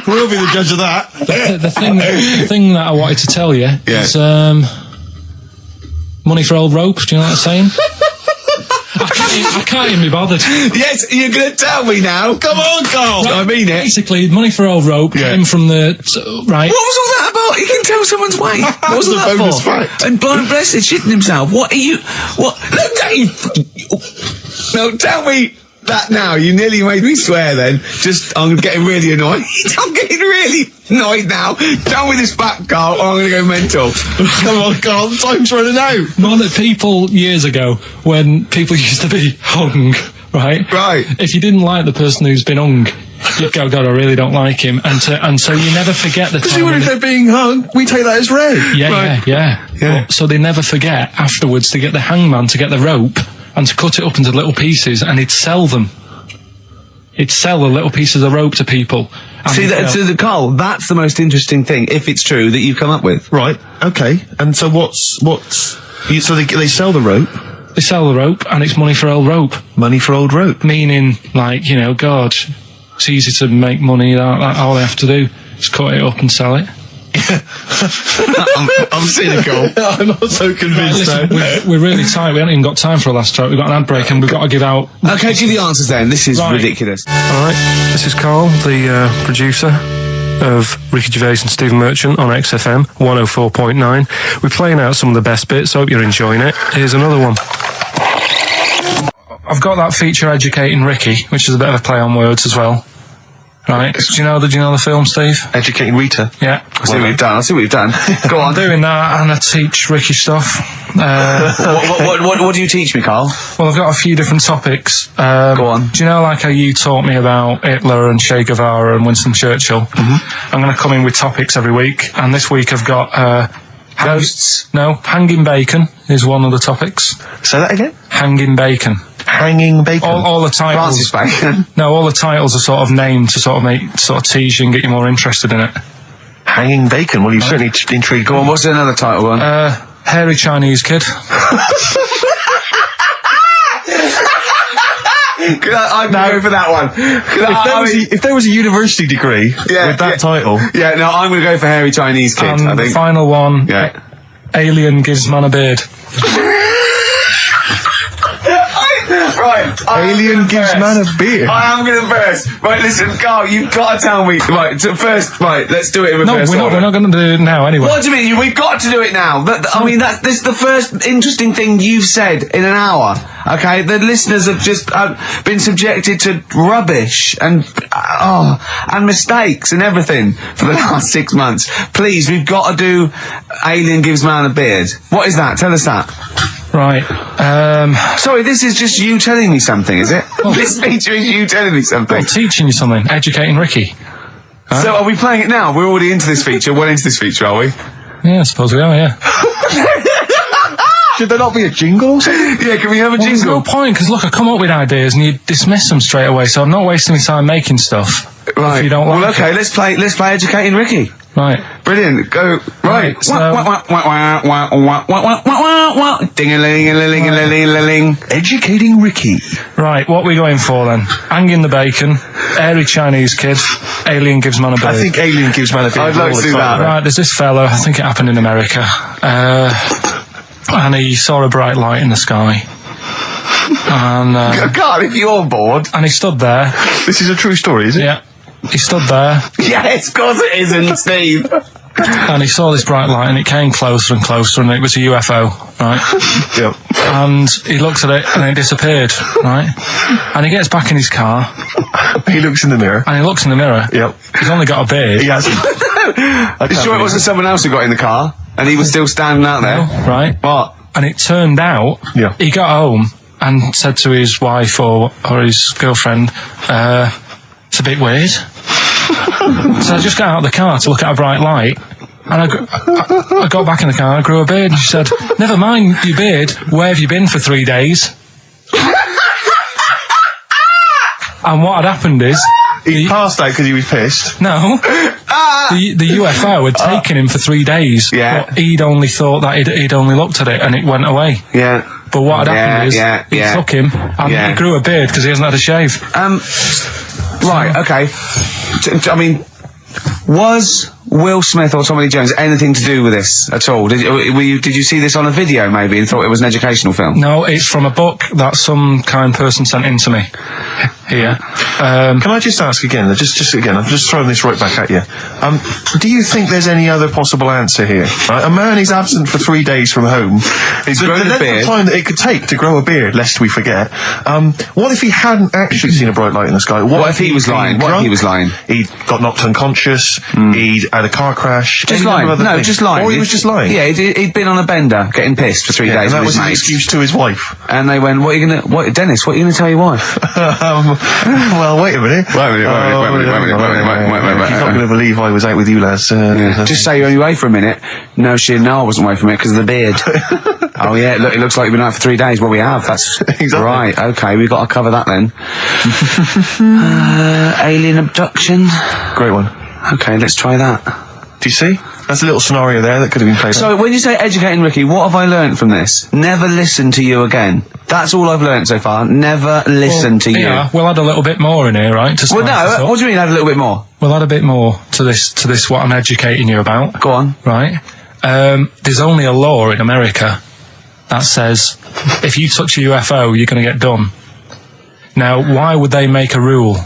Speaker 4: We'll be the judge of that.
Speaker 3: The thing that I wanted to tell you is money for old rope. Do you know what I'm saying? I can't even be bothered.
Speaker 2: Yes, you're going to tell me now. Come on, Carl.
Speaker 3: Right,
Speaker 2: I mean it.
Speaker 3: Basically, money for old rope came from right.
Speaker 2: What was all that about? You can tell someone's weight. What was
Speaker 4: The
Speaker 2: all that
Speaker 4: bonus
Speaker 2: for?
Speaker 4: fact.
Speaker 2: And blind blessed shitting himself. What are you? What? Look, no, tell me that now. You nearly made me swear then. I'm getting really annoyed. I'm getting really annoyed now. Tell me this back, Carl, or I'm going to go mental.
Speaker 4: Come on, Carl. Time's running out.
Speaker 3: More that people years ago, when people used to be hung, right?
Speaker 2: Right.
Speaker 3: If you didn't like the person who's been hung, you'd go, God, I really don't like him, and so you never forget the
Speaker 4: Because
Speaker 3: time.
Speaker 4: even if they're being hung, we take that as read.
Speaker 3: Yeah. Well, so they never forget afterwards to get the hangman to get the rope and to cut it up into little pieces, and he'd sell them. He'd sell the little pieces of rope to people.
Speaker 2: See, Carl, that's the most interesting thing, if it's true, that you've come up with.
Speaker 4: Right. Okay. And so so they sell the rope.
Speaker 3: They sell the rope, and it's money for old rope.
Speaker 4: Money for old rope.
Speaker 3: Meaning, like, God, it's easy to make money. That all they have to do is cut it up and sell it.
Speaker 2: I'm cynical.
Speaker 4: I'm not so convinced
Speaker 3: Listen,
Speaker 4: now.
Speaker 3: we're really tight. We haven't even got time for a last track. We've got an ad break, and we've got to give out.
Speaker 2: Okay, give the answers then. This is ridiculous.
Speaker 3: All right, this is Carl, the producer. of Ricky Gervais and Stephen Merchant on XFM 104.9. We're playing out some of the best bits. Hope you're enjoying it. Here's another one. I've got that feature Educating Ricky, which is a bit of a play on words as well. Right. Do you know the film, Steve?
Speaker 4: Educating Rita.
Speaker 3: Yeah.
Speaker 2: I see what you've done. Go on.
Speaker 3: I'm doing that, and I teach Ricky stuff.
Speaker 2: What do you teach me, Carl?
Speaker 3: Well, I've got a few different topics.
Speaker 2: Go on.
Speaker 3: Do you know, like how you taught me about Hitler and Che Guevara and Winston Churchill? Mm-hmm. I'm going to come in with topics every week, and this week I've got
Speaker 2: ghosts.
Speaker 3: Hanging bacon is one of the topics.
Speaker 4: Say that again.
Speaker 3: Hanging bacon.
Speaker 4: Hanging bacon.
Speaker 3: All the titles.
Speaker 2: Francis Bacon.
Speaker 3: No, all the titles are sort of named to sort of tease you and get you more interested in it.
Speaker 4: Hanging bacon. Well, you've certainly intrigued.
Speaker 2: Go on. What's another title one?
Speaker 3: Hairy Chinese kid.
Speaker 2: I'd go for that one.
Speaker 4: If there was a university degree with that title.
Speaker 2: Yeah, no, I'm going to go for hairy Chinese kid,
Speaker 3: And
Speaker 2: I think.
Speaker 3: the final one, Alien gives man a beard.
Speaker 2: Right.
Speaker 4: Alien gives man a beard.
Speaker 2: I am going to burst. Right, listen, Carl, you've got to tell me. Right, first, let's do it in reverse order.
Speaker 3: We're not going to do it now anyway.
Speaker 2: What do you mean? We've got to do it now. This is the first interesting thing you've said in an hour. Okay, the listeners have just been subjected to rubbish and mistakes and everything for the last 6 months. Please, we've got to do Alien gives man a beard. What is that? Tell us that.
Speaker 3: Right.
Speaker 2: Sorry, this is just you telling me something, is it? This feature is you telling me something.
Speaker 3: I'm teaching you something. Educating Ricky. Right?
Speaker 2: So are we playing it now? We're already into this feature. Well into this feature, are we?
Speaker 3: Yeah, I suppose we are, yeah.
Speaker 4: Should there not be a jingle or something?
Speaker 2: Yeah, can we have a
Speaker 3: There's
Speaker 2: jingle?
Speaker 3: no point, because look, I come up with ideas and you dismiss them straight away, so I'm not wasting my time making stuff.
Speaker 2: Right.
Speaker 3: If you don't like
Speaker 2: well, okay, let's play Educating Ricky.
Speaker 3: Right.
Speaker 2: Brilliant. Go. Right.
Speaker 3: So-
Speaker 2: Ding-a-ling-a-ling-a-ling-a-ling.
Speaker 4: Educating Ricky.
Speaker 3: Right, what are we going for then? Hanging the bacon, hairy Chinese kid, Alien gives man a beard.
Speaker 4: I think Alien gives man a beard.
Speaker 2: I'd like to do that.
Speaker 3: Right, there's this fellow, I think it happened in America, and he saw a bright light in the sky. And
Speaker 2: God, if you're bored.
Speaker 3: he stood there.
Speaker 4: This is a true story, is it?
Speaker 3: Yeah. He stood there.
Speaker 2: Yes, of course it isn't, Steve.
Speaker 3: And he saw this bright light, and it came closer and closer, and it was a UFO, right?
Speaker 4: Yep.
Speaker 3: And he looked at it, and it disappeared, right? And he gets back in his car.
Speaker 4: He looks in the mirror.
Speaker 3: And he looks in the mirror.
Speaker 4: Yep.
Speaker 3: He's only got a beard.
Speaker 4: He hasn't.
Speaker 2: You sure it wasn't someone else who got in the car and he was still standing out there?
Speaker 3: Right?
Speaker 2: What?
Speaker 3: And it turned out, he got home and said to his wife or his girlfriend, it's a bit weird. So I just got out of the car to look at a bright light, and I got back in the car and I grew a beard, and she said, never mind your beard, where have you been for 3 days? And what had happened is...
Speaker 4: He passed out because he was pissed.
Speaker 3: No. The UFO had taken him for 3 days.
Speaker 2: Yeah.
Speaker 3: But he'd only thought that he'd only looked at it and it went away.
Speaker 2: Yeah.
Speaker 3: But what had happened is he took him and he grew a beard because he hasn't had a shave.
Speaker 2: Right, okay. I mean, was Will Smith or Tommy Lee Jones anything to do with this at all? Did you see this on a video maybe and thought it was an educational film?
Speaker 3: No, it's from a book that some kind person sent in to me. Here.
Speaker 4: Can I just ask again, just again, I'm just throwing this right back at you. Do you think there's any other possible answer here? Right? A man is absent for 3 days from home.
Speaker 2: He's grown a beard.
Speaker 4: The time that it could take to grow a beard, lest we forget. What if he hadn't actually seen a bright light in the sky?
Speaker 2: What if he was lying? What if he was lying?
Speaker 4: He'd got knocked unconscious. He'd had a car crash.
Speaker 2: Just lying. No, just lying.
Speaker 4: Or he was just lying.
Speaker 2: Yeah, he'd been on a bender, getting pissed for 3 days.
Speaker 4: And that
Speaker 2: with
Speaker 4: was
Speaker 2: his
Speaker 4: his excuse to his wife.
Speaker 2: And they went, Dennis, what are you going to tell your wife?
Speaker 4: Well, wait a minute.
Speaker 2: Wait a minute.
Speaker 4: You're not going to believe I was out with you, lads.
Speaker 2: Just say you're only away for a minute. No, I wasn't away from it because of the beard. Oh, yeah, look, it looks like you've been out for 3 days. Well, we have. That's
Speaker 4: exactly
Speaker 2: right. Okay, we've got to cover that then. Alien abduction.
Speaker 4: Great one.
Speaker 2: Okay, let's try that.
Speaker 4: Do you see? That's a little scenario there that could have been played.
Speaker 2: So, when you say educating Ricky, what have I learnt from this? Never listen to you again. That's all I've learnt so far. Never listen to you.
Speaker 3: Yeah, we'll add a little bit more in here, right?
Speaker 2: Well, no, what do you mean add a little bit more?
Speaker 3: We'll add a bit more to this what I'm educating you about.
Speaker 2: Go on.
Speaker 3: Right? There's only a law in America that says if you touch a UFO, you're going to get done. Now, why would they make a rule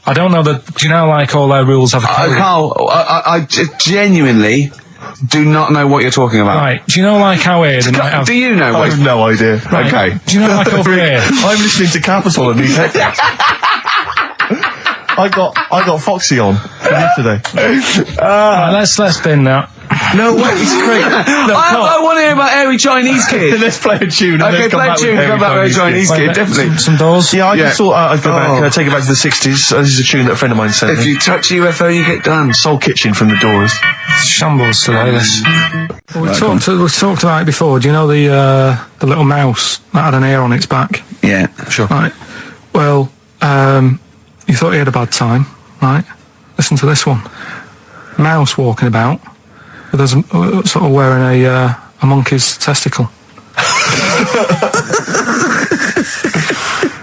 Speaker 3: I don't know that. Do you know, like, all their rules have a code?
Speaker 2: Carl, I genuinely do not know what you're talking about.
Speaker 3: Right. Do you know, like, how here they might have...
Speaker 2: Do you know?
Speaker 1: I have no idea.
Speaker 3: Right.
Speaker 2: Okay.
Speaker 3: Do you know, like, over here?
Speaker 1: I'm listening to Capital and these headphones. I got Foxy on yesterday.
Speaker 3: Right, let's bin that.
Speaker 1: No way, it's great. No,
Speaker 2: I want to hear about Airy Chinese Kid.
Speaker 1: Let's play a tune.
Speaker 2: Okay, play a tune. Come back with Chinese Kid, definitely.
Speaker 3: Some doors.
Speaker 1: Yeah, I just thought I'd go back, take it back to the 60s. This is a tune that a friend of mine sent
Speaker 2: If
Speaker 1: me.
Speaker 2: you touch UFO, you get done.
Speaker 1: Soul Kitchen from the Doors.
Speaker 3: Shambles today, this. Well, we talked about it before. Do you know the little mouse that had an ear on its back?
Speaker 2: Yeah,
Speaker 1: Sure.
Speaker 3: Right. Well, you thought he had a bad time, right? Listen to this one. Mouse walking about with us sort of wearing a monkey's testicle.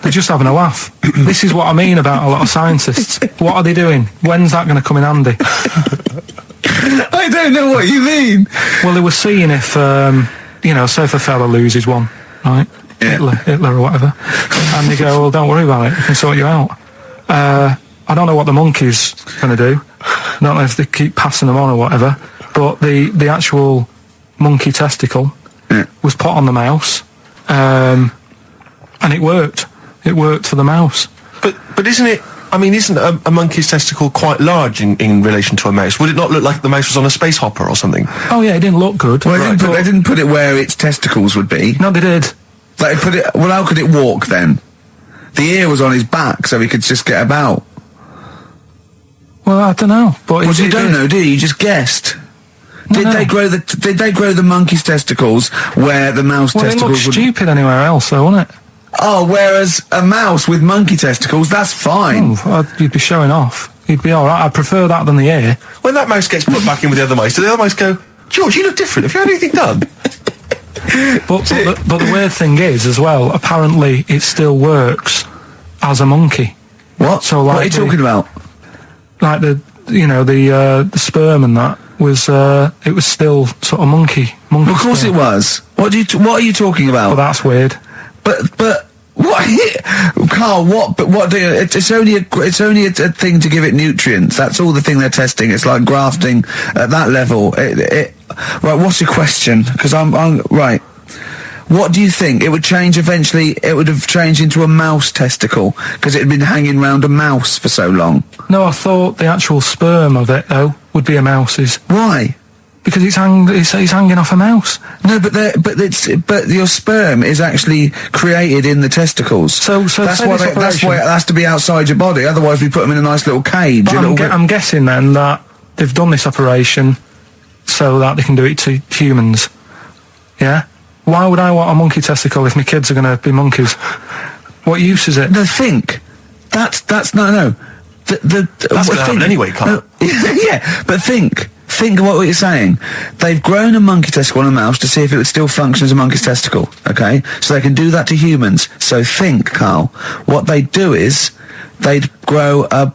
Speaker 3: They're just having a laugh. This is what I mean about a lot of scientists. What are they doing? When's that going to come in handy?
Speaker 2: I don't know what you mean.
Speaker 3: Well, they were seeing if, say if a fella loses one, right?
Speaker 2: Yeah.
Speaker 3: Hitler or whatever. And they go, well, don't worry about it. We can sort you out. I don't know what the monkey's going to do. I don't know if they keep passing them on or whatever. But the actual monkey testicle was put on the mouse, and it worked. It worked for the mouse.
Speaker 1: But isn't it? I mean, isn't a monkey's testicle quite large in relation to a mouse? Would it not look like the mouse was on a space hopper or something?
Speaker 3: Oh yeah, it didn't look good.
Speaker 2: Well, they didn't put it where its testicles would be.
Speaker 3: No, they did.
Speaker 2: Like, well, how could it walk then? The ear was on his back, so he could just get about.
Speaker 3: Well, I don't know. But
Speaker 2: you don't know, do you? You just guessed. Did they grow the monkey's testicles where the mouse testicles
Speaker 3: it looked
Speaker 2: would...
Speaker 3: stupid anywhere else, though, wouldn't it?
Speaker 2: Oh, whereas a mouse with monkey testicles, that's fine.
Speaker 3: You'd be showing off. You'd be all right. I prefer that than the ear.
Speaker 1: When that mouse gets put back in with the other mice, do the other mice go, George, you look different. Have you had anything done?
Speaker 3: But the weird thing is, as well, apparently it still works as a monkey.
Speaker 2: What?
Speaker 3: So, like,
Speaker 2: what are you talking about?
Speaker 3: Like the sperm and that was it was still sort of monkey.
Speaker 2: Well, of course
Speaker 3: sperm.
Speaker 2: it was. What are you talking about?
Speaker 3: Well, that's weird.
Speaker 2: But what, Carl? What? But what? It's only a thing to give it nutrients. That's all the thing they're testing. It's like grafting at that level. Right. What's your question? Because I'm right. What do you think? It would change eventually. It would have changed into a mouse testicle because it had been hanging round a mouse for so long.
Speaker 3: No, I thought the actual sperm of it though would be a mouse's.
Speaker 2: Why?
Speaker 3: Because it's hanging off a mouse.
Speaker 2: No, but your sperm is actually created in the testicles.
Speaker 3: So
Speaker 2: that's why it has to be outside your body. Otherwise, we put them in a nice little cage.
Speaker 3: But I'm guessing then that they've done this operation so that they can do it to humans. Yeah. Why would I want a monkey testicle if my kids are going to be monkeys? What use is it?
Speaker 2: No, think. That's no.
Speaker 1: That's going to happen anyway, Carl.
Speaker 2: No, yeah, but think. Think of what you're saying. They've grown a monkey testicle on a mouse to see if it would still function as a monkey's testicle, okay? So they can do that to humans. So think, Carl. What they'd do is, they'd grow a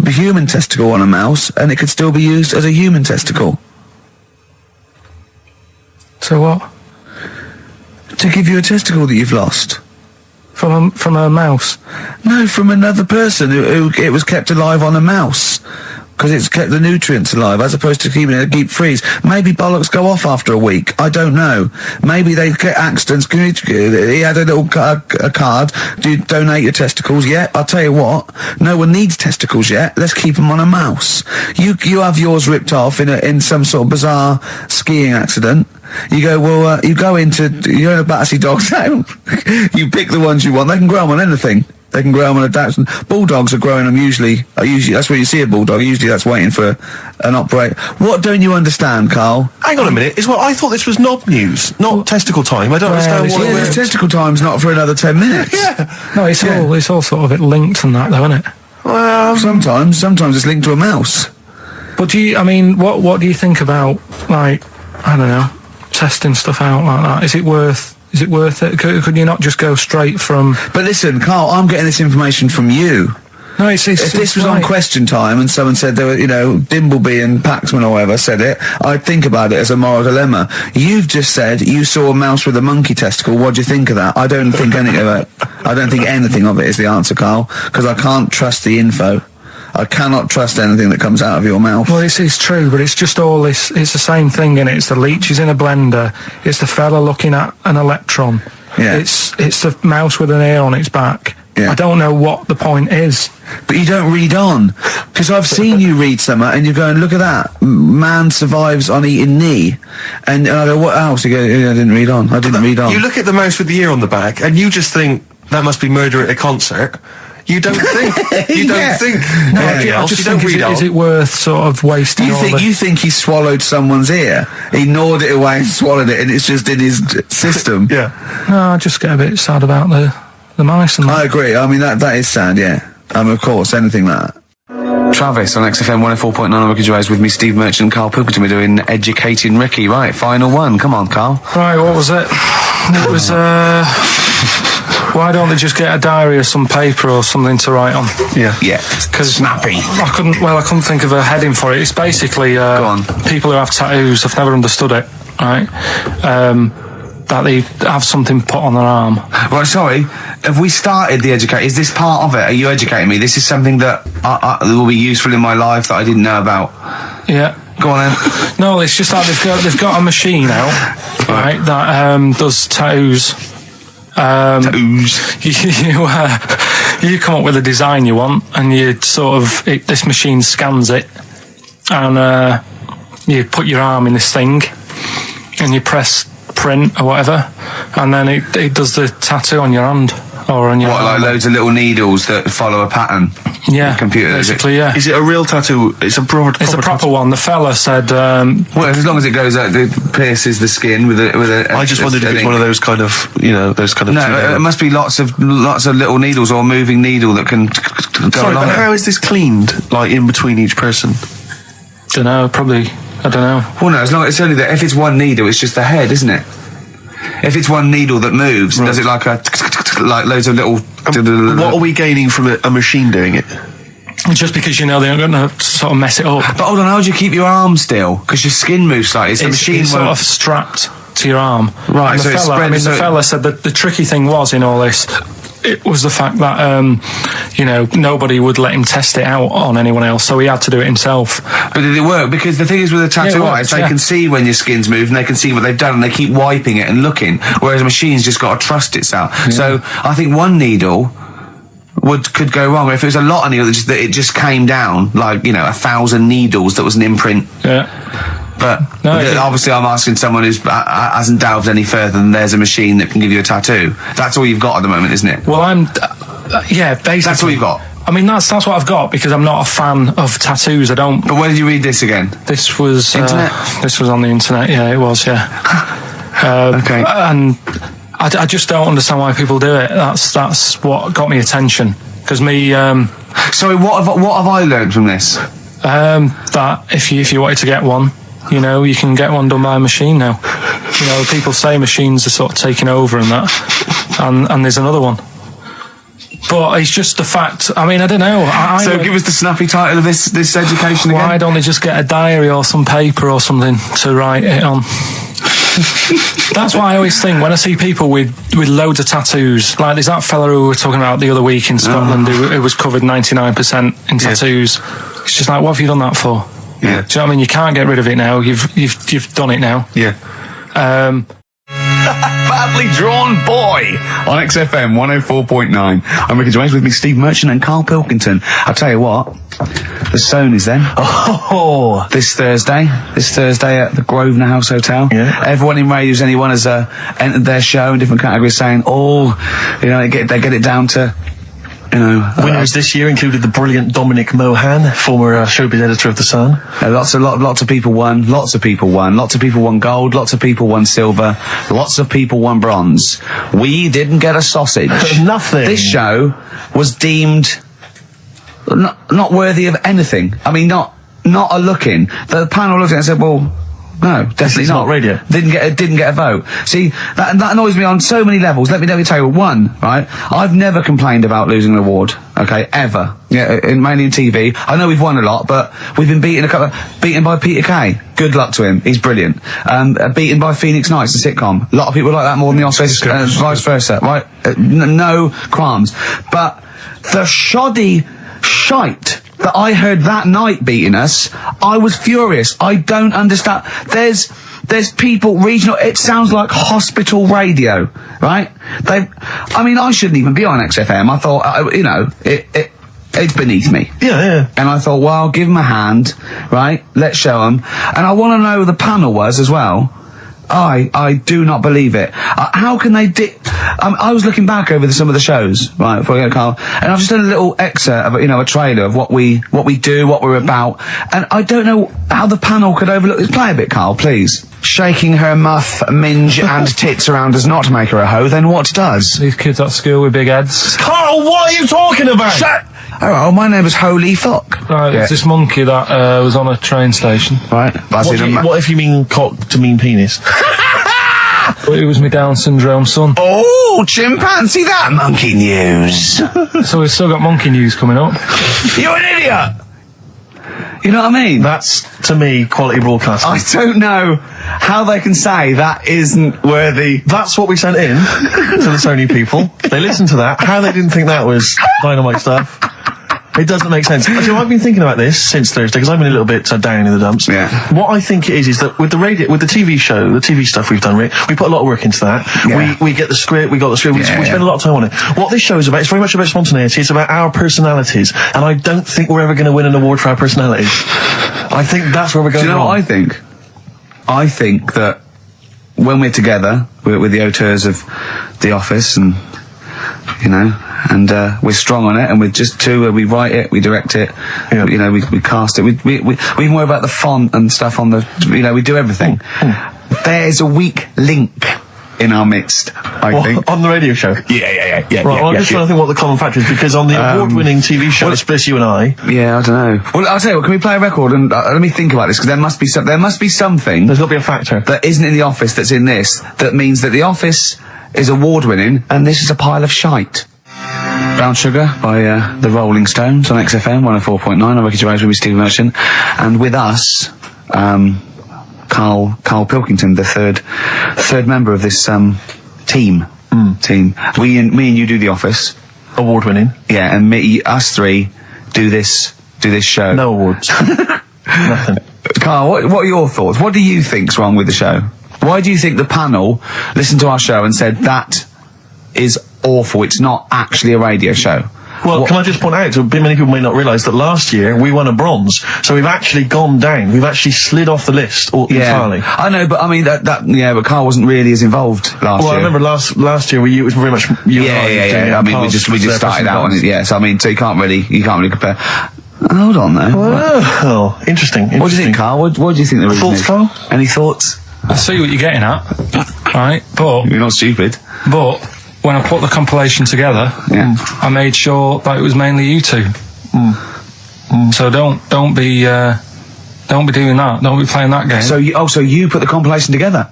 Speaker 2: human testicle on a mouse, and it could still be used as a human testicle.
Speaker 3: So what?
Speaker 2: To give you a testicle that you've lost.
Speaker 3: From a mouse?
Speaker 2: No, from another person who it was kept alive on a mouse. Because it's kept the nutrients alive, as opposed to keeping it a deep freeze. Maybe bollocks go off after a week. I don't know. Maybe they get accidents. He had a little a card. Do you donate your testicles yet? I'll tell you what. No one needs testicles yet. Let's keep them on a mouse. You have yours ripped off in some sort of bizarre skiing accident. You go, well, you're in a Battersea Dog Town. You pick the ones you want. They can grow them on anything. They can grow them on a Dachshund. Bulldogs are growing them usually, that's where you see a bulldog. Usually that's waiting for an operator. What don't you understand, Carl?
Speaker 1: Hang on a minute. I thought this was knob news, not testicle time. I don't understand why.
Speaker 2: Yeah, testicle time's not for another 10 minutes.
Speaker 1: Yeah.
Speaker 3: No, it's all sort of linked and that, though, isn't it?
Speaker 2: Well, sometimes it's linked to a mouse.
Speaker 3: But what do you think about, like, I don't know, testing stuff out like that? Is it worth it? Could you not just go straight from...
Speaker 2: But listen, Carl, I'm getting this information from you.
Speaker 3: No,
Speaker 2: if this was on Question Time and someone said there were, Dimbleby and Paxman or whoever said it, I'd think about it as a moral dilemma. You've just said you saw a mouse with a monkey testicle. What do you think of that? I don't think anything of it. I don't think anything of it is the answer, Carl, because I can't trust the info. I cannot trust anything that comes out of your mouth.
Speaker 3: Well, it's true, but it's just all this. It's the same thing, and it's the leeches in a blender. It's the fella looking at an electron.
Speaker 2: Yeah.
Speaker 3: It's the mouse with an ear on its back.
Speaker 2: Yeah.
Speaker 3: I don't know what the point is.
Speaker 2: But you don't read on. Because I've seen you read something and you're going, look at that. Man survives on eating knee. And I go, what else? You go, I didn't read on. I didn't read on.
Speaker 1: You look at the mouse with the ear on the back, and you just think, that must be murder at a concert. You don't think. You don't think.
Speaker 3: No,
Speaker 1: anything
Speaker 3: I
Speaker 1: else.
Speaker 3: just
Speaker 1: You don't
Speaker 3: think,
Speaker 1: read on.
Speaker 3: is it worth sort of wasting all
Speaker 2: You think he swallowed someone's ear? He gnawed it away and swallowed it, and it's just in his system.
Speaker 1: Yeah.
Speaker 3: No, I just get a bit sad about the mice and that.
Speaker 2: I agree. I mean, that is sad, yeah. Of course, anything like that. Travis on XFM 104.9 on Ricky Gervais with me, Steve Merchant and Karl Pilkington. We're doing Educating Ricky. Right, final one. Come on, Karl.
Speaker 3: Right, what was it? It was, why don't they just get a diary or some paper or something to write on?
Speaker 2: Yeah. Because snappy.
Speaker 3: I couldn't think of a heading for it. It's basically,
Speaker 2: Go on.
Speaker 3: people who have tattoos. I've never understood it, right? That they have something put on their arm.
Speaker 2: Right, sorry. Have we started the educate? Is this part of it? Are you educating me? This is something that will be useful in my life that I didn't know about.
Speaker 3: Yeah.
Speaker 2: Go on then.
Speaker 3: No, it's just like they've got a machine out, right, that does tattoos. You come up with a design you want, and you sort of this machine scans it, and you put your arm in this thing, and you press print or whatever, and then it does the tattoo on your hand or on your
Speaker 2: What,
Speaker 3: arm.
Speaker 2: like loads of little needles that follow a pattern?
Speaker 3: Yeah,
Speaker 2: The computer,
Speaker 3: basically, yeah.
Speaker 1: Is it a real tattoo? It's a proper.
Speaker 3: It's a proper one. The fella said,
Speaker 2: Well, as long as it goes out, it pierces the skin with a.
Speaker 1: I just wondered if it's one of those kind of, those kind of.
Speaker 2: No, it must be lots of little needles or a moving needle that can go
Speaker 1: Sorry,
Speaker 2: along
Speaker 1: but
Speaker 2: it.
Speaker 1: how is this cleaned? Like in between each person?
Speaker 3: don't know, probably, I don't know.
Speaker 2: Well, no, as long as it's only that. If it's one needle, it's just the head, isn't it? If it's one needle that moves, does it like loads of little?
Speaker 1: What are we gaining from a machine doing it?
Speaker 3: Just because they're not going to sort of mess it up.
Speaker 2: But hold on, how do you keep your arm still? Because your skin moves slightly. So the machine
Speaker 3: It's sort
Speaker 2: won't.
Speaker 3: of strapped to your arm.
Speaker 2: Right,
Speaker 3: And
Speaker 2: so it's spread-
Speaker 3: the
Speaker 2: so-
Speaker 3: fella said that the tricky thing was in all this, it was the fact that, nobody would let him test it out on anyone else, so he had to do it himself.
Speaker 2: But did it work? Because the thing is with a tattoo artist, they can see when your skin's moved and they can see what they've done and they keep wiping it and looking, whereas a machine's just got to trust itself. Yeah. So I think one needle could go wrong. If it was a lot of needles, that it just came down, 1,000 needles, that was an imprint.
Speaker 3: Yeah.
Speaker 2: But obviously I'm asking someone who hasn't delved any further than there's a machine that can give you a tattoo. That's all you've got at the moment, isn't it?
Speaker 3: Well, basically.
Speaker 2: That's all you've got?
Speaker 3: I mean, that's what I've got, because I'm not a fan of tattoos. I don't...
Speaker 2: But where did you read this again?
Speaker 3: This was...
Speaker 2: Internet?
Speaker 3: This was on the internet, yeah, it was, yeah.
Speaker 2: Okay.
Speaker 3: And I just don't understand why people do it. That's what got me attention. Because me...
Speaker 2: Sorry, what have I learned from this?
Speaker 3: That if you wanted to get one, you can get one done by a machine now. People say machines are sort of taking over and that, and there's another one. But it's just the fact. I mean, I don't know.
Speaker 2: So give us the snappy title of this education again.
Speaker 3: Why don't they just get a diary or some paper or something to write it on? That's what I always think when I see people with loads of tattoos. Like there's that fella who we were talking about the other week in Scotland who was covered 99% in tattoos. It's just like, what have you done that for?
Speaker 2: Yeah.
Speaker 3: Do you know what I mean? You can't get rid of it now. You've done it now.
Speaker 1: Yeah.
Speaker 2: Badly drawn boy on XFM 104.9. I'm Ricky Gervais with me, Steve Merchant and Karl Pilkington. I'll tell you what, the Sonys then.
Speaker 1: Oh,
Speaker 2: This Thursday at the Grosvenor House Hotel.
Speaker 1: Yeah.
Speaker 2: Everyone in Radio's Anyone has entered their show in different categories, saying, they get it down to.
Speaker 1: Winners this year included the brilliant Dominic Mohan, former showbiz editor of The Sun.
Speaker 2: Lots of people won. Lots of people won gold. Lots of people won silver. Lots of people won bronze. We didn't get a sausage.
Speaker 1: Nothing.
Speaker 2: This show was deemed not worthy of anything. I mean, not a look in. The panel looked at it and said, well, no, definitely
Speaker 1: not radio.
Speaker 2: Didn't get a vote. See, that annoys me on so many levels. Let me tell you. One, right? I've never complained about losing an award. Okay, ever. Yeah, mainly in TV. I know we've won a lot, but we've been beaten by Peter Kay. Good luck to him. He's brilliant. Beaten by Phoenix Nights, the sitcom. A lot of people like that more than the Oscars, vice versa. Right? No qualms. But the shoddy shite that I heard that night beating us, I was furious. I don't understand. There's people regional. It sounds like hospital radio, right? I mean, I shouldn't even be on XFM. I thought, you know, it's beneath me.
Speaker 1: Yeah.
Speaker 2: And I thought, well, I'll give them a hand, right? Let's show them. And I want to know who the panel was as well. I do not believe it. How can they I was looking back over some of the shows, right, before I go to Carl, and I've just done a little excerpt of, you know, a trailer of what we do, what we're about, and I don't know how the panel could overlook this. Play a bit, Carl, please. Shaking her muff, minge and tits around does not make her a hoe, then what does?
Speaker 3: These kids at school with big heads.
Speaker 1: Carl, what are you talking about?
Speaker 2: Shut! Oh, my name is Holy Fuck.
Speaker 3: Right, it's this monkey that was on a train station.
Speaker 2: Right.
Speaker 1: What if you mean cock to mean penis?
Speaker 3: It was my Down syndrome son.
Speaker 2: Oh, chimpanzee, that monkey news.
Speaker 3: So we've still got monkey news coming up.
Speaker 2: You're an idiot! You know what I mean?
Speaker 1: That's, to me, quality broadcasting.
Speaker 2: I don't know how they can say that isn't worthy.
Speaker 1: That's what we sent in to the Sony people. They listened to that. How they didn't think that was dynamite stuff. It doesn't make sense. You know, I've been thinking about this since Thursday because I've been a little bit down in the dumps.
Speaker 2: Yeah.
Speaker 1: What I think it is that with the TV show, the TV stuff we've done, we put a lot of work into that.
Speaker 2: Yeah.
Speaker 1: We get the script, we got the script, we spend a lot of time on it. What this show is about, it's very much about spontaneity, it's about our personalities, and I don't think we're ever going to win an award for our personalities. I think that's where we're going wrong.
Speaker 2: Do you know what I think? I think that when we're together, with the auteurs of The Office and, you know, and we're strong on it, and we're just two where we write it, we direct it, you know, we cast it, we even worry about the font and stuff on the, you know, we do everything. There's a weak link in our midst, I think.
Speaker 1: On the radio show?
Speaker 2: Yeah.
Speaker 1: Right, I'm just trying to think what the common factor is, because on the award-winning TV show, Split You and I...
Speaker 2: Yeah, I don't know. Well, I'll tell you what, can we play a record and let me think about this, because there must be something...
Speaker 1: There's got to be a factor.
Speaker 2: ...that isn't in The Office that's in this, that means that The Office is award-winning, and this is a pile of shite. Brown Sugar by the Rolling Stones on XFM 104.9. I'm Ricky Gervais with me, Stephen Merchant, and with us, Karl Pilkington, the third member of this team. Team. Me and you do The Office,
Speaker 1: award-winning.
Speaker 2: Yeah, and us three do this show.
Speaker 1: No awards. Nothing.
Speaker 2: Karl, what are your thoughts? What do you think's wrong with the show? Why do you think the panel listened to our show and said that is awful, it's not actually a radio show?
Speaker 1: Well, can I just point out, many people may not realise that last year we won a bronze, so we've actually gone down. We've actually slid off the list entirely.
Speaker 2: I know, but I mean but Carl wasn't really as involved last year.
Speaker 1: Well, I remember last year it was very much you and I.
Speaker 2: I mean, we just started out on it. Yeah, so I mean, so you can't really compare. Hold on, though.
Speaker 1: Well, interesting.
Speaker 2: What do you think, Carl? What do you think the reason is?
Speaker 1: Carl?
Speaker 2: Any thoughts?
Speaker 3: I see what you're getting at, right? But
Speaker 2: you're not stupid.
Speaker 3: But when I put the compilation together, I made sure that it was mainly you two. So don't be doing that. Don't be playing that game.
Speaker 2: So you put the compilation together?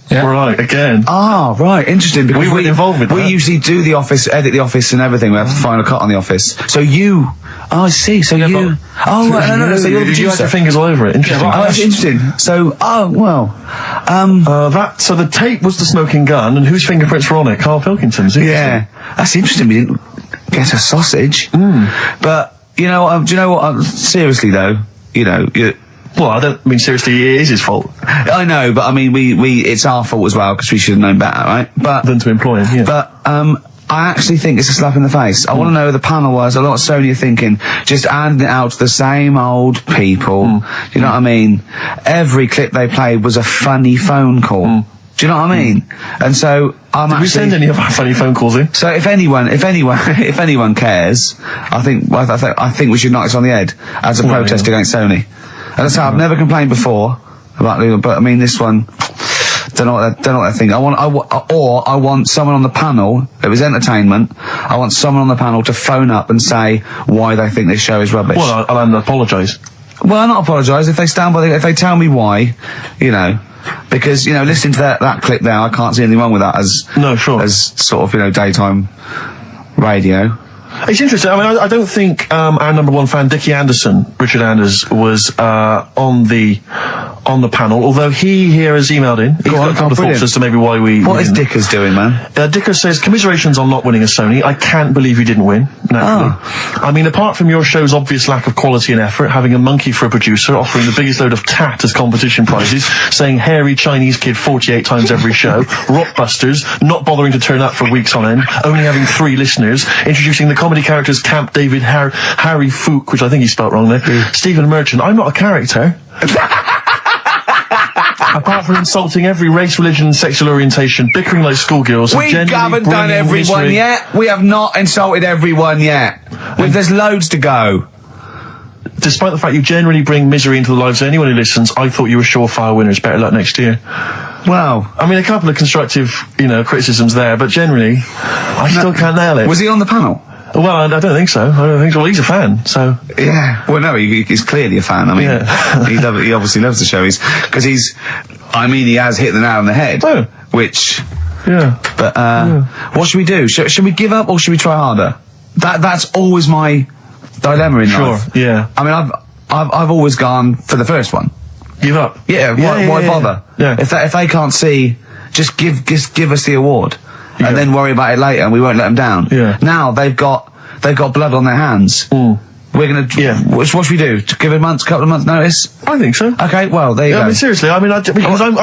Speaker 1: Yeah. Right, again.
Speaker 2: Ah, right, interesting. Because
Speaker 1: we weren't involved with that.
Speaker 2: We usually do The Office, edit The Office and everything. We have the final cut on The Office. So you... Oh, I see. So you... Oh, right, no. So you're the producer.
Speaker 1: You had your fingers all over it. Interesting.
Speaker 2: Oh, that's interesting. So,
Speaker 1: so the tape was the smoking gun, and whose fingerprints were on it? Karl Pilkington's.
Speaker 2: Yeah. That's interesting. We didn't get a sausage. But, you know, do you know what? Seriously, though, you know...
Speaker 1: Well, I don't mean seriously, it is his fault.
Speaker 2: I know, but I mean, it's our fault as well, because we should have known better, right?
Speaker 1: Than to employ him, yeah.
Speaker 2: But, I actually think it's a slap in the face. I want to know who the panel was. A lot of Sony are thinking, just handing it out to the same old people. You know what I mean? Every clip they played was a funny phone call. Do you know what I mean? And so
Speaker 1: Did we send any of our funny phone calls in?
Speaker 2: So if anyone cares, I think we should knock this on the head as a protest against Sony. And that's how I've never complained before about legal, but I mean this one, don't know what they're thinking. I want someone on the panel. It was entertainment. I want someone on the panel to phone up and say why they think this show is rubbish.
Speaker 1: Well, I'll apologise.
Speaker 2: Well, not apologise if they stand by. If they tell me why, you know, because you know, listening to that clip there, I can't see anything wrong with that as sort of, you know, daytime radio.
Speaker 1: It's interesting. I mean, I don't think our number one fan, Richard Anders, was on the on the panel, although he here has emailed in. He's got a couple of thoughts as to maybe why we...
Speaker 2: What is Dickers doing, man?
Speaker 1: Dickers says, commiserations on not winning a Sony. I can't believe you didn't win, naturally. I mean, apart from your show's obvious lack of quality and effort, having a monkey for a producer, offering the biggest load of tat as competition prizes, saying hairy Chinese kid 48 times every show, Rockbusters, not bothering to turn up for weeks on end, only having 3 listeners, introducing the comedy characters Camp David, Harry Fook, which I think he spelt wrong there, Stephen Merchant. I'm not a character. Apart from insulting every race, religion, and sexual orientation, bickering like schoolgirls,
Speaker 2: We haven't done everyone yet. We have not insulted everyone yet. There's loads to go.
Speaker 1: Despite the fact you generally bring misery into the lives of anyone who listens, I thought you were surefire winners. Better luck next year.
Speaker 2: Well,
Speaker 1: I mean, a couple of constructive, criticisms there, but generally, I still can't nail it.
Speaker 2: Was he on the panel?
Speaker 1: Well, I don't think so. Well, he's a fan, so...
Speaker 2: Yeah. Well, no, he's clearly a fan. I mean, he obviously loves the show. He has hit the nail on the head.
Speaker 1: Oh.
Speaker 2: Which...
Speaker 1: Yeah.
Speaker 2: But, what should we do? Should we give up or should we try harder? That's always my dilemma in life.
Speaker 1: Sure, yeah.
Speaker 2: I mean, I've always gone for the first one.
Speaker 1: Give up?
Speaker 2: Yeah, why bother?
Speaker 1: Yeah.
Speaker 2: If they can't see, just give us the award.
Speaker 1: Yeah.
Speaker 2: And then worry about it later, and we won't let them down.
Speaker 1: Yeah.
Speaker 2: Now they've got blood on their hands. We're gonna.
Speaker 1: Yeah.
Speaker 2: What should we do? To give a couple of months' notice?
Speaker 1: I think so.
Speaker 2: Okay. Well, there you go.
Speaker 1: I mean, seriously. I mean, I think.
Speaker 2: I'm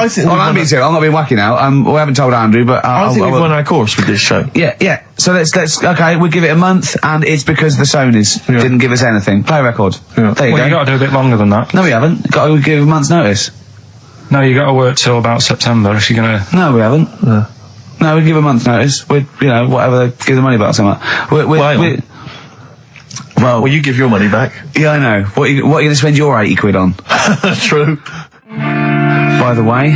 Speaker 2: being serious. I'm not being wacky now. We haven't told Andrew, but
Speaker 1: I think we've won our course with this show.
Speaker 2: Yeah. So let's. Okay, we'll give it a month, and it's because the Sonys didn't give us anything. Play a record.
Speaker 1: Yeah.
Speaker 2: There you go.
Speaker 3: You got to do a bit longer than that.
Speaker 2: No, we haven't. Got to give a month's notice.
Speaker 3: No, you got to work till about September if you're gonna.
Speaker 2: No, we haven't. No, we give a month's notice. Whatever they give the money back, something.
Speaker 1: Well, you give your money back.
Speaker 2: Yeah, I know. What are you going to spend your 80 quid on?
Speaker 1: True.
Speaker 2: By the way,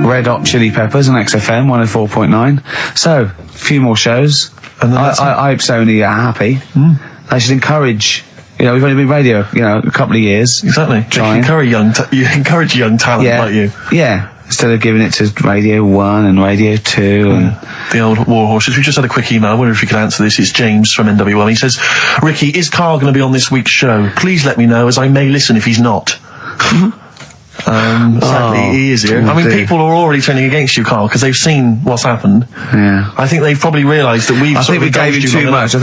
Speaker 2: Red Hot Chili Peppers on XFM 104.9. So, a few more shows. And I hope Sony are happy. They should encourage. We've only been radio, a couple of years.
Speaker 1: Exactly. You encourage young talent like you.
Speaker 2: Yeah. Instead of giving it to Radio 1 and Radio 2 and...
Speaker 1: The old war horses. We just had a quick email. I wonder if you could answer this. It's James from NW1. He says, Ricky, is Carl going to be on this week's show? Please let me know, as I may listen if he's not. Sadly, he is here. I mean, people are already turning against you, Carl, because they've seen what's happened.
Speaker 2: Yeah.
Speaker 1: I think they've probably realised that
Speaker 2: I think we gave you too much. I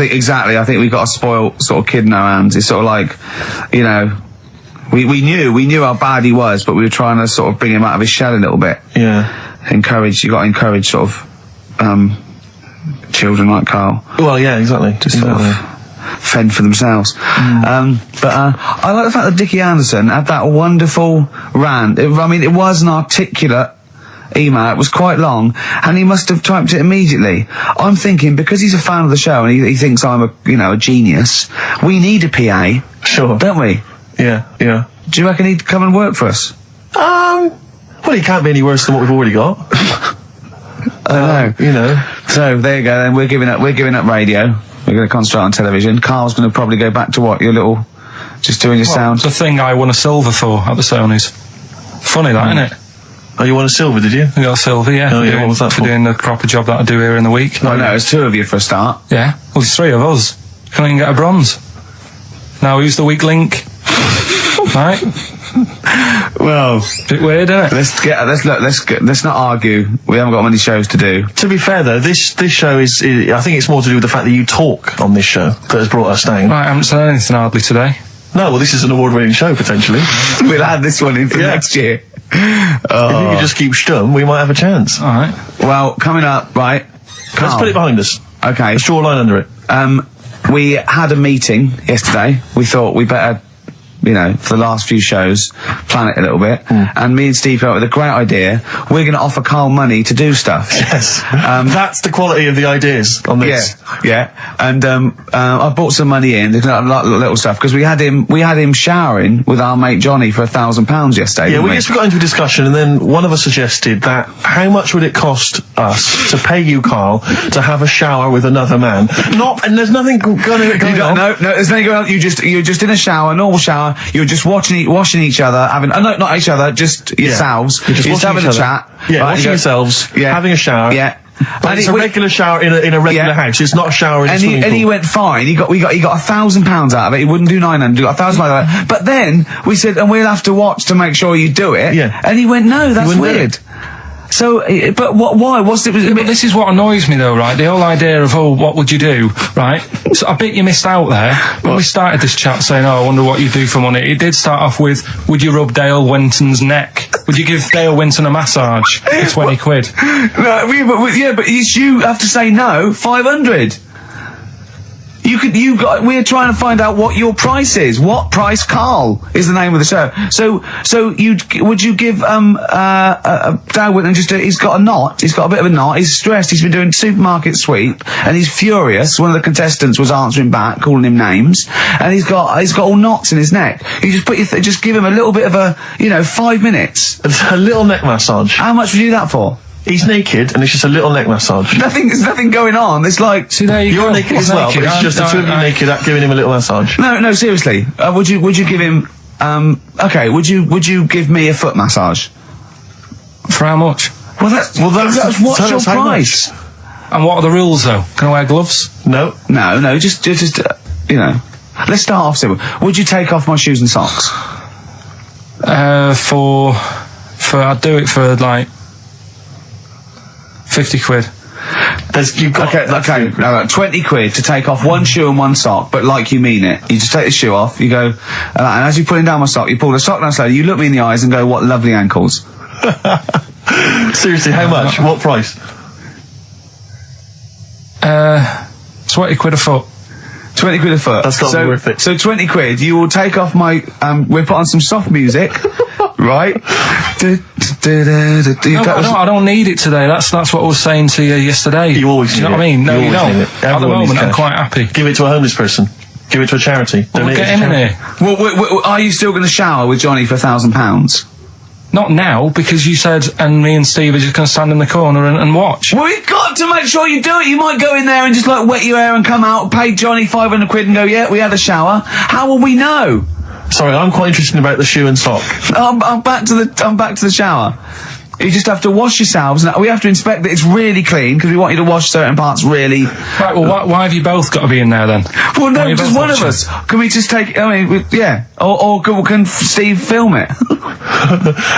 Speaker 2: think we've got a spoiled sort of kid in our hands. It's sort of like, we knew how bad he was, but we were trying to sort of bring him out of his shell a little bit.
Speaker 1: Yeah.
Speaker 2: You got to encourage sort of, children like Carl.
Speaker 1: Well, yeah, exactly.
Speaker 2: To sort of fend for themselves. But I like the fact that Dickie Anderson had that wonderful rant. It was an articulate email. It was quite long, and he must have typed it immediately. I'm thinking, because he's a fan of the show and he thinks I'm a genius, we need a PA. Sure. Don't we?
Speaker 1: Yeah.
Speaker 2: Do you reckon he'd come and work for us?
Speaker 1: Well, he can't be any worse than what we've already got.
Speaker 2: I know. So there you go. Then we're giving up radio. We're going to concentrate on television. Carl's going to probably go back to what just doing your sound.
Speaker 3: The thing I won a silver for at the Sonys. Funny that, isn't it?
Speaker 1: Oh, you won a silver, did you?
Speaker 3: I got a silver, yeah.
Speaker 1: Oh, yeah. What was that for?
Speaker 3: Doing the proper job that I do here in the week.
Speaker 2: Oh, no, there's 2 of you for a start.
Speaker 3: Yeah. Well, there's 3 of us. Can't even get a bronze. Now, who's the weak link? Right?
Speaker 2: Well,
Speaker 3: bit weird, isn't it?
Speaker 2: Let's not argue. We haven't got many shows to do.
Speaker 1: To be fair though, this show is I think it's more to do with the fact that you talk on this show that has brought us down.
Speaker 3: Right, I haven't said anything hardly today.
Speaker 1: No, well, this is an award-winning show potentially.
Speaker 2: We'll add this one in for next year.
Speaker 1: If you could just keep stum, we might have a chance.
Speaker 3: All right.
Speaker 2: Well, coming up, right? Carl.
Speaker 1: Let's put it behind us.
Speaker 2: Okay.
Speaker 1: Let's draw a line under it.
Speaker 2: We had a meeting yesterday. We thought we better, for the last few shows, plan it a little bit. And me and Steve came up with a great idea. We're going to offer Carl money to do stuff.
Speaker 1: Yes. That's the quality of the ideas on this.
Speaker 2: Yeah. And I bought some money in, little stuff, because we had him showering with our mate Johnny for £1,000 yesterday.
Speaker 1: Yeah, we got into a discussion, and then one of us suggested that how much would it cost us to pay you, Carl, to have a shower with another man? And there's nothing going on.
Speaker 2: No, there's nothing going on. You're just in a shower, normal shower. You're just washing each other, not each other, just yourselves.
Speaker 1: You're just
Speaker 2: having a chat.
Speaker 1: Yeah, washing yourselves, having a shower.
Speaker 2: Yeah.
Speaker 1: But it's a regular shower in a regular house. It's not a shower in a swimming pool.
Speaker 2: And he went fine. He got £1,000 out of it. He wouldn't do 900. He got £1,000 out of it. But then we said, and we'll have to watch to make sure you do it.
Speaker 1: Yeah.
Speaker 2: And he went, no, that's weird. So, but why?
Speaker 3: This is what annoys me though, right? The whole idea of, what would you do, right? So I bet you missed out there. When we started this chat saying, I wonder what you do for money, it did start off with, would you rub Dale Winton's neck? Would you give Dale Winton a massage for 20 quid?
Speaker 2: No, but you have to say no, 500. We're trying to find out what your price is. What price, Carl, is the name of the show. So would you give Dale Winton he's got a knot. He's got a bit of a knot. He's stressed. He's been doing supermarket sweep, and he's furious. One of the contestants was answering back, calling him names, and he's got all knots in his neck. You just just give him a little bit of 5 minutes.
Speaker 1: A little neck massage.
Speaker 2: How much would you do that for?
Speaker 1: He's naked, and it's just a little neck massage.
Speaker 2: There's nothing going on. It's like,
Speaker 3: see, there
Speaker 1: you're naked as well, but it's just the two of you naked giving him a little massage.
Speaker 2: No, seriously. Would you give him? Okay. Would you give me a foot massage?
Speaker 3: For how much?
Speaker 2: Well, that's what's your price?
Speaker 3: And what are the rules though? Can I wear gloves?
Speaker 2: No. Just Let's start off simple. Would you take off my shoes and socks?
Speaker 3: I'd do it for like 50 quid.
Speaker 2: Okay, 20 quid to take off one shoe and one sock, but like you mean it. You just take the shoe off, you go, and as you're pulling down my sock, you pull the sock down slowly, you look me in the eyes and go, what lovely ankles.
Speaker 1: Seriously, how much? What price?
Speaker 3: 20 quid a foot.
Speaker 2: 20 quid a foot.
Speaker 1: That's got to be worth it.
Speaker 2: So 20 quid, you will take off my, we'll put on some soft music, right?
Speaker 3: I don't need it today. That's what I was saying to you yesterday.
Speaker 1: You always
Speaker 3: do you know what I mean? No, you don't. At the moment, I'm quite happy.
Speaker 1: Give it to a homeless person. Give it to a charity.
Speaker 3: We'll get him in here.
Speaker 2: Well, are you still going to shower with Johnny for £1,000?
Speaker 3: Not now, because you said, and me and Steve are just going to stand in the corner and watch.
Speaker 2: Well, we've got to make sure you do it. You might go in there and just wet your hair and come out, pay Johnny 500 quid and go, yeah, we had a shower. How will we know?
Speaker 1: Sorry, I'm quite interested about the shoe and sock.
Speaker 2: I'm back to the shower. You just have to wash yourselves. We have to inspect that it's really clean because we want you to wash certain parts really.
Speaker 3: Right. Well, why have you both got to be in there then?
Speaker 2: Well, no, just one of us. Can we just take? Yeah. Or can Steve film it?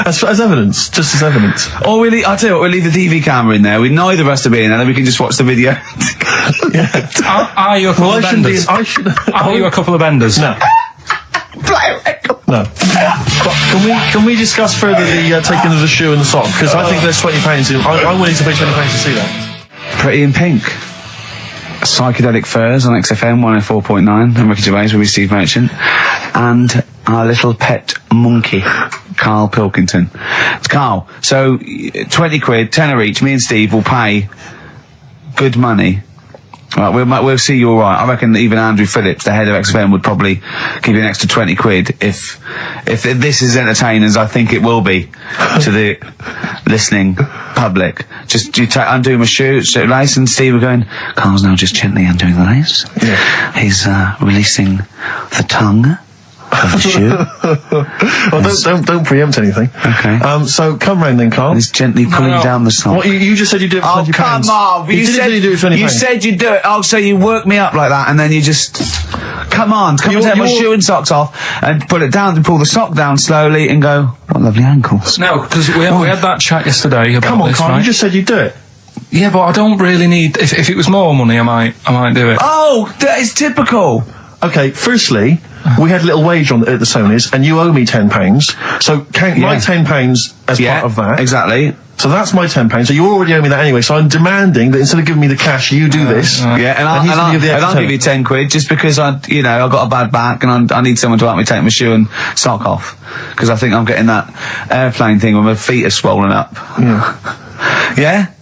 Speaker 1: as evidence, just as evidence.
Speaker 2: Or I'll tell you what, we'll leave the TV camera in there. Neither of us to be in there, then we can just watch the video.
Speaker 1: Yeah.
Speaker 3: Are you a couple of benders? Are you a couple of benders?
Speaker 1: No. No. But can we discuss further the taking of the shoe and the sock? Because I think there's £20. I'm willing to pay £20 to see that.
Speaker 2: Pretty in Pink. Psychedelic Furs on XFM 104.9. I'm Ricky Gervais with Steve Merchant. And our little pet monkey, Karl Pilkington. It's Carl. So, 20 quid, tenner each, me and Steve will pay good money. Right, we'll see you all right. I reckon even Andrew Phillips, the head of XFM, would probably give you an extra 20 quid if this is entertaining as I think it will be to the listening public. Just undo my lace, and Steve were going, Carl's now just gently undoing the lace.
Speaker 1: Yeah.
Speaker 2: He's releasing the tongue of the shoe.
Speaker 1: Well, don't preempt anything.
Speaker 2: Okay.
Speaker 1: So come round then, Carl.
Speaker 2: He's gently pulling down the sock.
Speaker 1: Well, you just said you do it for £20.
Speaker 2: Oh, come on. You said you do it for £20. You said you'd do it. Oh, so you work me up like that, and then you just... Come and take my shoe and socks off, and put it down, and pull the sock down slowly, and go, what lovely ankles.
Speaker 3: No, because we had that chat yesterday about
Speaker 1: Come on,
Speaker 3: this,
Speaker 1: Carl,
Speaker 3: right?
Speaker 1: you just said you'd do it.
Speaker 3: Yeah, but I don't really need... If it was more money, I might do it.
Speaker 2: Oh, that is typical.
Speaker 1: Okay, firstly, we had a little wage at the Sonys, and you owe me £10. So count my £10 as part of that.
Speaker 2: Exactly.
Speaker 1: So that's my £10. So you already owe me that anyway. So I'm demanding that instead of giving me the cash, you do this.
Speaker 2: Yeah, and I'll give you 10 quid just because I've got a bad back and I need someone to help me take my shoe and sock off because I think I'm getting that airplane thing where my feet are swollen up.
Speaker 1: Yeah.
Speaker 2: Yeah.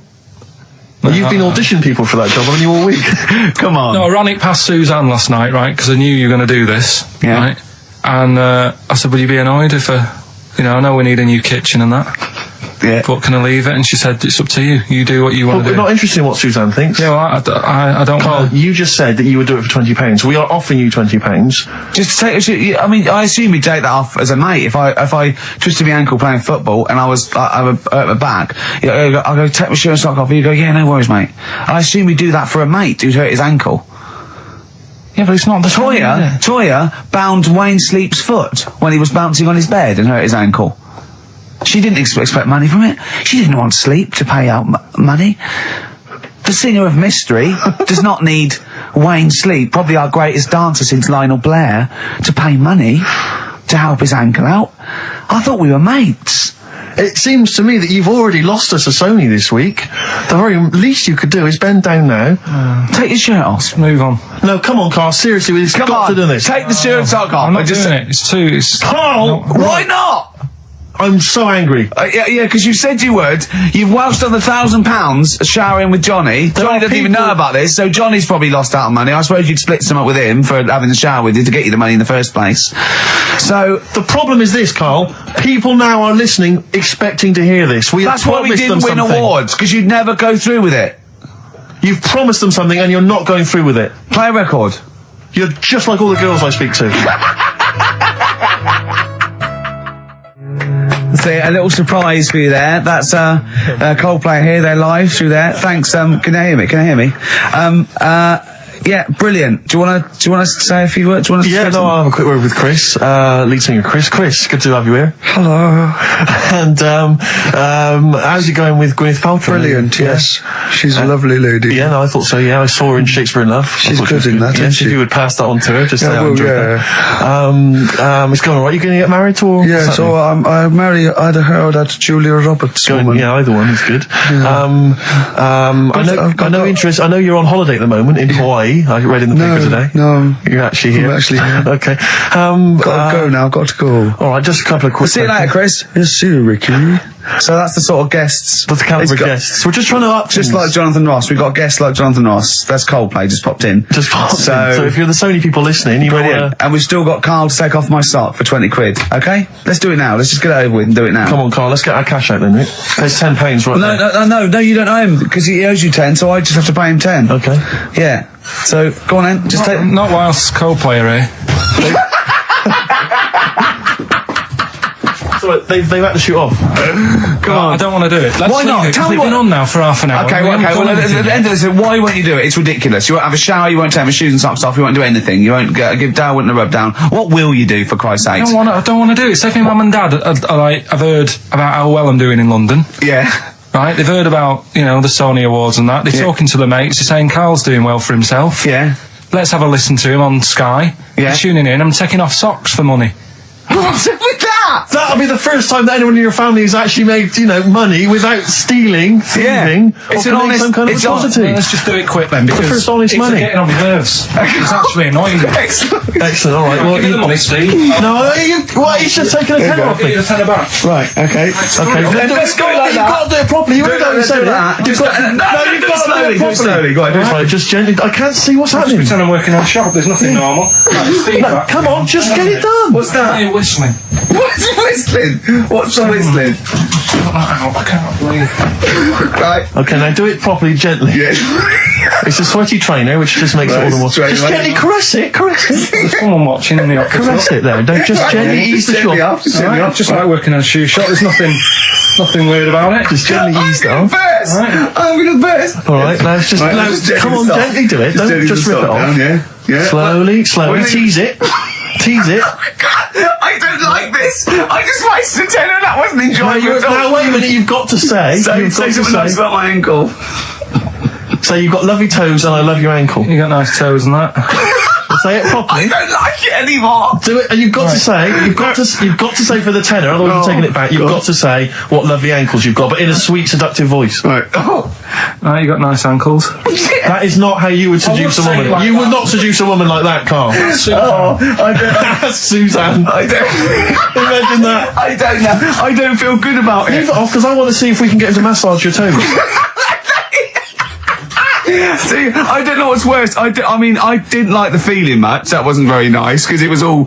Speaker 1: Well, you've been auditioning people for that job, haven't you, all week?
Speaker 2: Come on.
Speaker 3: No, I ran it past Suzanne last night, right? Because I knew you were going to do this, right? And I said, would you be annoyed if, I know we need a new kitchen and that.
Speaker 2: Yeah.
Speaker 3: But can I leave it? And she said, it's up to you. You do what you want to
Speaker 1: We're
Speaker 3: do.
Speaker 1: not interested in what Suzanne thinks.
Speaker 3: Yeah, well, I don't
Speaker 1: Carl,
Speaker 3: wanna...
Speaker 1: you just said that you would do it for £20. We are offering you £20.
Speaker 2: Just take. I mean, I assume you'd take that off as a mate. If I twisted my ankle playing football and I hurt my back, I'll go take my shirt and sock off. And you go, yeah, no worries, mate. I assume you do that for a mate who's hurt his ankle.
Speaker 3: Yeah, but it's not the same, is it?
Speaker 2: Toya bound Wayne Sleep's foot when he was bouncing on his bed and hurt his ankle. She didn't expect money from it. She didn't want Sleep to pay out money. The singer of mystery does not need Wayne Sleep, probably our greatest dancer since Lionel Blair, to pay money to help his ankle out. I thought we were mates.
Speaker 1: It seems to me that you've already lost us a Sony this week. The very least you could do is bend down now.
Speaker 2: Take your shirt off.
Speaker 3: Let's move on.
Speaker 1: No, come on, Carl. Seriously, we've got to do this.
Speaker 2: Take the shirt and sock off.
Speaker 3: I'm not doing it. It's too...
Speaker 1: Carl!
Speaker 2: Why not?
Speaker 1: I'm so angry.
Speaker 2: Yeah, because you said you would. You've welched on the £1,000 showering with Johnny. Johnny doesn't even know about this, so Johnny's probably lost out on money. I suppose you'd split some up with him for having the shower with you to get you the money in the first place. So
Speaker 1: the problem is this, Carl. People now are listening, expecting to hear this.
Speaker 2: That's why we didn't win awards, because you'd never go through with it.
Speaker 1: You've promised them something and you're not going through with it.
Speaker 2: Play a record.
Speaker 1: You're just like all the girls I speak to.
Speaker 2: See, a little surprise for you there. That's Coldplay here. They're live through there. Thanks. Can I hear me? Can you hear me? Yeah, brilliant. Do you want to say a few words? Do you want to
Speaker 1: Yeah, no, I'll have a quick word with Chris, lead singer Chris. Chris, good to have you here.
Speaker 5: Hello.
Speaker 1: And how's it going with Gwyneth Paltrow?
Speaker 5: Brilliant, yes. She's a lovely lady.
Speaker 1: Yeah, no, I thought so. Yeah, I saw her in Shakespeare in Love.
Speaker 5: She's good in that, isn't
Speaker 1: Yes,
Speaker 5: she?
Speaker 1: if you would pass that on to her, just
Speaker 5: Yeah,
Speaker 1: say I
Speaker 5: well,
Speaker 1: enjoyed that. It's going all right. You going to get married to? Or
Speaker 5: Yeah,
Speaker 1: what's
Speaker 5: so
Speaker 1: happening?
Speaker 5: I marry either her or that Julia Roberts woman.
Speaker 1: Yeah, either one is good. I know interest. I know you're on holiday at the moment in Hawaii. I read in the paper today.
Speaker 5: No.
Speaker 1: You're actually here.
Speaker 5: I'm actually here.
Speaker 1: Okay.
Speaker 5: Got to go now, got to go.
Speaker 1: All right, just a couple of quick.
Speaker 2: See you later, Chris.
Speaker 5: Yes, see you, Ricky.
Speaker 2: So that's the sort of guests.
Speaker 1: That's the caliber of guests. We're just trying to up
Speaker 2: Just
Speaker 1: things.
Speaker 2: like Jonathan Ross. We've got guests like Jonathan Ross. That's Coldplay, just popped in.
Speaker 1: Just popped in. So if you're the Sony people listening, you
Speaker 2: Brilliant. And we've still got Carl to take off my sock for 20 quid. Okay? Let's do it now. Let's just get it over with and do it now.
Speaker 1: Come on, Carl, let's get our cash out then, Rick. There's £10 right there.
Speaker 2: No, you don't owe him because he owes you 10, so I just have to pay him 10.
Speaker 1: Okay.
Speaker 2: Yeah. So, go on then. Just take...
Speaker 3: Not whilst Coldplay are here.
Speaker 1: So they've had to shoot off.
Speaker 3: Come on. I don't want to do it. Let's
Speaker 2: Why
Speaker 3: leave
Speaker 2: not?
Speaker 3: it, 'cause
Speaker 2: Tell me
Speaker 3: they've
Speaker 2: what-
Speaker 3: been on now for half an hour.
Speaker 2: Okay,
Speaker 3: We
Speaker 2: well,
Speaker 3: haven't done
Speaker 2: at
Speaker 3: anything
Speaker 2: the
Speaker 3: yet.
Speaker 2: end of this, why won't you do it? It's ridiculous. You won't have a shower, you won't take my shoes and socks off, you won't do anything. You won't give Dale wouldn't rub down. What will you do, for Christ's sake?
Speaker 3: I don't want to do it. Say if my mum and dad have heard about how well I'm doing in London.
Speaker 2: Yeah.
Speaker 3: Right, they've heard about, the Sony Awards and that. They're talking to the mates, they're saying Carl's doing well for himself.
Speaker 2: Yeah.
Speaker 3: Let's have a listen to him on Sky.
Speaker 2: Yeah.
Speaker 3: They're tuning in, I'm taking off socks for money.
Speaker 2: What's up with that?
Speaker 1: That'll be the first time that anyone in your family has actually made, money without stealing, thieving, or
Speaker 2: It's an
Speaker 1: committing
Speaker 2: honest-
Speaker 1: some kind of
Speaker 2: it's honest-
Speaker 1: atrocity.
Speaker 3: Let's just do it quick then, because
Speaker 1: first honest
Speaker 3: it's
Speaker 1: money.
Speaker 3: getting on my nerves. It's actually annoying me.
Speaker 2: Excellent.
Speaker 1: All right. Well,
Speaker 3: Give me the money, Steve.
Speaker 1: no, he's just taking a tenner off me.
Speaker 3: Give you the tenner back.
Speaker 2: Right, okay.
Speaker 1: Okay,
Speaker 2: Let's go like
Speaker 1: You've
Speaker 2: that.
Speaker 1: got to do it properly. You won't know you said it. You've got
Speaker 2: No,
Speaker 1: you've
Speaker 2: do it
Speaker 1: got to
Speaker 2: slowly,
Speaker 1: do it
Speaker 2: do it slowly. Go on, do it
Speaker 1: Right, just gently. I can't see what's happening.
Speaker 3: Pretend I'm working in a shop, there's nothing normal. Steve,
Speaker 1: No, come on, just get it done.
Speaker 2: What's that?
Speaker 3: You're whistling.
Speaker 2: What's whistling? What's the whistling?
Speaker 3: I can't believe.
Speaker 2: Right.
Speaker 1: Okay, now do it properly, gently.
Speaker 2: Yeah.
Speaker 1: It's a sweaty trainer, which just makes it all the more.
Speaker 2: Straight
Speaker 1: Just
Speaker 2: away.
Speaker 1: gently caress it.
Speaker 3: There's someone watching in the office.
Speaker 1: Caress it there. Don't just gently ease the
Speaker 2: Gently
Speaker 1: shop.
Speaker 2: off, just gently off.
Speaker 3: Just like working in a shoe shop, there's nothing weird about it.
Speaker 1: Just gently ease it
Speaker 2: I'm
Speaker 1: off.
Speaker 2: gonna burst. I'm gonna burst.
Speaker 1: All right, now it's just,
Speaker 2: Right,
Speaker 1: now,
Speaker 2: just gently
Speaker 1: come on,
Speaker 2: stop.
Speaker 1: gently do it. Don't
Speaker 2: gently
Speaker 1: just rip it
Speaker 2: stop
Speaker 1: off.
Speaker 2: down, yeah.
Speaker 1: Slowly,
Speaker 2: What do you-
Speaker 1: tease it. Tease it.
Speaker 2: I don't like this. I just wasted a tenner. That wasn't enjoyable at all.
Speaker 1: Now wait a minute, you've got to say.
Speaker 2: Say
Speaker 1: You've got
Speaker 2: something
Speaker 1: to
Speaker 2: nice
Speaker 1: say.
Speaker 2: about my ankle.
Speaker 1: Say you've got lovely toes and I love your ankle.
Speaker 3: You got nice toes and that.
Speaker 1: Say it
Speaker 2: I
Speaker 1: properly.
Speaker 2: don't like it anymore.
Speaker 1: Do it, and you've got to say, you've got to say for the tenor, otherwise you're taking it back. You've got to say what lovely ankles you've got, but in a sweet, seductive voice.
Speaker 2: Right. Oh.
Speaker 3: You got nice ankles.
Speaker 1: That is not how you would seduce a
Speaker 3: say
Speaker 1: woman.
Speaker 3: it like
Speaker 1: You would
Speaker 3: that.
Speaker 1: not seduce a woman like that, Carl.
Speaker 2: Oh, I don't.
Speaker 1: That's Suzanne.
Speaker 2: I don't.
Speaker 1: Imagine that.
Speaker 2: I don't know. I don't feel good about
Speaker 1: Leave
Speaker 2: it.
Speaker 1: it off because I want to see if we can get him to massage your toes.
Speaker 2: See, I don't know what's worse. I didn't like the feeling much. That wasn't very nice because it was all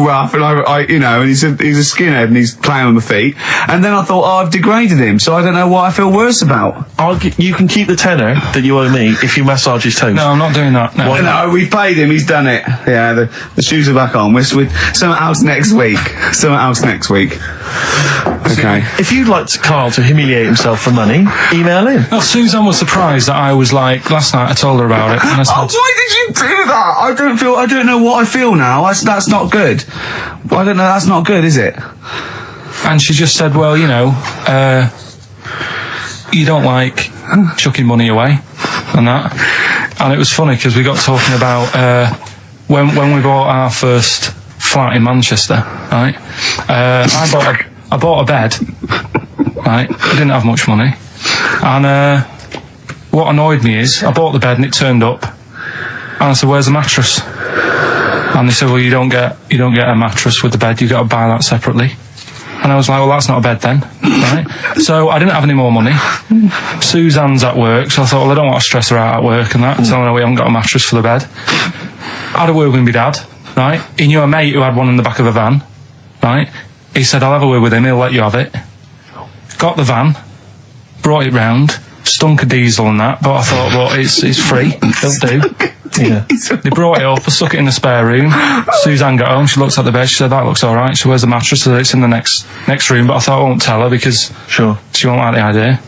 Speaker 2: rough, and and he's a skinhead and he's playing on the feet. And then I thought, I've degraded him, so I don't know what I feel worse about.
Speaker 1: You can keep the tenner that you owe me if you massage his toes.
Speaker 3: No, I'm not doing that.
Speaker 2: No, we paid him. He's done it. Yeah, the shoes are back on. We're something else next week. Okay.
Speaker 1: If you'd like Carl to humiliate himself for money, email in.
Speaker 3: Well, Suzanne was surprised that I was like, last night I told her about it. And I said,
Speaker 2: why did you do that? I don't know what I feel now. That's not good. I don't know, that's not good, is it?
Speaker 3: And she just said, well, you don't like chucking money away and that. And it was funny because we got talking about when we bought our first flat in Manchester, right? I bought a bed, right? I didn't have much money. And what annoyed me is I bought the bed and it turned up. And I said, where's the mattress? And they said, well, you don't get a mattress with the bed, you got to buy that separately. And I was like, well, that's not a bed then, right? So I didn't have any more money. Suzanne's at work, so I thought, well, I don't want to stress her out at work and that, telling her we haven't got a mattress for the bed. I had a word with my dad, right? He knew a mate who had one in the back of the van, right? He said, I'll have a word with him, he'll let you have it. Got the van, brought it round, stunk of diesel and that, but I thought, well, it's free, it'll do. Yeah. They brought it up, I stuck it in the spare room. Suzanne got home, she looked at the bed, she said, that looks alright. She where's the mattress? So it's in the next room, but I thought I won't tell her because she won't like the idea.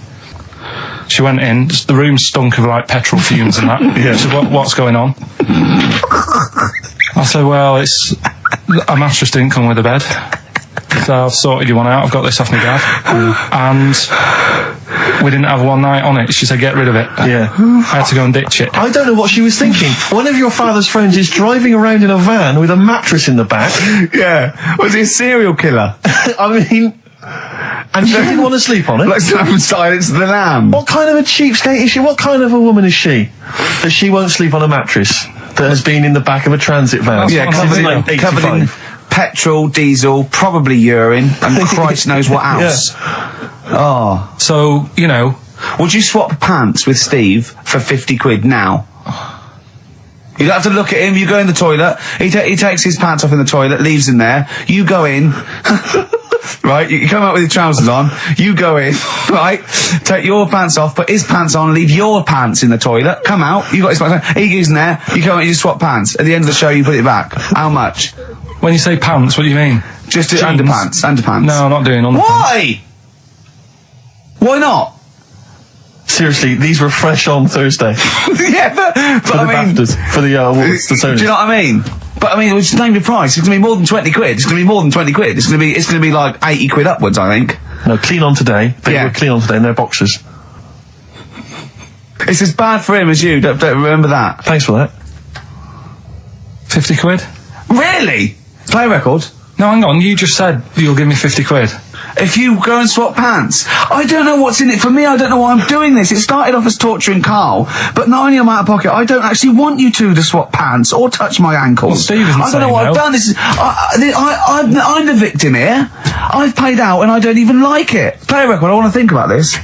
Speaker 3: She went in, the room stunk of like petrol fumes and that. She said, what's going on? I said, well, a mattress didn't come with the bed. So I've sorted you one out, I've got this off my dad. And we didn't have one night on it. She said, get rid of it.
Speaker 1: Yeah.
Speaker 3: I had to go and ditch it.
Speaker 1: I don't know what she was thinking. One of your father's friends is driving around in a van with a mattress in the back.
Speaker 2: Yeah. Was he a serial killer?
Speaker 1: I mean... And she didn't want to sleep on it.
Speaker 2: Let's silence the lamb.
Speaker 1: What kind of a cheapskate is she? What kind of a woman is she? That she won't sleep on a mattress that has been in the back of a transit van.
Speaker 2: Yeah, covered in petrol, diesel, probably urine, and Christ knows what else. Oh.
Speaker 3: So,
Speaker 2: would you swap pants with Steve for 50 quid now? You don't have to look at him, you go in the toilet, he takes his pants off in the toilet, leaves them there, you go in, right, you come out with your trousers on, you go in, right, take your pants off, put his pants on, leave your pants in the toilet, come out, you got his pants on, he goes in there, you come out, you just swap pants, at the end of the show you put it back. How much?
Speaker 3: When you say pants, what do you mean?
Speaker 2: Just underpants.
Speaker 3: No, I'm not doing underpants.
Speaker 2: Why? Why not?
Speaker 1: Seriously, these were fresh on Thursday.
Speaker 2: Yeah, but
Speaker 1: for the BAFTAs, for the awards, the Sony.
Speaker 2: Do you know what I mean? But I mean, just name the price. It's going to be more than 20 quid. It's going to be more than 20 quid. It's going to be like 80 quid upwards, I think.
Speaker 1: No, clean on today. They were clean on today in their boxes.
Speaker 2: It's as bad for him as you. Don't remember that.
Speaker 1: Thanks for that.
Speaker 3: 50 quid?
Speaker 2: Really? Play a record?
Speaker 3: No, hang on. You just said you'll give me 50 quid.
Speaker 2: If you go and swap pants. I don't know what's in it for me. I don't know why I'm doing this. It started off as torturing Carl, but not only am I out of pocket, I don't actually want you two to swap pants or touch my ankles.
Speaker 3: Well, Steve isn't
Speaker 2: I don't know what I've done. This is I'm the victim here. I've paid out and I don't even like it. Play a record. I want to think about this.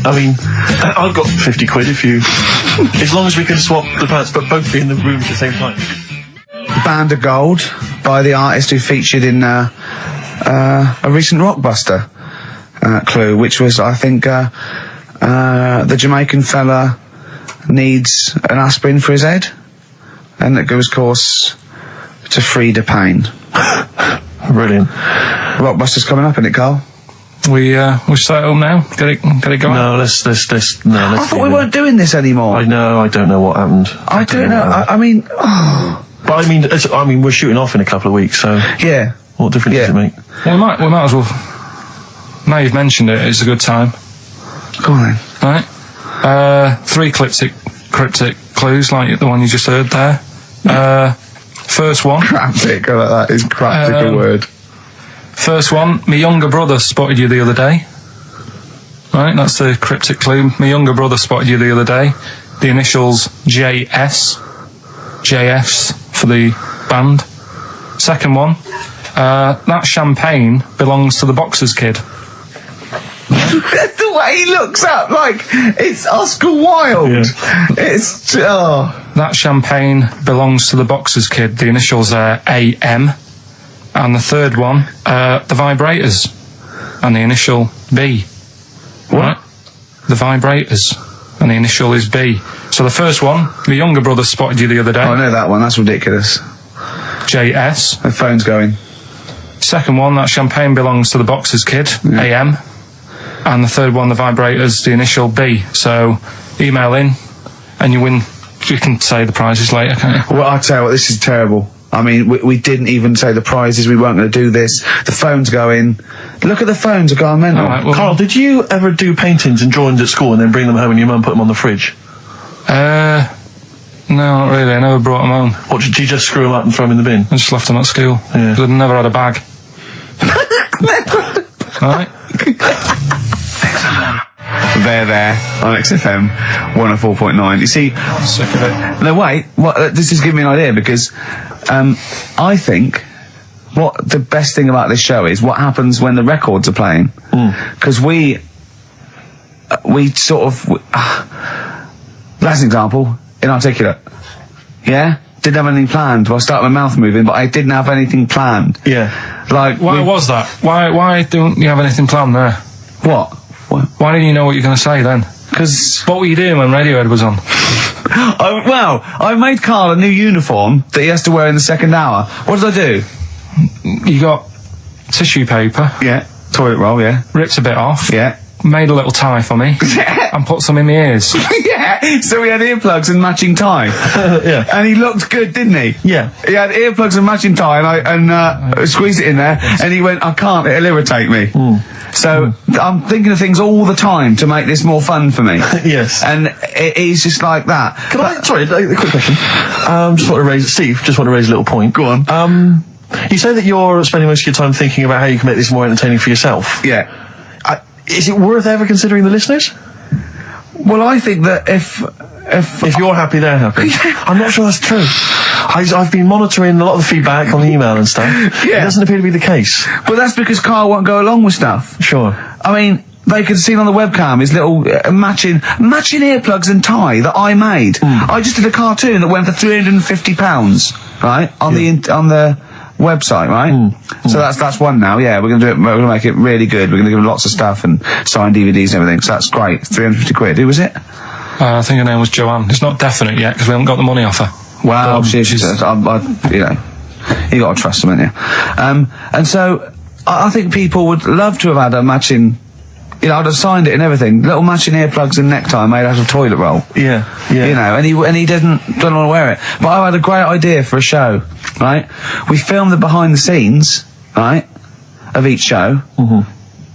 Speaker 1: I've got 50 quid if you... as long as we can swap the pants, but both be in the room at the same time.
Speaker 2: Band of Gold by the artist who featured in a recent Rockbuster clue, which was, I think, the Jamaican fella needs an aspirin for his head, and it goes, of course, to free the pain.
Speaker 1: Brilliant.
Speaker 2: Rockbuster's coming up, isn't it, Carl?
Speaker 3: We start home now. Get it going.
Speaker 1: No, let's.
Speaker 2: I thought we weren't doing this anymore.
Speaker 1: I know. I don't know what happened.
Speaker 2: I don't know. I mean. Oh.
Speaker 1: But I mean, we're shooting off in a couple of weeks, so
Speaker 2: yeah.
Speaker 1: What difference does it make?
Speaker 3: Well, we might as well. Now you've mentioned it, it's a good time.
Speaker 2: Go on then.
Speaker 3: Right. 3 cryptic clues like the one you just heard there. First one.
Speaker 2: Cryptic. I like that. Is cryptic a word?
Speaker 3: First one. My younger brother spotted you the other day. Right. That's the cryptic clue. My younger brother spotted you the other day. The initials JS. JS for the band. Second one, that champagne belongs to the Boxers kid.
Speaker 2: The way he looks up, like it's Oscar Wilde. It's
Speaker 3: That champagne belongs to the boxer's kid. The initials are AM, and the third one, the vibrators, and the initial B.
Speaker 2: What?
Speaker 3: Right? The vibrators, and the initial is B. So the first one, the younger brother spotted you the other day.
Speaker 2: I know that one. That's ridiculous.
Speaker 3: JS.
Speaker 2: The phone's going.
Speaker 3: Second one, that champagne belongs to the boxer's kid, AM. And the third one, the vibrators, the initial B. So email in and you win. You can say the prizes later, can't you?
Speaker 2: Well, I'll tell you what, this is terrible. I mean, we didn't even say the prizes. We weren't going to do this. The phone's going. Look at the phones are going mental.
Speaker 3: All right, well,
Speaker 1: Carl, did you ever do paintings and drawings at school and then bring them home and your mum put them on the fridge?
Speaker 3: No, not really. I never brought them home.
Speaker 1: Or did you just screw them up and throw them in the bin?
Speaker 3: I just left them at school.
Speaker 1: Yeah.
Speaker 3: 'Cause I'd never had a bag. Alright?
Speaker 2: There on XFM 104.9. You see,
Speaker 3: Sick of it.
Speaker 2: no, wait. This is giving me an idea because I think what the best thing about this show is what happens when the records are playing. Because we sort of. That's an example. Inarticulate. Yeah? Didn't have anything planned. Well, I started my mouth moving, but I didn't have anything planned.
Speaker 1: Yeah.
Speaker 2: Like.
Speaker 3: Why was that? Why don't you have anything planned there?
Speaker 2: What?
Speaker 3: Why didn't you know what you were going to say then?
Speaker 2: Because.
Speaker 3: What were you doing when Radiohead was on?
Speaker 2: I made Carl a new uniform that he has to wear in the second hour. What did I do?
Speaker 3: You got tissue paper,
Speaker 2: Yeah. Toilet roll, yeah.
Speaker 3: ripped a bit off,
Speaker 2: Yeah.
Speaker 3: made a little tie for me,
Speaker 2: Yeah.
Speaker 3: and put some in my ears.
Speaker 2: Yeah, so we had earplugs and matching tie.
Speaker 1: Yeah.
Speaker 2: And he looked good, didn't he?
Speaker 1: Yeah.
Speaker 2: He had earplugs and matching tie, and I squeezed it in there, and he went, I can't, it'll irritate me. So I'm thinking of things all the time to make this more fun for me.
Speaker 1: Yes.
Speaker 2: And he's just like that.
Speaker 1: Can I? Sorry, a quick question. Just want to raise a little point.
Speaker 2: Go on.
Speaker 1: You say that you're spending most of your time thinking about how you can make this more entertaining for yourself.
Speaker 2: Yeah.
Speaker 1: Is it worth ever considering the listeners?
Speaker 2: Well, I think that if
Speaker 1: you're happy, they're happy. I'm not sure that's true. I've been monitoring a lot of the feedback on the email and stuff.
Speaker 2: Yeah.
Speaker 1: It doesn't appear to be the case.
Speaker 2: But that's because Carl won't go along with stuff.
Speaker 1: Sure.
Speaker 2: I mean, they could have seen on the webcam his little matching earplugs and tie that I made. I just did a cartoon that went for £350, right, on the website, right? So that's one now. Yeah, we're gonna do it. We're gonna make it really good. We're gonna give him lots of stuff and sign DVDs and everything. So that's great. 350 quid. Who was it?
Speaker 3: I think her name was Joanne. It's not definite yet because we haven't got the money off her.
Speaker 2: Wow,
Speaker 3: But,
Speaker 2: she's you got to trust them, haven't you? And so I think people would love to have had a matching. You know, I'd have signed it and everything. Little matching earplugs and necktie made out of toilet roll.
Speaker 1: Yeah.
Speaker 2: You know, and he don't want to wear it. But I had a great idea for a show, right? We filmed the behind the scenes, right, of each show.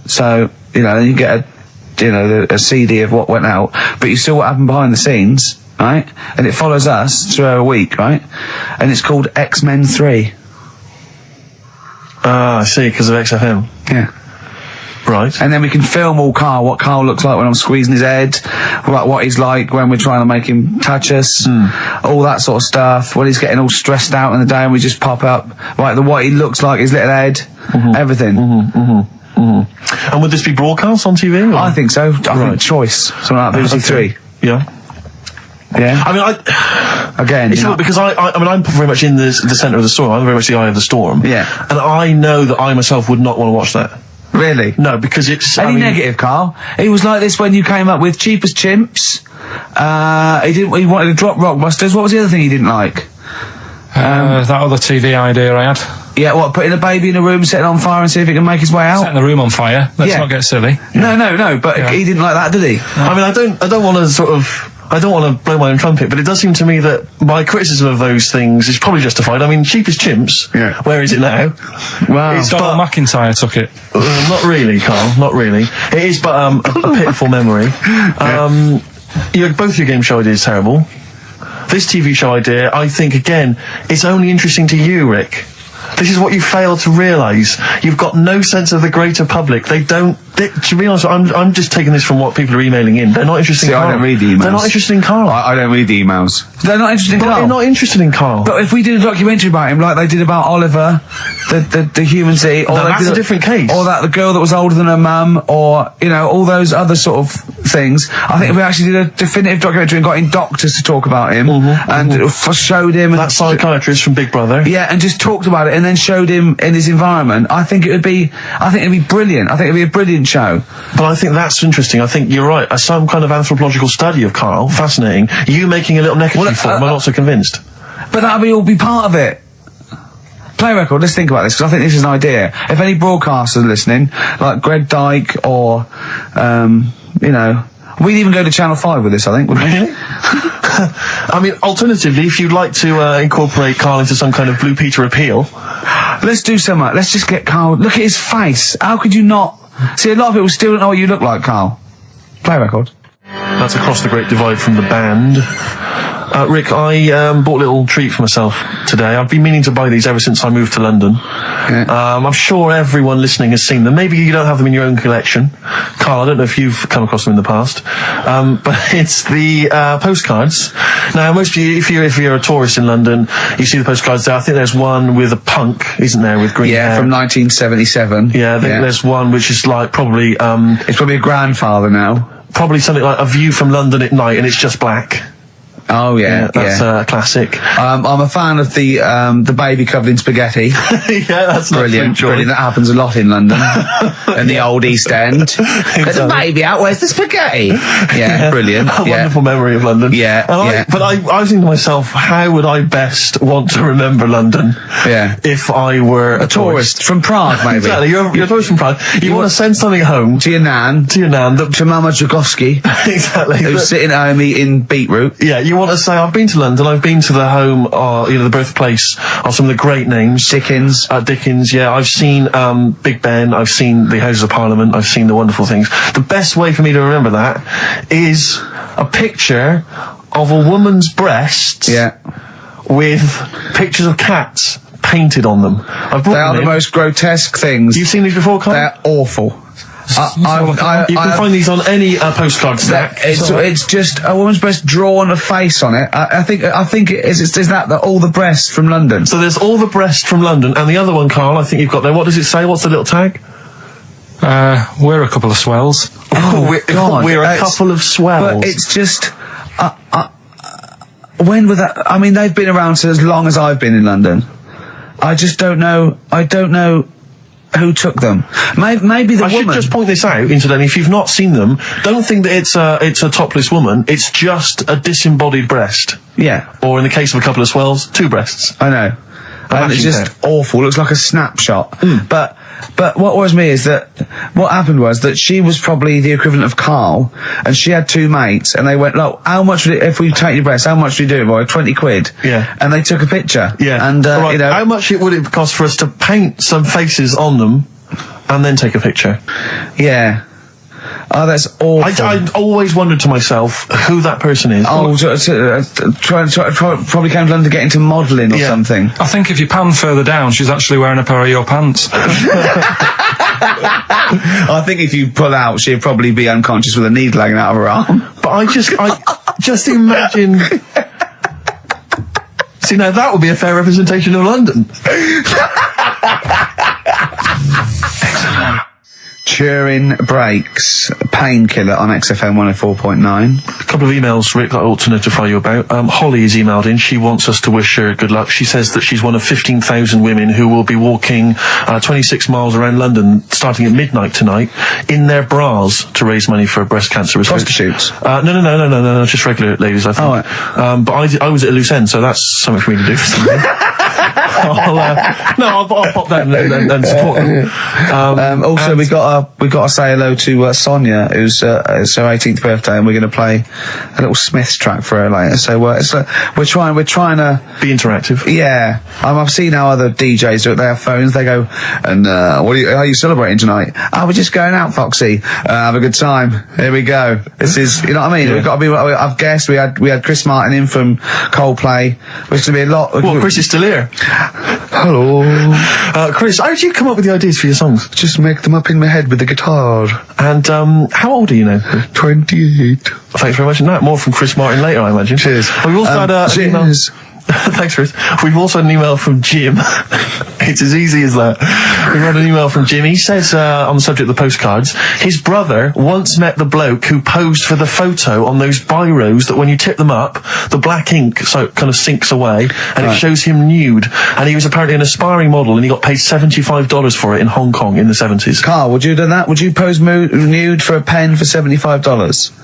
Speaker 2: So, you know, you get a CD of what went out, but you see what happened behind the scenes, right? And it follows us through a week, right? And it's called X-Men 3.
Speaker 1: Ah, I see, because of XFM.
Speaker 2: Yeah.
Speaker 1: Right.
Speaker 2: And then we can film what Carl looks like when I'm squeezing his head, what he's like when we're trying to make him touch us, all that sort of stuff, when he's getting all stressed out in the day and we just pop up, like what he looks like, his little head, everything.
Speaker 1: And would this be broadcast on TV? Or?
Speaker 2: I think so. I think Choice, something like BBC Three.
Speaker 1: Yeah.
Speaker 2: Yeah.
Speaker 1: I mean,
Speaker 2: Again,
Speaker 1: it's not because I'm very much in the centre of the storm. I'm very much the eye of the storm.
Speaker 2: Yeah.
Speaker 1: And I know that I myself would not want to watch that.
Speaker 2: Really?
Speaker 1: No, because it's...
Speaker 2: Any negative, Carl? He was like this when you came up with Cheap as Chimps. He wanted to drop Rockbusters. What was the other thing he didn't like?
Speaker 3: That other TV idea I had.
Speaker 2: Yeah, what, putting a baby in a room, setting it on fire and see if it can make his way out?
Speaker 3: Setting the room on fire. Let's
Speaker 2: Yeah.
Speaker 3: not get silly.
Speaker 2: No, but he didn't like that, did he?
Speaker 1: I mean, I don't want to I don't want to blow my own trumpet, but it does seem to me that my criticism of those things is probably justified. I mean, Cheap as Chimps, where is it now?
Speaker 2: Wow.
Speaker 1: It's
Speaker 3: Donald McIntyre took it.
Speaker 1: not really, Carl, not really. It is but a pitiful memory. Both your game show ideas terrible. This TV show idea, I think, again, it's only interesting to you, Rick. This is what you fail to realise. You've got no sense of the greater public. They don't To be honest, I'm just taking this from what people are emailing in. They're not interested in Carl.
Speaker 2: I don't read the emails.
Speaker 1: They're not interested in Carl.
Speaker 2: I don't read the emails. They're not interested in
Speaker 1: But
Speaker 2: Carl.
Speaker 1: they're not interested in Carl.
Speaker 2: But if we did a documentary about him, like they did about Oliver, the human sea, or
Speaker 1: that's a different case.
Speaker 2: or that the girl that was older than her mum, or all those other sort of things. I think if we actually did a definitive documentary and got in doctors to talk about him and showed him
Speaker 1: that psychiatrist from Big Brother.
Speaker 2: Yeah, and just talked about it and then showed him in his environment. I think it'd be brilliant. I think it'd be a brilliant show.
Speaker 1: But I think that's interesting. I think you're right. Some kind of anthropological study of Carl, fascinating. You making a little neckerchief for him, I'm not so convinced.
Speaker 2: But that'll all be part of it. Play a record, let's think about this, because I think this is an idea. If any broadcasters are listening, like Greg Dyke or, we'd even go to Channel 5 with this, I think, wouldn't we?
Speaker 1: Really? I mean, alternatively, if you'd like to incorporate Carl into some kind of Blue Peter appeal...
Speaker 2: Let's do something. Let's just get Carl... Look at his face. How could you not... See, a lot of people still don't know what you look like, Carl. Play a record.
Speaker 1: That's Across the Great Divide from the band. Rick, I bought a little treat for myself today. I've been meaning to buy these ever since I moved to London.
Speaker 2: Yeah.
Speaker 1: I'm sure everyone listening has seen them. Maybe you don't have them in your own collection. Carl, I don't know if you've come across them in the past. But it's the Postcards. Now, most of you, if you're a tourist in London, you see the Postcards there. I think there's one with a punk, isn't there, with green hair?
Speaker 2: Yeah, from 1977.
Speaker 1: Yeah, I think there's one which is like probably...
Speaker 2: it's probably a grandfather now.
Speaker 1: Probably something like A View from London at Night, and it's just black.
Speaker 2: Oh yeah,
Speaker 1: that's a classic.
Speaker 2: I'm a fan of the baby covered in spaghetti.
Speaker 1: Yeah, that's
Speaker 2: brilliant. Brilliant. That happens a lot in London, in the old East End. There's a baby out. Where's the spaghetti? Yeah, brilliant.
Speaker 1: A wonderful memory of London.
Speaker 2: Yeah,
Speaker 1: But I was thinking to myself, how would I best want to remember London?
Speaker 2: Yeah.
Speaker 1: If I were a tourist
Speaker 2: from Prague, maybe.
Speaker 1: Exactly. You're a tourist from Prague. You want to send something home
Speaker 2: to your nan.
Speaker 1: To
Speaker 2: Mama Dragowski.
Speaker 1: Exactly.
Speaker 2: Who's sitting at home eating beetroot.
Speaker 1: Yeah. You want to say, I've been to London, I've been to the home, the birthplace of some of the great names.
Speaker 2: Dickens.
Speaker 1: Dickens, yeah. I've seen Big Ben, I've seen the Houses of Parliament, I've seen the wonderful things. The best way for me to remember that is a picture of a woman's breasts with pictures of cats painted on them.
Speaker 2: They are the most grotesque things.
Speaker 1: You've seen these before, Carl?
Speaker 2: They're awful.
Speaker 1: You can find these on any postcard stack.
Speaker 2: It's just a woman's breast drawn a face on it. I think it is that all the breasts from London.
Speaker 1: So there's all the breasts from London, and the other one, Carl, I think you've got there. What does it say? What's the little tag?
Speaker 3: We're a couple of swells.
Speaker 1: We're a couple of swells.
Speaker 2: But it's just when was that? I mean, they've been around as long as I've been in London. I just don't know. I don't know who took them. Maybe the woman. I should just point this out, incidentally, if you've not seen them, don't think that it's a topless woman. It's just a disembodied breast. Yeah. Or in the case of a couple of swells, two breasts. I know. And it's just awful. Looks like a snapshot. But what worries me is that what happened was that she was probably the equivalent of Carl, and she had two mates, and they went, look, how much would it, if we take your breasts, how much do you do it, boy? 20 quid. Yeah. And they took a picture. Yeah. And, right. How much would it cost for us to paint some faces on them, and then take a picture? Yeah. Oh, that's awful. I always wondered to myself who that person is. Oh, probably came to London to get into modelling or something.
Speaker 3: I think if you pan further down, she's actually wearing a pair of your pants.
Speaker 2: I think if you pull out, she'd probably be unconscious with a needle hanging out of her arm. But I just imagine... See, now that would be a fair representation of London. Turin Breaks, Painkiller on XFM 104.9. A couple of emails, Rick, that I ought to notify you about. Holly has emailed in. She wants us to wish her good luck. She says that she's one of 15,000 women who will be walking 26 miles around London starting at midnight tonight in their bras to raise money for breast cancer research. Prostitutes? No, just regular ladies, I think. Oh, right. But I was at a loose end, so that's something for me to do for something. I'll pop down and support them. Also, we got to say hello to Sonia, who's it's her 18th birthday, and we're going to play a little Smiths track for her later. So we're trying to be interactive. Yeah, I've seen how other DJs do it. They have phones. They go, and how are you celebrating tonight? Oh, we're just going out, Foxy. Have a good time. Here we go. This is, you know what I mean? Yeah. We've got to be. I've guessed we had Chris Martin in from Coldplay, which is going to be a lot. Well, Chris is still here.
Speaker 5: Hello.
Speaker 1: Chris, how did you come up with the ideas for your songs?
Speaker 5: Just make them up in my head with the guitar.
Speaker 1: And how old are you now?
Speaker 5: 28.
Speaker 1: Thanks very much. And that more from Chris Martin later, I imagine.
Speaker 5: Cheers.
Speaker 1: We've also had an email.
Speaker 5: Cheers.
Speaker 1: Thanks, Chris. We've also had an email from Jim. It's as easy as that. We've had an email from Jim. He says, on the subject of the postcards, his brother once met the bloke who posed for the photo on those biros that when you tip them up, the black ink kind of sinks away, and it shows him nude. And he was apparently an aspiring model, and he got paid $75 for it in Hong Kong in the 70s.
Speaker 2: Carl, would you do that? Would you pose nude for a pen for $75?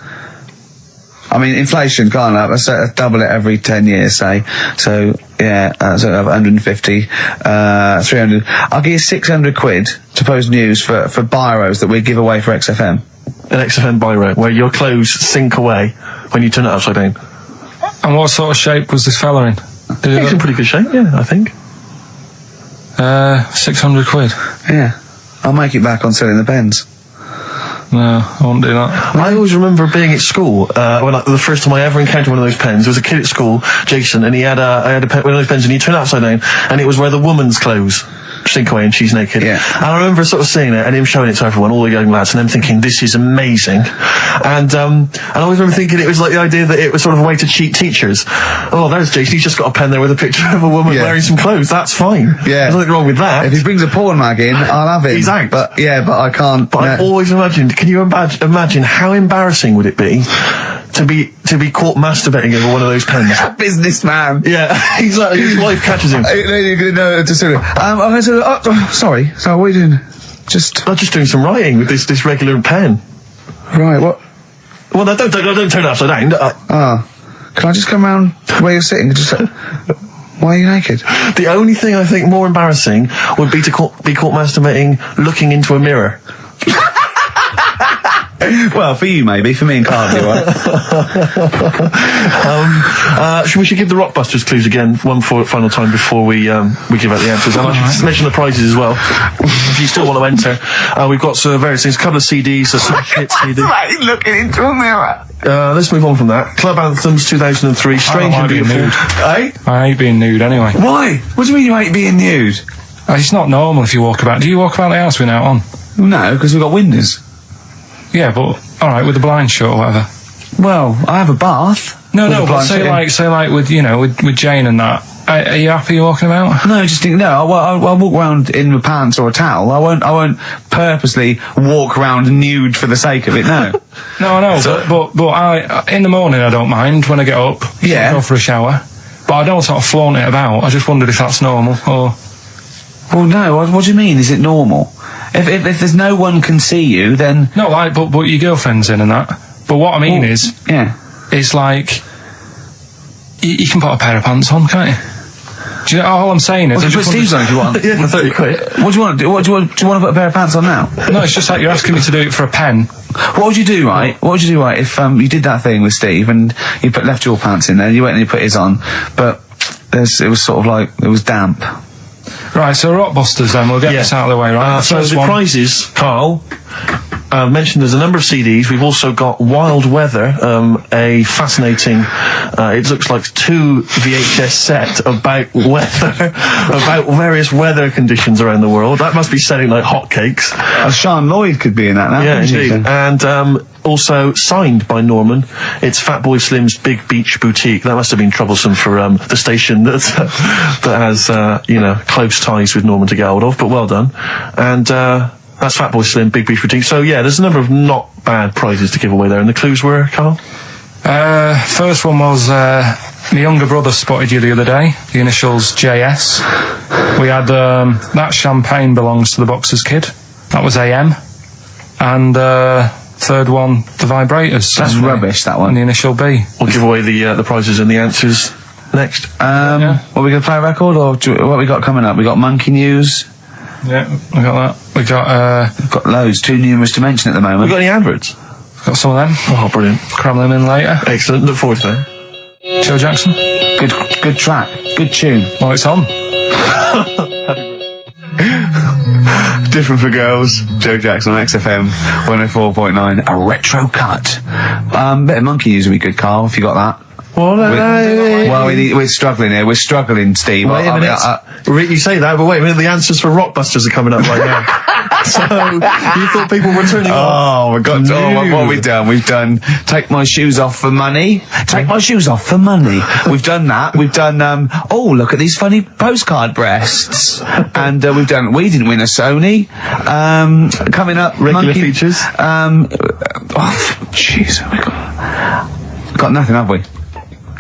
Speaker 2: I mean, inflation, can't I? Let's double it every 10 years, say. So, yeah, so 150, 300. I'll give you 600 quid to post news for biros that we give away for XFM.
Speaker 1: An XFM biro, where your clothes sink away when you turn it upside down.
Speaker 3: And what sort of shape was this fella in?
Speaker 1: He's in pretty good shape, yeah, I think.
Speaker 3: 600 quid.
Speaker 2: Yeah. I'll make it back on selling the pens.
Speaker 3: No, I won't do that.
Speaker 1: I always remember being at school, when the first time I ever encountered one of those pens, there was a kid at school, Jason, and I had a pen, one of those pens, and he turned it upside down, and it was where the woman's clothes sink away and she's naked.
Speaker 2: Yeah.
Speaker 1: And I remember sort of seeing it and him showing it to everyone, all the young lads, and them thinking, this is amazing. And I always remember thinking it was like the idea that it was sort of a way to cheat teachers. Oh, there's Jason, he's just got a pen there with a picture of a woman wearing some clothes. That's fine.
Speaker 2: Yeah.
Speaker 1: There's nothing wrong with that.
Speaker 2: If he brings a porn mag in, I'll have it.
Speaker 1: He's out.
Speaker 2: But, yeah, but I can't.
Speaker 1: But I've always imagined, can you imagine how embarrassing would it be to be caught masturbating over one of those pens?
Speaker 2: Businessman.
Speaker 1: Yeah, exactly. His wife catches him.
Speaker 2: Sorry. So what are you doing?
Speaker 1: I'm just doing some writing with this regular pen.
Speaker 2: Right, what?
Speaker 1: Well, no, don't turn it upside down.
Speaker 2: Can I just come round where you're sitting? Just. Why are you naked?
Speaker 1: The only thing I think more embarrassing would be to be caught masturbating looking into a mirror.
Speaker 2: Well, for you maybe, for me and Carl, right?
Speaker 1: We should give the Rockbusters clues again, one final time before we give out the answers. And I should mention the prizes as well. If you still want to enter, we've got various things, a couple of CDs, a smash hit CD.
Speaker 2: Right, looking into a mirror.
Speaker 1: Let's move on from that. Club Anthems 2003, Strange and Beautiful.
Speaker 3: I hate being nude anyway.
Speaker 2: Why? What do you mean you hate being nude?
Speaker 3: It's not normal if you walk about. Do you walk about the house without on?
Speaker 2: No, because we've got windows.
Speaker 3: Yeah, but alright, with the blind shut or whatever.
Speaker 2: Well, I have a bath.
Speaker 3: No, but say like with with Jane and that. Are you happy walking about?
Speaker 2: No, just think. No, I'll walk around in my pants or a towel. I won't purposely walk around nude for the sake of it. No.
Speaker 3: No, I know. But I in the morning I don't mind when I get up.
Speaker 2: Yeah.
Speaker 3: Go for a shower. But I don't sort of flaunt it about. I just wondered if that's normal or.
Speaker 2: Well, no. What do you mean? Is it normal? If there's no one can see you, then
Speaker 3: no, like but your girlfriend's in and that. But what I mean is, it's like you can put a pair of pants on, can't you? Do you know all I'm saying is?
Speaker 2: Well, put Steve's on if you want.
Speaker 1: Yeah, 30 quid.
Speaker 2: What do you want to do? Do you want to put a pair of pants on now?
Speaker 3: No, it's just like you're asking me to do it for a pen.
Speaker 2: What would you do, right? What would you do, right, if you did that thing with Steve and you left your pants in there, and you went and you put his on, but it was sort of like it was damp.
Speaker 3: Right, so Rockbusters then, we'll get this out of the way, right?
Speaker 1: So the prizes, Carl, mentioned there's a number of CDs. We've also got Wild Weather, a fascinating, it looks like 2 VHS set about weather, about various weather conditions around the world. That must be selling like hotcakes.
Speaker 2: Sean Lloyd could be in that now.
Speaker 1: Yeah, indeed. And also signed by Norman. It's Fatboy Slim's Big Beach Boutique. That must have been troublesome for the station that has close ties with Norman to get hold of. But well done. And that's Fatboy Slim, Big Beach Boutique. So yeah, there's a number of not bad prizes to give away there. And the clues were, Carl?
Speaker 3: First one was my younger brother spotted you the other day. The initials JS. We had that champagne belongs to the Boxer's Kid. That was AM. And third one, the vibrators.
Speaker 2: That's rubbish, that one.
Speaker 3: And the initial B.
Speaker 1: We'll give away the prizes and the answers next.
Speaker 2: What, we going to play a record, or what we got coming up? We got Monkey News.
Speaker 3: Yeah, we got that. We've
Speaker 2: got loads, too numerous to mention at the moment.
Speaker 1: We got any adverts?
Speaker 3: Got some of them.
Speaker 1: Oh, brilliant.
Speaker 3: Cram them in later.
Speaker 1: Excellent, look forward to that.
Speaker 3: Joe Jackson.
Speaker 2: Good track, good tune.
Speaker 3: Well, it's on.
Speaker 2: Different for girls. Joe Jackson on XFM 104.9. A retro cut. Bit of Monkey News would be good, Carl, if you got that. Well, we're struggling here. We're struggling, Steve.
Speaker 1: Wait a minute. You say that, but wait a minute. The answers for Rockbusters are coming up right now. So you thought people were turning off?
Speaker 2: Oh, what have we done? We've done Take My Shoes Off for Money. Take My Shoes Off for Money. We've done that. We've done, oh, look at these funny postcard breasts. And we've done We Didn't Win a Sony. Coming up,
Speaker 1: regular features.
Speaker 2: Jeez, we got nothing, have we?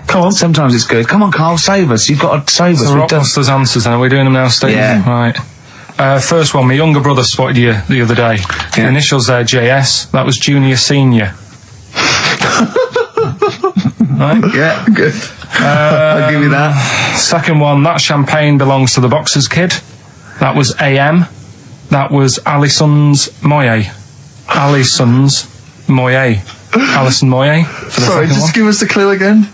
Speaker 1: Come on.
Speaker 2: Sometimes it's good. Come on, Carl, save us. You've got to save us.
Speaker 3: So Rockbusters answers, then. Are we doing them now, Steve?
Speaker 2: Yeah.
Speaker 3: Right. First one, my younger brother spotted you the other day. The initials there, JS. That was junior, senior. Right?
Speaker 2: Yeah, good. I'll give you that.
Speaker 3: Second one, that champagne belongs to the boxer's kid. That was AM. That was Alison's Moye. Alison's Moye. Alison Moye.
Speaker 1: Sorry, just give us the clue again.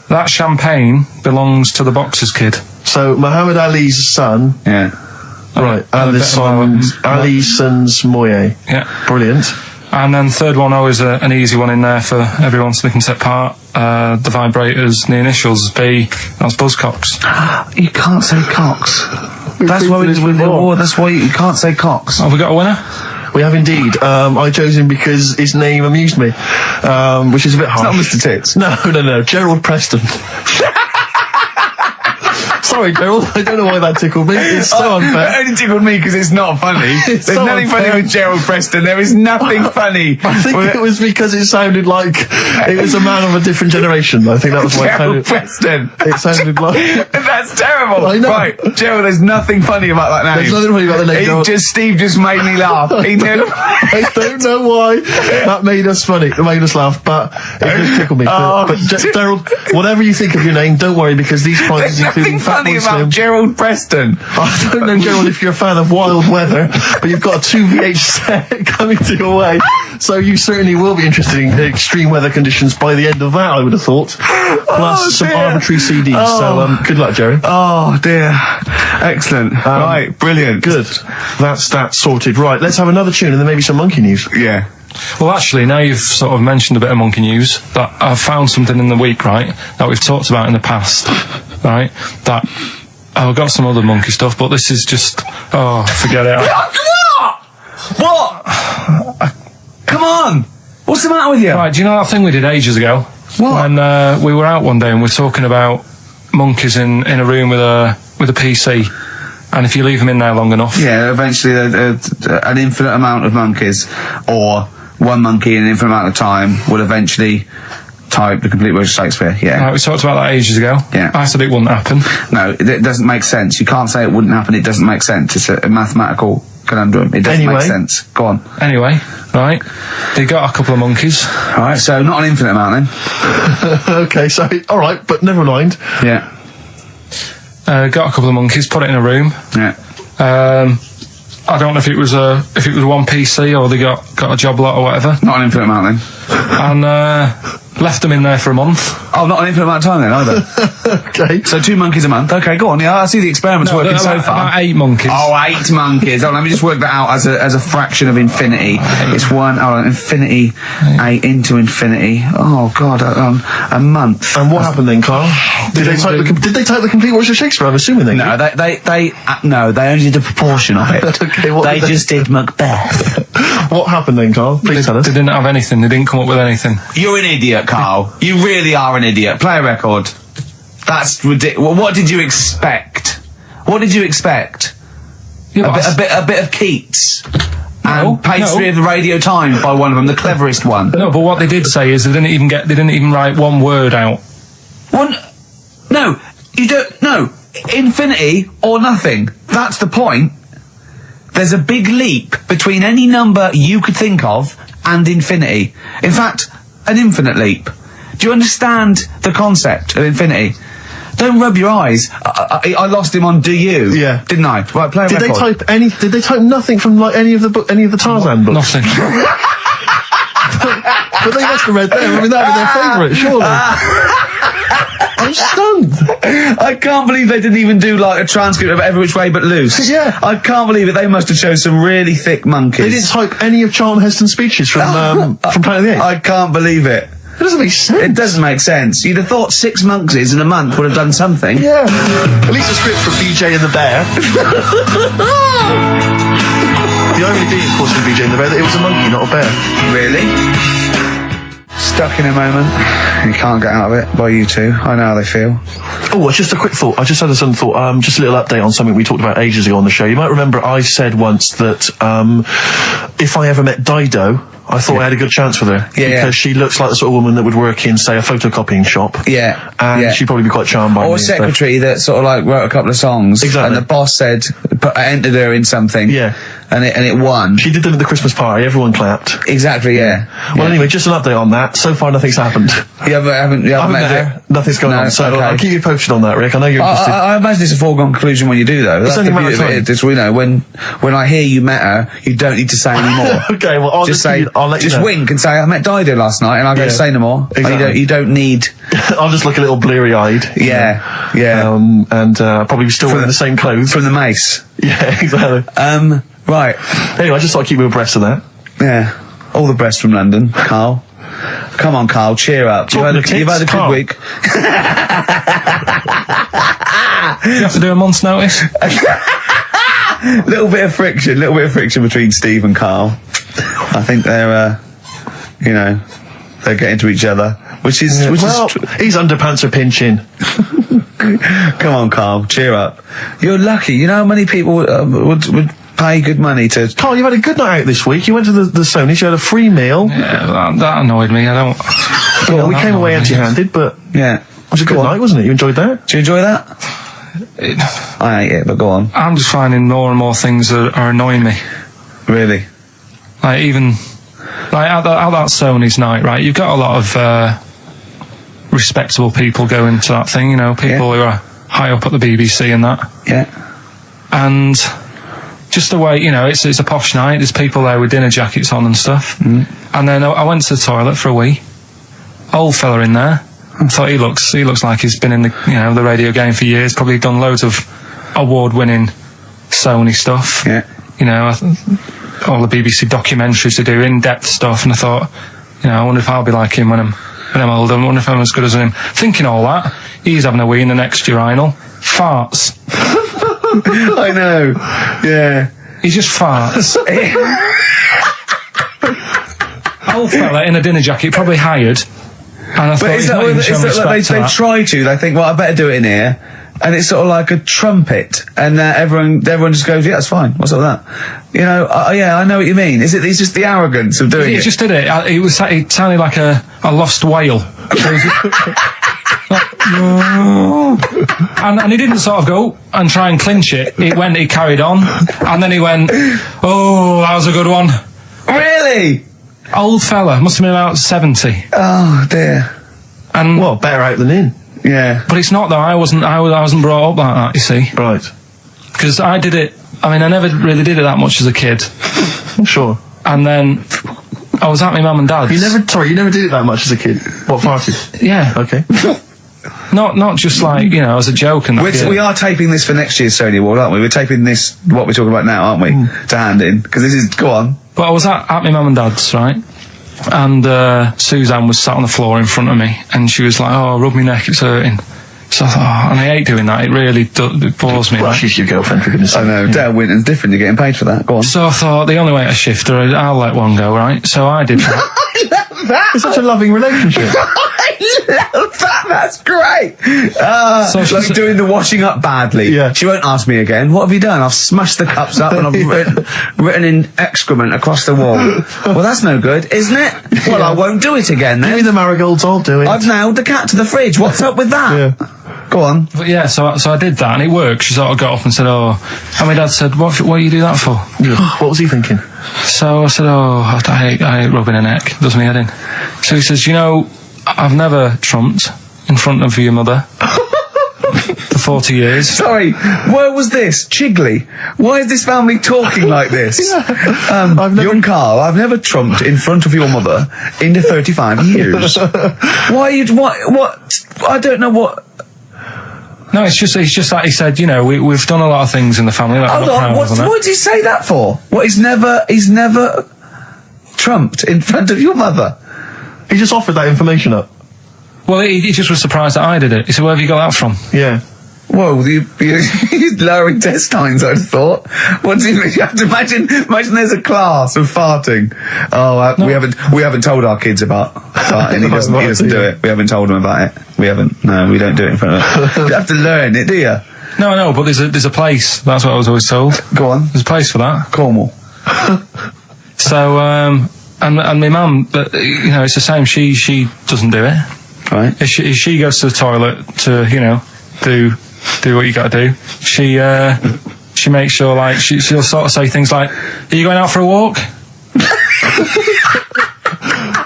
Speaker 3: That champagne belongs to the boxer's kid.
Speaker 1: So, Muhammad Ali's son.
Speaker 2: Yeah.
Speaker 1: Right, Alison's Moye.
Speaker 3: Yeah.
Speaker 1: Brilliant.
Speaker 3: And then third one, always an easy one in there for everyone so they can take part. The vibrators, the initials, B. That's Buzzcocks.
Speaker 2: You can't say Cox. That's why that's why you can't say Cox.
Speaker 3: Have we got a winner?
Speaker 1: We have indeed. I chose him because his name amused me, which is a bit harsh.
Speaker 2: It's not Mr. Tits.
Speaker 1: No. Gerald Preston. Sorry, Gerald. I don't know why that tickled me. It's so unfair.
Speaker 2: It only tickled me because it's not funny. There's
Speaker 1: so
Speaker 2: nothing
Speaker 1: unfair.
Speaker 2: funny with Gerald Preston. There is nothing funny.
Speaker 1: I think it was because it sounded like it was a man of a different generation. I think that was why
Speaker 2: Gerald Preston.
Speaker 1: It sounded like...
Speaker 2: That's terrible.
Speaker 1: I know.
Speaker 2: Right, Gerald, there's nothing funny about that name.
Speaker 1: There's nothing funny about the name, Gerald.
Speaker 2: Steve just made me laugh. He did.
Speaker 1: I don't know why that made us funny. It made us laugh, but it just tickled me. But Gerald, whatever you think of your name, don't worry, because these prizes,
Speaker 2: There's nothing
Speaker 1: including Fat
Speaker 2: funny
Speaker 1: Boy
Speaker 2: about
Speaker 1: Slim...
Speaker 2: Gerald Preston.
Speaker 1: I don't know, Gerald, if you're a fan of Wild Weather, but you've got a 2VH set coming to your way, so you certainly will be interested in extreme weather conditions by the end of that, I would have thought. Plus some arbitrary CDs, so good luck, Jerry.
Speaker 2: Oh, dear. Excellent. Right, brilliant.
Speaker 1: Good. That's that sorted. Right, let's have another tune and then maybe some monkey news.
Speaker 2: Yeah.
Speaker 3: Well, actually, now you've sort of mentioned a bit of monkey news, that I've found something in the week, right, that we've talked about in the past, right, that... I've got some other monkey stuff, but this is just... Oh, forget it.
Speaker 2: What? Come on! What's the matter with you?
Speaker 3: Right, do you know that thing we did ages ago?
Speaker 2: What?
Speaker 3: When we were out one day and we were talking about monkeys in a room with a PC, and if you leave them in there long enough...
Speaker 2: Yeah, eventually an infinite amount of monkeys, or one monkey in an infinite amount of time, will eventually... type the complete words of Shakespeare, yeah.
Speaker 3: Right, we talked about that ages ago.
Speaker 2: Yeah.
Speaker 3: I said it wouldn't happen.
Speaker 2: No, it doesn't make sense. You can't say it wouldn't happen, it doesn't make sense. It's a mathematical conundrum. It doesn't make sense. Go on.
Speaker 3: Anyway, right, they got a couple of monkeys.
Speaker 2: Alright, so not an infinite amount then.
Speaker 1: Okay, so, alright, but never mind.
Speaker 2: Yeah.
Speaker 3: Got a couple of monkeys, put it in a room.
Speaker 2: Yeah.
Speaker 3: I don't know if it was one PC or they got a job lot or whatever.
Speaker 2: Not an infinite amount then.
Speaker 3: And left them in there for a month.
Speaker 2: Oh, not an infinite amount of time then either.
Speaker 1: Okay.
Speaker 2: So 2 monkeys a month. Okay, go on. Yeah, I see the experiment's working so far.
Speaker 3: About 8 monkeys.
Speaker 2: Oh, 8 monkeys. Oh, let me just work that out as a fraction of infinity. It's infinity, 8 into infinity. Oh God, a month.
Speaker 1: And what happened then, Carl? Did they type the complete words of Shakespeare? I'm assuming they
Speaker 2: No,
Speaker 1: did.
Speaker 2: they only did a proportion of it.
Speaker 1: Okay,
Speaker 2: they just did Macbeth.
Speaker 1: What happened then, Carl? Please tell us.
Speaker 3: They didn't have anything. They didn't come up with anything.
Speaker 2: You're an idiot, Carl. You really are an idiot. Play a record. That's ridiculous. Well, what did you expect? What did you expect?
Speaker 3: Yeah,
Speaker 2: a bit of Keats. And page 3 of the Radio Times by one of them, the cleverest one.
Speaker 3: No, but what they did say is they didn't even write one word out.
Speaker 2: No, you don't. No, infinity or nothing. That's the point. There's a big leap between any number you could think of and infinity. In fact, an infinite leap. Do you understand the concept of infinity? Don't rub your eyes. I lost him on Do You?
Speaker 1: Yeah.
Speaker 2: Didn't I? Right, play a record.
Speaker 1: Did they type nothing from like any of the Tarzan books?
Speaker 3: Nothing.
Speaker 1: But they must have read them. I mean, that would be their favourite, surely. I'm stunned.
Speaker 2: I can't believe they didn't even do like a transcript of Every Which Way But Loose.
Speaker 1: Yeah.
Speaker 2: I can't believe it. They must have chosen some really thick monkeys.
Speaker 1: They didn't type any of Charlton Heston's speeches from Planet of the Apes.
Speaker 2: I can't believe it.
Speaker 1: It doesn't make sense.
Speaker 2: It doesn't make sense. You'd have thought 6 monkeys in a month would have done something.
Speaker 1: Yeah. At least a script for BJ and the Bear. The irony being, of course, with BJ and the Bear, that it was a monkey, not a bear.
Speaker 2: Really? Stuck in a moment. You can't get out of it by you two. I know how they feel.
Speaker 1: Oh, just a quick thought. I just had a sudden thought. Just a little update on something we talked about ages ago on the show. You might remember I said once that if I ever met Dido, I thought I had a good chance with her. Because she looks like the sort of woman that would work in, say, a photocopying shop.
Speaker 2: Yeah.
Speaker 1: And she'd probably be quite charmed by me.
Speaker 2: Or a secretary that sort of like wrote a couple of songs.
Speaker 1: Exactly.
Speaker 2: And the boss said, entered her in something.
Speaker 1: Yeah.
Speaker 2: And it won.
Speaker 1: She did them at the Christmas party. Everyone clapped.
Speaker 2: Exactly, yeah.
Speaker 1: Well, anyway, just an update on that. So far, nothing's happened.
Speaker 2: You haven't met
Speaker 1: her. Nothing's going on. So
Speaker 2: okay.
Speaker 1: I'll keep you posted on that, Rick. I know you're interested.
Speaker 2: I imagine it's a foregone conclusion when you do, though. That's
Speaker 1: only
Speaker 2: the
Speaker 1: a matter
Speaker 2: beauty
Speaker 1: of
Speaker 2: of it. It's, you know, when I hear you met her, you don't need to say any more.
Speaker 1: Okay, well, I'll
Speaker 2: just say,
Speaker 1: I'll let you
Speaker 2: just
Speaker 1: know.
Speaker 2: wink and say, I met Dido last night, and I'll go, say no more.
Speaker 1: Exactly.
Speaker 2: You don't need...
Speaker 1: I'll just look a little bleary-eyed.
Speaker 2: Yeah.
Speaker 1: And probably still wearing the same clothes.
Speaker 2: From the mace.
Speaker 1: Yeah, exactly.
Speaker 2: Right.
Speaker 1: Anyway, I just thought I'd keep you abreast of that.
Speaker 2: Yeah. All the best from London, Carl. Come on, Carl, cheer up. You've had a good week.
Speaker 3: You have to do a month's notice?
Speaker 2: little bit of friction between Steve and Carl. I think they're, they're getting to each other, which is
Speaker 1: his underpants are pinching.
Speaker 2: Come on, Carl, cheer up. You're lucky. You know how many people would pay good money to...
Speaker 1: Carl, you've had a good night out this week. You went to the Sony, you had a free meal.
Speaker 3: Yeah, that annoyed me. I don't...
Speaker 1: we came away empty-handed, but...
Speaker 2: Yeah.
Speaker 1: It was a good night, wasn't it? You enjoyed that?
Speaker 2: Did you enjoy that? I ate it, but go on.
Speaker 3: I'm just finding more and more things are annoying me.
Speaker 2: Really?
Speaker 3: Like, even... Like, at that Sony's night, right, you've got a lot of respectable people going to that thing, you know, people who are high up at the BBC and that.
Speaker 2: Yeah.
Speaker 3: And... just the way, you know, it's a posh night, there's people there with dinner jackets on and stuff. And then I went to the toilet for a wee. Old fella in there. I thought he looks like he's been in the radio game for years, probably done loads of award-winning Sony stuff.
Speaker 2: Yeah.
Speaker 3: You know, all the BBC documentaries to do, in-depth stuff, and I thought, you know, I wonder if I'll be like him when I'm older, I wonder if I'm as good as him. Thinking all that, he's having a wee in the next urinal. Farts.
Speaker 2: I know. Yeah.
Speaker 3: He just farts. Old fella in a dinner jacket, probably hired. And I thought he's not even showing respect to that.
Speaker 2: They try to. They think, well, I better do it in here. And it's sort of like a trumpet, and everyone just goes, yeah, that's fine. What's up with that? You know, yeah, I know what you mean. It's just the arrogance of doing it.
Speaker 3: He just did it. It sounded like a lost whale. And he didn't sort of go and try and clinch it. He carried on, and then he went, oh, that was a good one.
Speaker 2: Really?
Speaker 3: Old fella, must have been about 70.
Speaker 2: Oh dear.
Speaker 3: And
Speaker 1: well, better out than in.
Speaker 2: Yeah.
Speaker 3: But it's not though. I wasn't brought up like that. You see.
Speaker 1: Right.
Speaker 3: Because I did it. I mean, I never really did it that much as a kid.
Speaker 1: Sure.
Speaker 3: And then I was at my mum and dad's.
Speaker 1: You never did it that much as a kid. What, farted?
Speaker 3: Yeah.
Speaker 1: Okay.
Speaker 3: Not just like, you know, as a joke and that.
Speaker 2: We are taping this for next year's Sony Award, aren't we? We're taping this, what we're talking about now, aren't we? To hand in. Because this is, go on.
Speaker 3: But I was at my mum and dad's, right? And Suzanne was sat on the floor in front of me, and she was like, oh, rub my neck, it's hurting. So I thought, and I hate doing that, it really it bores me.
Speaker 1: Well, she's your girlfriend, for goodness sake.
Speaker 2: I know, Dale Winton's different, you're getting paid for that, go on.
Speaker 3: So I thought, the only way to shift her, I'll let one go, right? So I did that.
Speaker 2: I love that!
Speaker 1: It's such a loving relationship.
Speaker 2: I love that, that's great! So it's like doing the washing up badly.
Speaker 1: Yeah.
Speaker 2: She won't ask me again, what have you done? I've smashed the cups up and I've written in excrement across the wall. Well, that's no good, isn't it? Well, I won't do it again then.
Speaker 1: Give me the marigolds, I'll do it.
Speaker 2: I've nailed the cat to the fridge, what's up with that?
Speaker 1: Yeah.
Speaker 2: Go on.
Speaker 3: But yeah, so I did that, and it worked. She sort of got up and said, oh, and my dad said, what do you do that for?
Speaker 1: What was he thinking?
Speaker 3: So I said, oh, I hate rubbing her neck, does me head in. So he says, you know, I've never trumped in front of your mother for 40 years.
Speaker 2: Sorry, where was this? Chigley? Why is this family talking like this? Young Carl, I've never trumped in front of your mother in 35 years. What? I don't know what...
Speaker 3: No, it's just like he said, you know, we've done a lot of things in the family. Like,
Speaker 2: hold on, what did he say that for? What, he's never trumped in front of your mother?
Speaker 1: He just offered that information up.
Speaker 3: Well, he just was surprised that I did it. He said, "Where have you got that from?"
Speaker 1: Yeah.
Speaker 2: Whoa, you're lowering testines, I'd have thought. What do you mean? You have to imagine there's a class of farting. Oh, we haven't told our kids about farting. He doesn't do it. We haven't told him about it. We don't do it in front of them. You have to learn it, do you?
Speaker 3: No, but there's a place. That's what I was always told.
Speaker 2: Go on.
Speaker 3: There's a place for that.
Speaker 2: Cornwall.
Speaker 3: So, and my mum, it's the same. She doesn't do it.
Speaker 2: Right.
Speaker 3: If she goes to the toilet to, do what you got to do, she makes sure, like, she'll sort of say things like, "Are you going out for a walk?"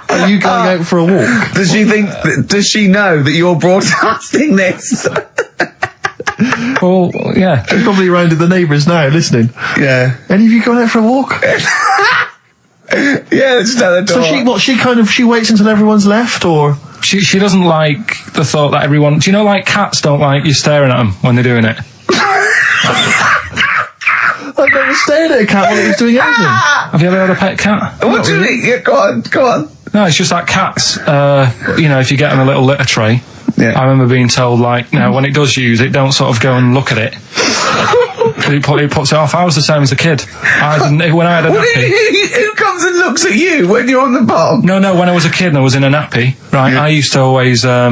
Speaker 1: Are you going out for a walk?
Speaker 2: Does she know that you're broadcasting this?
Speaker 3: Well, yeah.
Speaker 1: She's probably around to the neighbours now, listening.
Speaker 2: Yeah.
Speaker 1: Any of you going out for a walk?
Speaker 2: Yeah, just out the door.
Speaker 1: So she waits until everyone's left, or?
Speaker 3: She doesn't like the thought that everyone... Do you know, like, cats don't like you staring at them when they're doing it?
Speaker 1: I've never stared at a cat while it was doing anything.
Speaker 3: Have you ever had a pet cat?
Speaker 2: What do you mean? Yeah, go on.
Speaker 3: No, it's just like cats, if you get them a little litter tray.
Speaker 2: Yeah.
Speaker 3: I remember being told, like, no, when it does use it, don't sort of go and look at it. It puts it off. I was the same as a kid. When I had a nappy...
Speaker 2: Who comes and looks at you when you're on the bottom?
Speaker 3: No, when I was a kid and I was in a nappy, right, I used to always, there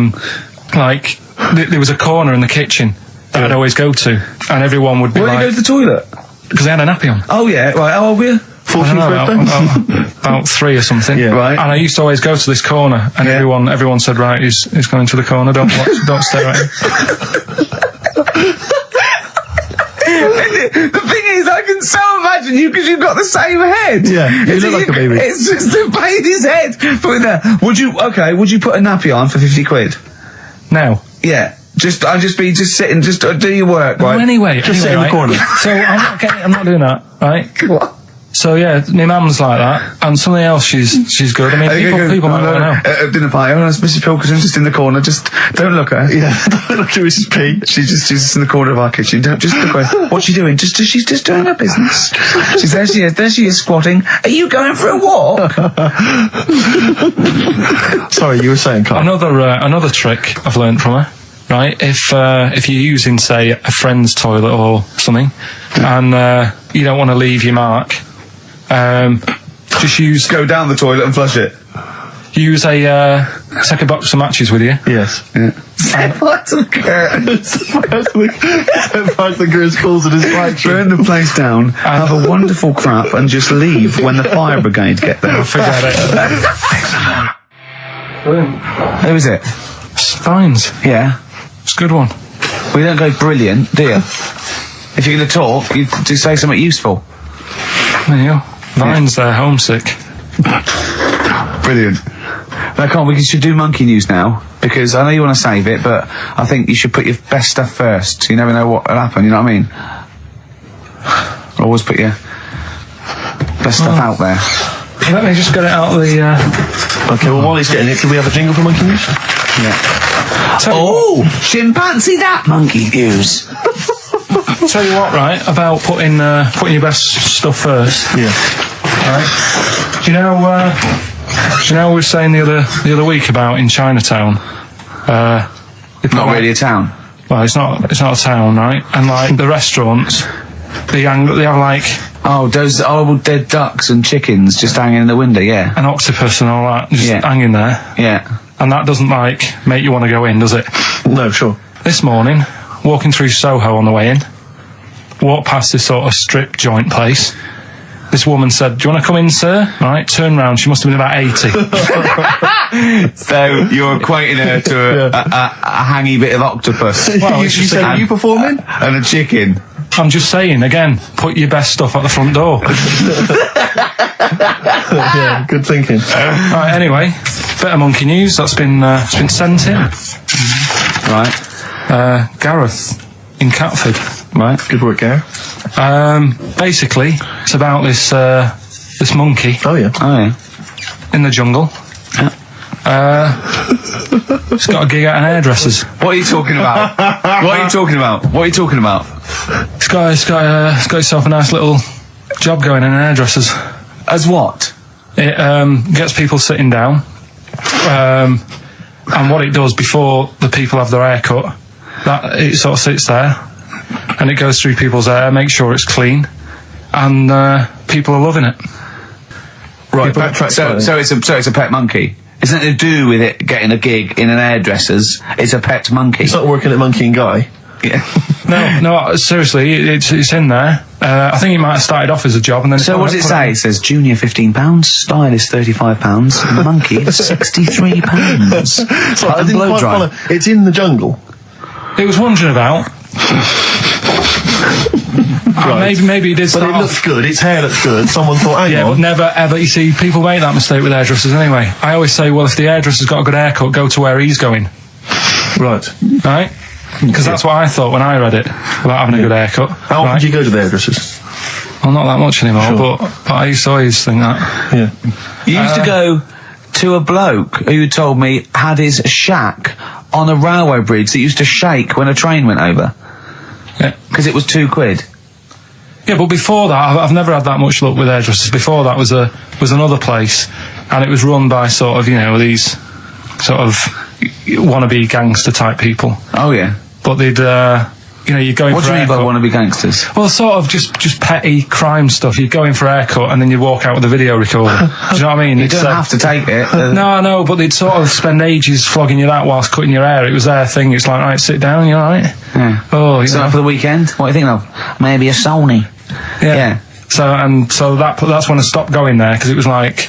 Speaker 3: was a corner in the kitchen that I'd always go to, and everyone would be
Speaker 2: Why do you go to the toilet?
Speaker 3: Because they had a nappy on.
Speaker 2: Oh, yeah, right, how old were you?
Speaker 1: 14th birthday?
Speaker 3: About 3 or something.
Speaker 1: Yeah.
Speaker 2: Right.
Speaker 3: And I used to always go to this corner, and everyone said, right, he's going to the corner, don't stare at him.
Speaker 2: The thing is, I can so imagine you because you've got the same head.
Speaker 1: Yeah, you look like a baby.
Speaker 2: It's just the baby's head. Put it there. Would you put a nappy on for 50 quid?
Speaker 3: Now.
Speaker 2: Yeah. I'll just sitting, do your work, right?
Speaker 3: Well, anyway,
Speaker 1: sit in the corner.
Speaker 3: So I'm not doing that, right?
Speaker 2: What?
Speaker 3: So yeah, my mum's like that, and something else she's good. I mean, people might want to know.
Speaker 2: At dinner party, it's Mrs. Pilkington just in the corner. Just don't look at her.
Speaker 1: Yeah, don't look at Mrs. P.
Speaker 2: She's just in the corner of our kitchen. Don't just look at her. What's she doing? She's just doing her business. She's there. She is squatting. Are you going for a walk?
Speaker 1: Sorry, you were saying, Carl.
Speaker 3: Another trick I've learned from her. Right, if you're using, say, a friend's toilet or something, and you don't want to leave your mark, just
Speaker 2: go down the toilet and flush it.
Speaker 3: Use take a box of matches with you.
Speaker 1: Yes.
Speaker 2: Yeah. Set fire to the curtains.
Speaker 1: Set fire to the curtains, calls it his factory.
Speaker 2: Burn the place down, have a wonderful crap, and just leave when the fire brigade get there.
Speaker 3: Forget it. Brilliant.
Speaker 2: Who is it?
Speaker 3: Steins.
Speaker 2: Yeah.
Speaker 3: It's a good one.
Speaker 2: We don't go brilliant, do you? If you're going to talk, you do say something useful.
Speaker 3: There you go. Vine's homesick.
Speaker 2: Brilliant. Now, come on, we should do monkey news now, because I know you want to save it, but I think you should put your best stuff first. You never know what will happen, you know what I mean? Always put your best stuff out there.
Speaker 3: Let me just get it out of the...
Speaker 1: Okay, well, while he's getting it, can we have a jingle for monkey news?
Speaker 2: Yeah. Chimpanzee that monkey news.
Speaker 3: Tell you what, right, about putting your best stuff first.
Speaker 1: Yeah.
Speaker 3: Right. Do you know we were saying the other week about in Chinatown?
Speaker 2: Not really a town.
Speaker 3: Well, it's not a town, right? And like the restaurants, they have like
Speaker 2: those horrible dead ducks and chickens just hanging in the window. Yeah.
Speaker 3: an octopus and all that just hanging there.
Speaker 2: Yeah.
Speaker 3: And that doesn't make you want to go in, does it?
Speaker 1: No, sure.
Speaker 3: This morning, walking through Soho on the way in, walked past this sort of strip joint place. This woman said, "Do you want to come in, sir?" Right, turn round. She must have been about 80.
Speaker 2: So you're equating her to a hangy bit of octopus.
Speaker 3: Well,
Speaker 1: you said, are you performing?
Speaker 2: And a chicken.
Speaker 3: I'm just saying, again, put your best stuff at the front door.
Speaker 1: Yeah, good thinking.
Speaker 3: Right, anyway, bit of monkey news that's been sent in.
Speaker 2: Right.
Speaker 3: Gareth in Catford.
Speaker 2: Right.
Speaker 1: Good work, Gary.
Speaker 3: Basically, it's about this monkey
Speaker 1: Oh, yeah.
Speaker 3: in the jungle. It's got a gig at an hairdresser's.
Speaker 2: What are you talking about? What are you talking about?
Speaker 3: It's got itself a nice little job going in an hairdresser's.
Speaker 2: As what?
Speaker 3: It gets people sitting down, And what it does before the people have their hair cut, that it sort of sits there, and it goes through people's hair, make sure it's clean, and people are loving it.
Speaker 1: Right,
Speaker 2: so it's a pet monkey. It's nothing to do with it getting a gig in an hairdresser's. It's a pet monkey.
Speaker 1: It's not working at Monkey and Guy.
Speaker 2: Yeah.
Speaker 3: No, seriously, it's in there. I think it might have started off as a job, and then.
Speaker 2: So what does it say? It says junior £15, stylist £35, and monkey £63.
Speaker 1: So I didn't quite follow. It's in the jungle.
Speaker 3: It was wandering about.
Speaker 1: Right.
Speaker 3: Maybe it did.
Speaker 1: But it looks good. Its hair looks good. Someone thought, hang on.
Speaker 3: But never ever. You see, people make that mistake with hairdressers anyway. I always say, well, if the hairdresser's got a good haircut, go to where he's going.
Speaker 1: Right.
Speaker 3: Right. Because that's what I thought when I read it about having a good haircut.
Speaker 1: How often do you go to the hairdressers?
Speaker 3: Well, not that much anymore, but I used to always think that.
Speaker 1: Yeah.
Speaker 2: You used to go to a bloke who told me had his shack on a railway bridge that used to shake when a train went over.
Speaker 3: Yeah.
Speaker 2: Because it was £2.
Speaker 3: Yeah, but before that, I've never had that much luck with hairdressers. Before that was another place, and it was run by sort of, these sort of wannabe gangster type people.
Speaker 2: Oh yeah.
Speaker 3: But they'd, you're going
Speaker 2: what
Speaker 3: for
Speaker 2: do you mean by
Speaker 3: haircut.
Speaker 2: wannabe gangsters?
Speaker 3: Well, sort of just petty crime stuff. You'd go in for a haircut and then you'd walk out with a video recorder. Do you know what I mean?
Speaker 2: You don't have to take it.
Speaker 3: No, but they'd sort of spend ages flogging you that whilst cutting your hair. It was their thing. It's like, right, sit down, you alright?
Speaker 2: Yeah.
Speaker 3: Oh, you
Speaker 2: so
Speaker 3: know.
Speaker 2: for the weekend, what do you think of? Maybe a Sony.
Speaker 3: Yeah. So that's when I stopped going there, because it was like,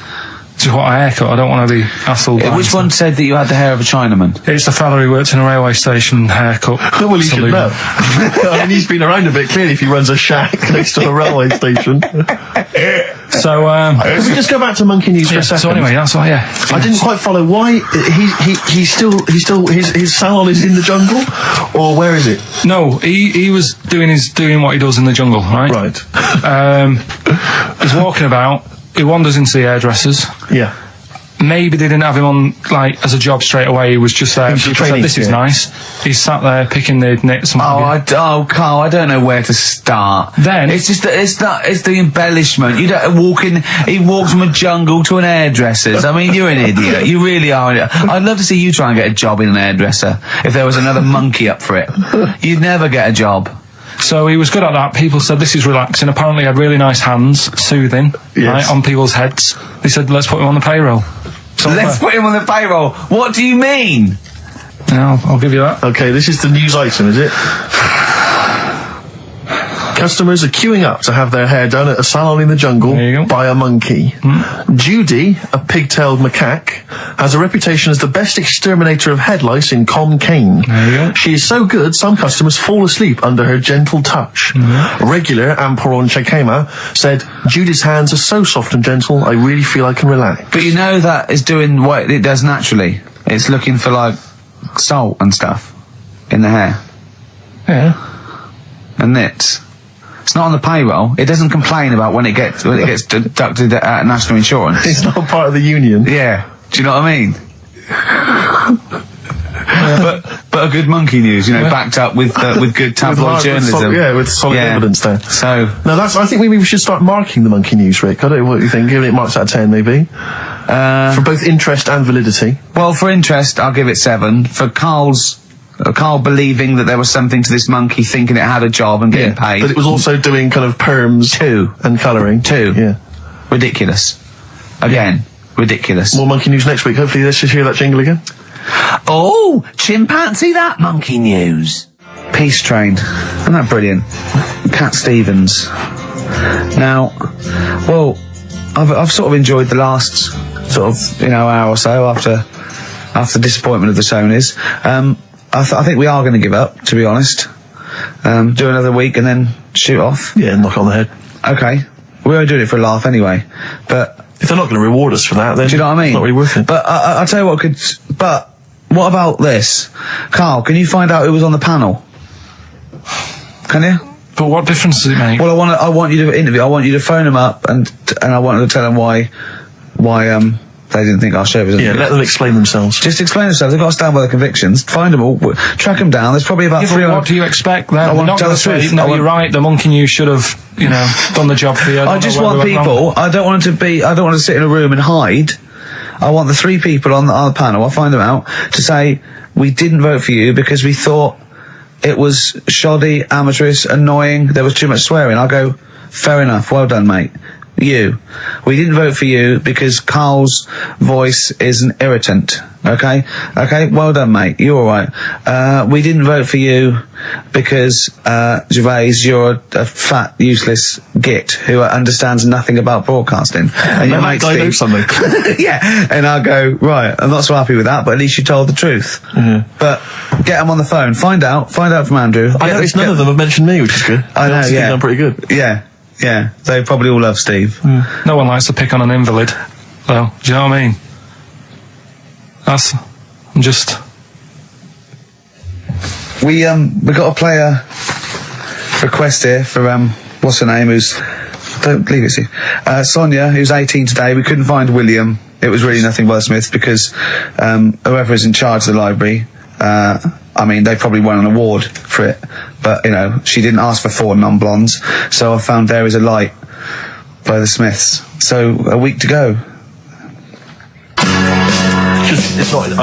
Speaker 3: just what a haircut. I don't want to be hassled.
Speaker 2: Which one said that you had the hair of a Chinaman?
Speaker 3: It's the fella who worked in a railway station haircut.
Speaker 1: Well, he should know. I mean, he's been around a bit, clearly, if he runs a shack next to a railway station.
Speaker 3: So,
Speaker 1: Let's just go back to Monkey News for a second.
Speaker 3: So anyway, that's why,
Speaker 1: I didn't quite follow why he's still his salon is in the jungle, or where is it?
Speaker 3: No, he was doing what he does in the jungle, right?
Speaker 1: Right.
Speaker 3: He's walking about. He wanders into the hairdressers.
Speaker 1: Yeah.
Speaker 3: Maybe they didn't have him on, like, as a job straight away. He was just there.
Speaker 1: He was training,
Speaker 3: this is nice. He's sat there picking the knits.
Speaker 2: Carl, I don't know where to start.
Speaker 3: Then
Speaker 2: it's just it's the embellishment. You don't walk in. He walks from a jungle to an hairdresser's. I mean, you're an idiot. You really are. I'd love to see you try and get a job in an hairdresser if there was another monkey up for it. You'd never get a job.
Speaker 3: So he was good at that. People said this is relaxing. Apparently he had really nice hands, soothing, right, on people's heads. They said, let's put him on the payroll. So
Speaker 2: let's put him on the payroll. What do you mean?
Speaker 3: Yeah, I'll give you that.
Speaker 1: Okay, this is the news item, is it? Customers are queuing up to have their hair done at a salon in the jungle by a monkey. Judy, a pig-tailed macaque, has a reputation as the best exterminator of head lice in Com Cane. She is so good, some customers fall asleep under her gentle touch. Regular Amporon Chekema said, Judy's hands are so soft and gentle, I really feel I can relax.
Speaker 2: But you know that is doing what it does naturally. It's looking for, like, salt and stuff in the hair.
Speaker 3: Yeah.
Speaker 2: And nits. It's not on the payroll. It doesn't complain about when it gets deducted at national insurance.
Speaker 1: It's not part of the union.
Speaker 2: Yeah. Do you know what I mean? But a good monkey news, backed up with good tabloid journalism.
Speaker 1: With solid evidence there.
Speaker 2: So
Speaker 1: no, I think maybe we should start marking the monkey news, Rick. I don't know what you think. Giving it marks out of 10, maybe. For both interest and validity.
Speaker 2: Well, for interest, I'll give it 7. For Carl believing that there was something to this monkey, thinking it had a job and getting paid.
Speaker 1: But it was also doing kind of perms
Speaker 2: 2
Speaker 1: and colouring
Speaker 2: 2.
Speaker 1: Yeah.
Speaker 2: Ridiculous. Again, ridiculous.
Speaker 1: More monkey news next week. Hopefully let's just hear that jingle again.
Speaker 2: Oh, chimpanzee that monkey news. Peace Train. Isn't that brilliant? Cat Stevens. Now, well, I've sort of enjoyed the last sort of, hour or so after the disappointment of the Sonys. I think we are going to give up, to be honest. Do another week and then shoot off.
Speaker 1: Yeah, knock on the head.
Speaker 2: Okay. We were doing it for a laugh anyway. But
Speaker 1: if they're not going to reward us for that, then
Speaker 2: do you know what I mean?
Speaker 1: It's not really worth it.
Speaker 2: But I'll tell you what But what about this? Carl, can you find out who was on the panel? Can you?
Speaker 3: But what difference does it make?
Speaker 2: Well, I want you to interview. I want you to phone them up and I want to tell them why they didn't think our show was.
Speaker 1: Yeah, let them explain themselves.
Speaker 2: Just explain themselves. They've got to stand by their convictions. Find them all, track them down. There's probably about 300.
Speaker 3: What do you expect then?
Speaker 2: I want to tell the truth.
Speaker 3: No, you're right. The monkey news should have, done the job for you.
Speaker 2: I just want people. I don't want to sit in a room and hide. I want the 3 people on the panel, I'll find them out, to say, we didn't vote for you because we thought it was shoddy, amateurish, annoying, there was too much swearing. I'll go, fair enough, well done, mate. You. We didn't vote for you because Carl's voice is an irritant. Okay? Okay, well done, mate. You're alright. We didn't vote for you because, Gervais, you're a fat, useless git who understands nothing about broadcasting. And you make
Speaker 1: know something.
Speaker 2: yeah. And I'll go, right, I'm not so happy with that, but at least you told the truth. But get them on the phone. Find out from Andrew.
Speaker 1: I noticed none of them have mentioned me, which is good.
Speaker 2: I know, yeah.
Speaker 1: I'm pretty good.
Speaker 2: Yeah. Yeah, they probably all love Steve.
Speaker 3: No one likes to pick on an invalid, though. Do you know what I mean? I'm just...
Speaker 2: We got a player request here for, what's her name, don't leave it, Steve. Sonia, who's 18 today. We couldn't find William. It was really nothing wordsmith because, whoever is in charge of the library, I mean, they probably won an award for it, but, you know, she didn't ask for 4 non-blondes, so I found There Is a Light by the Smiths. So, a week to go.
Speaker 1: It's not, I'm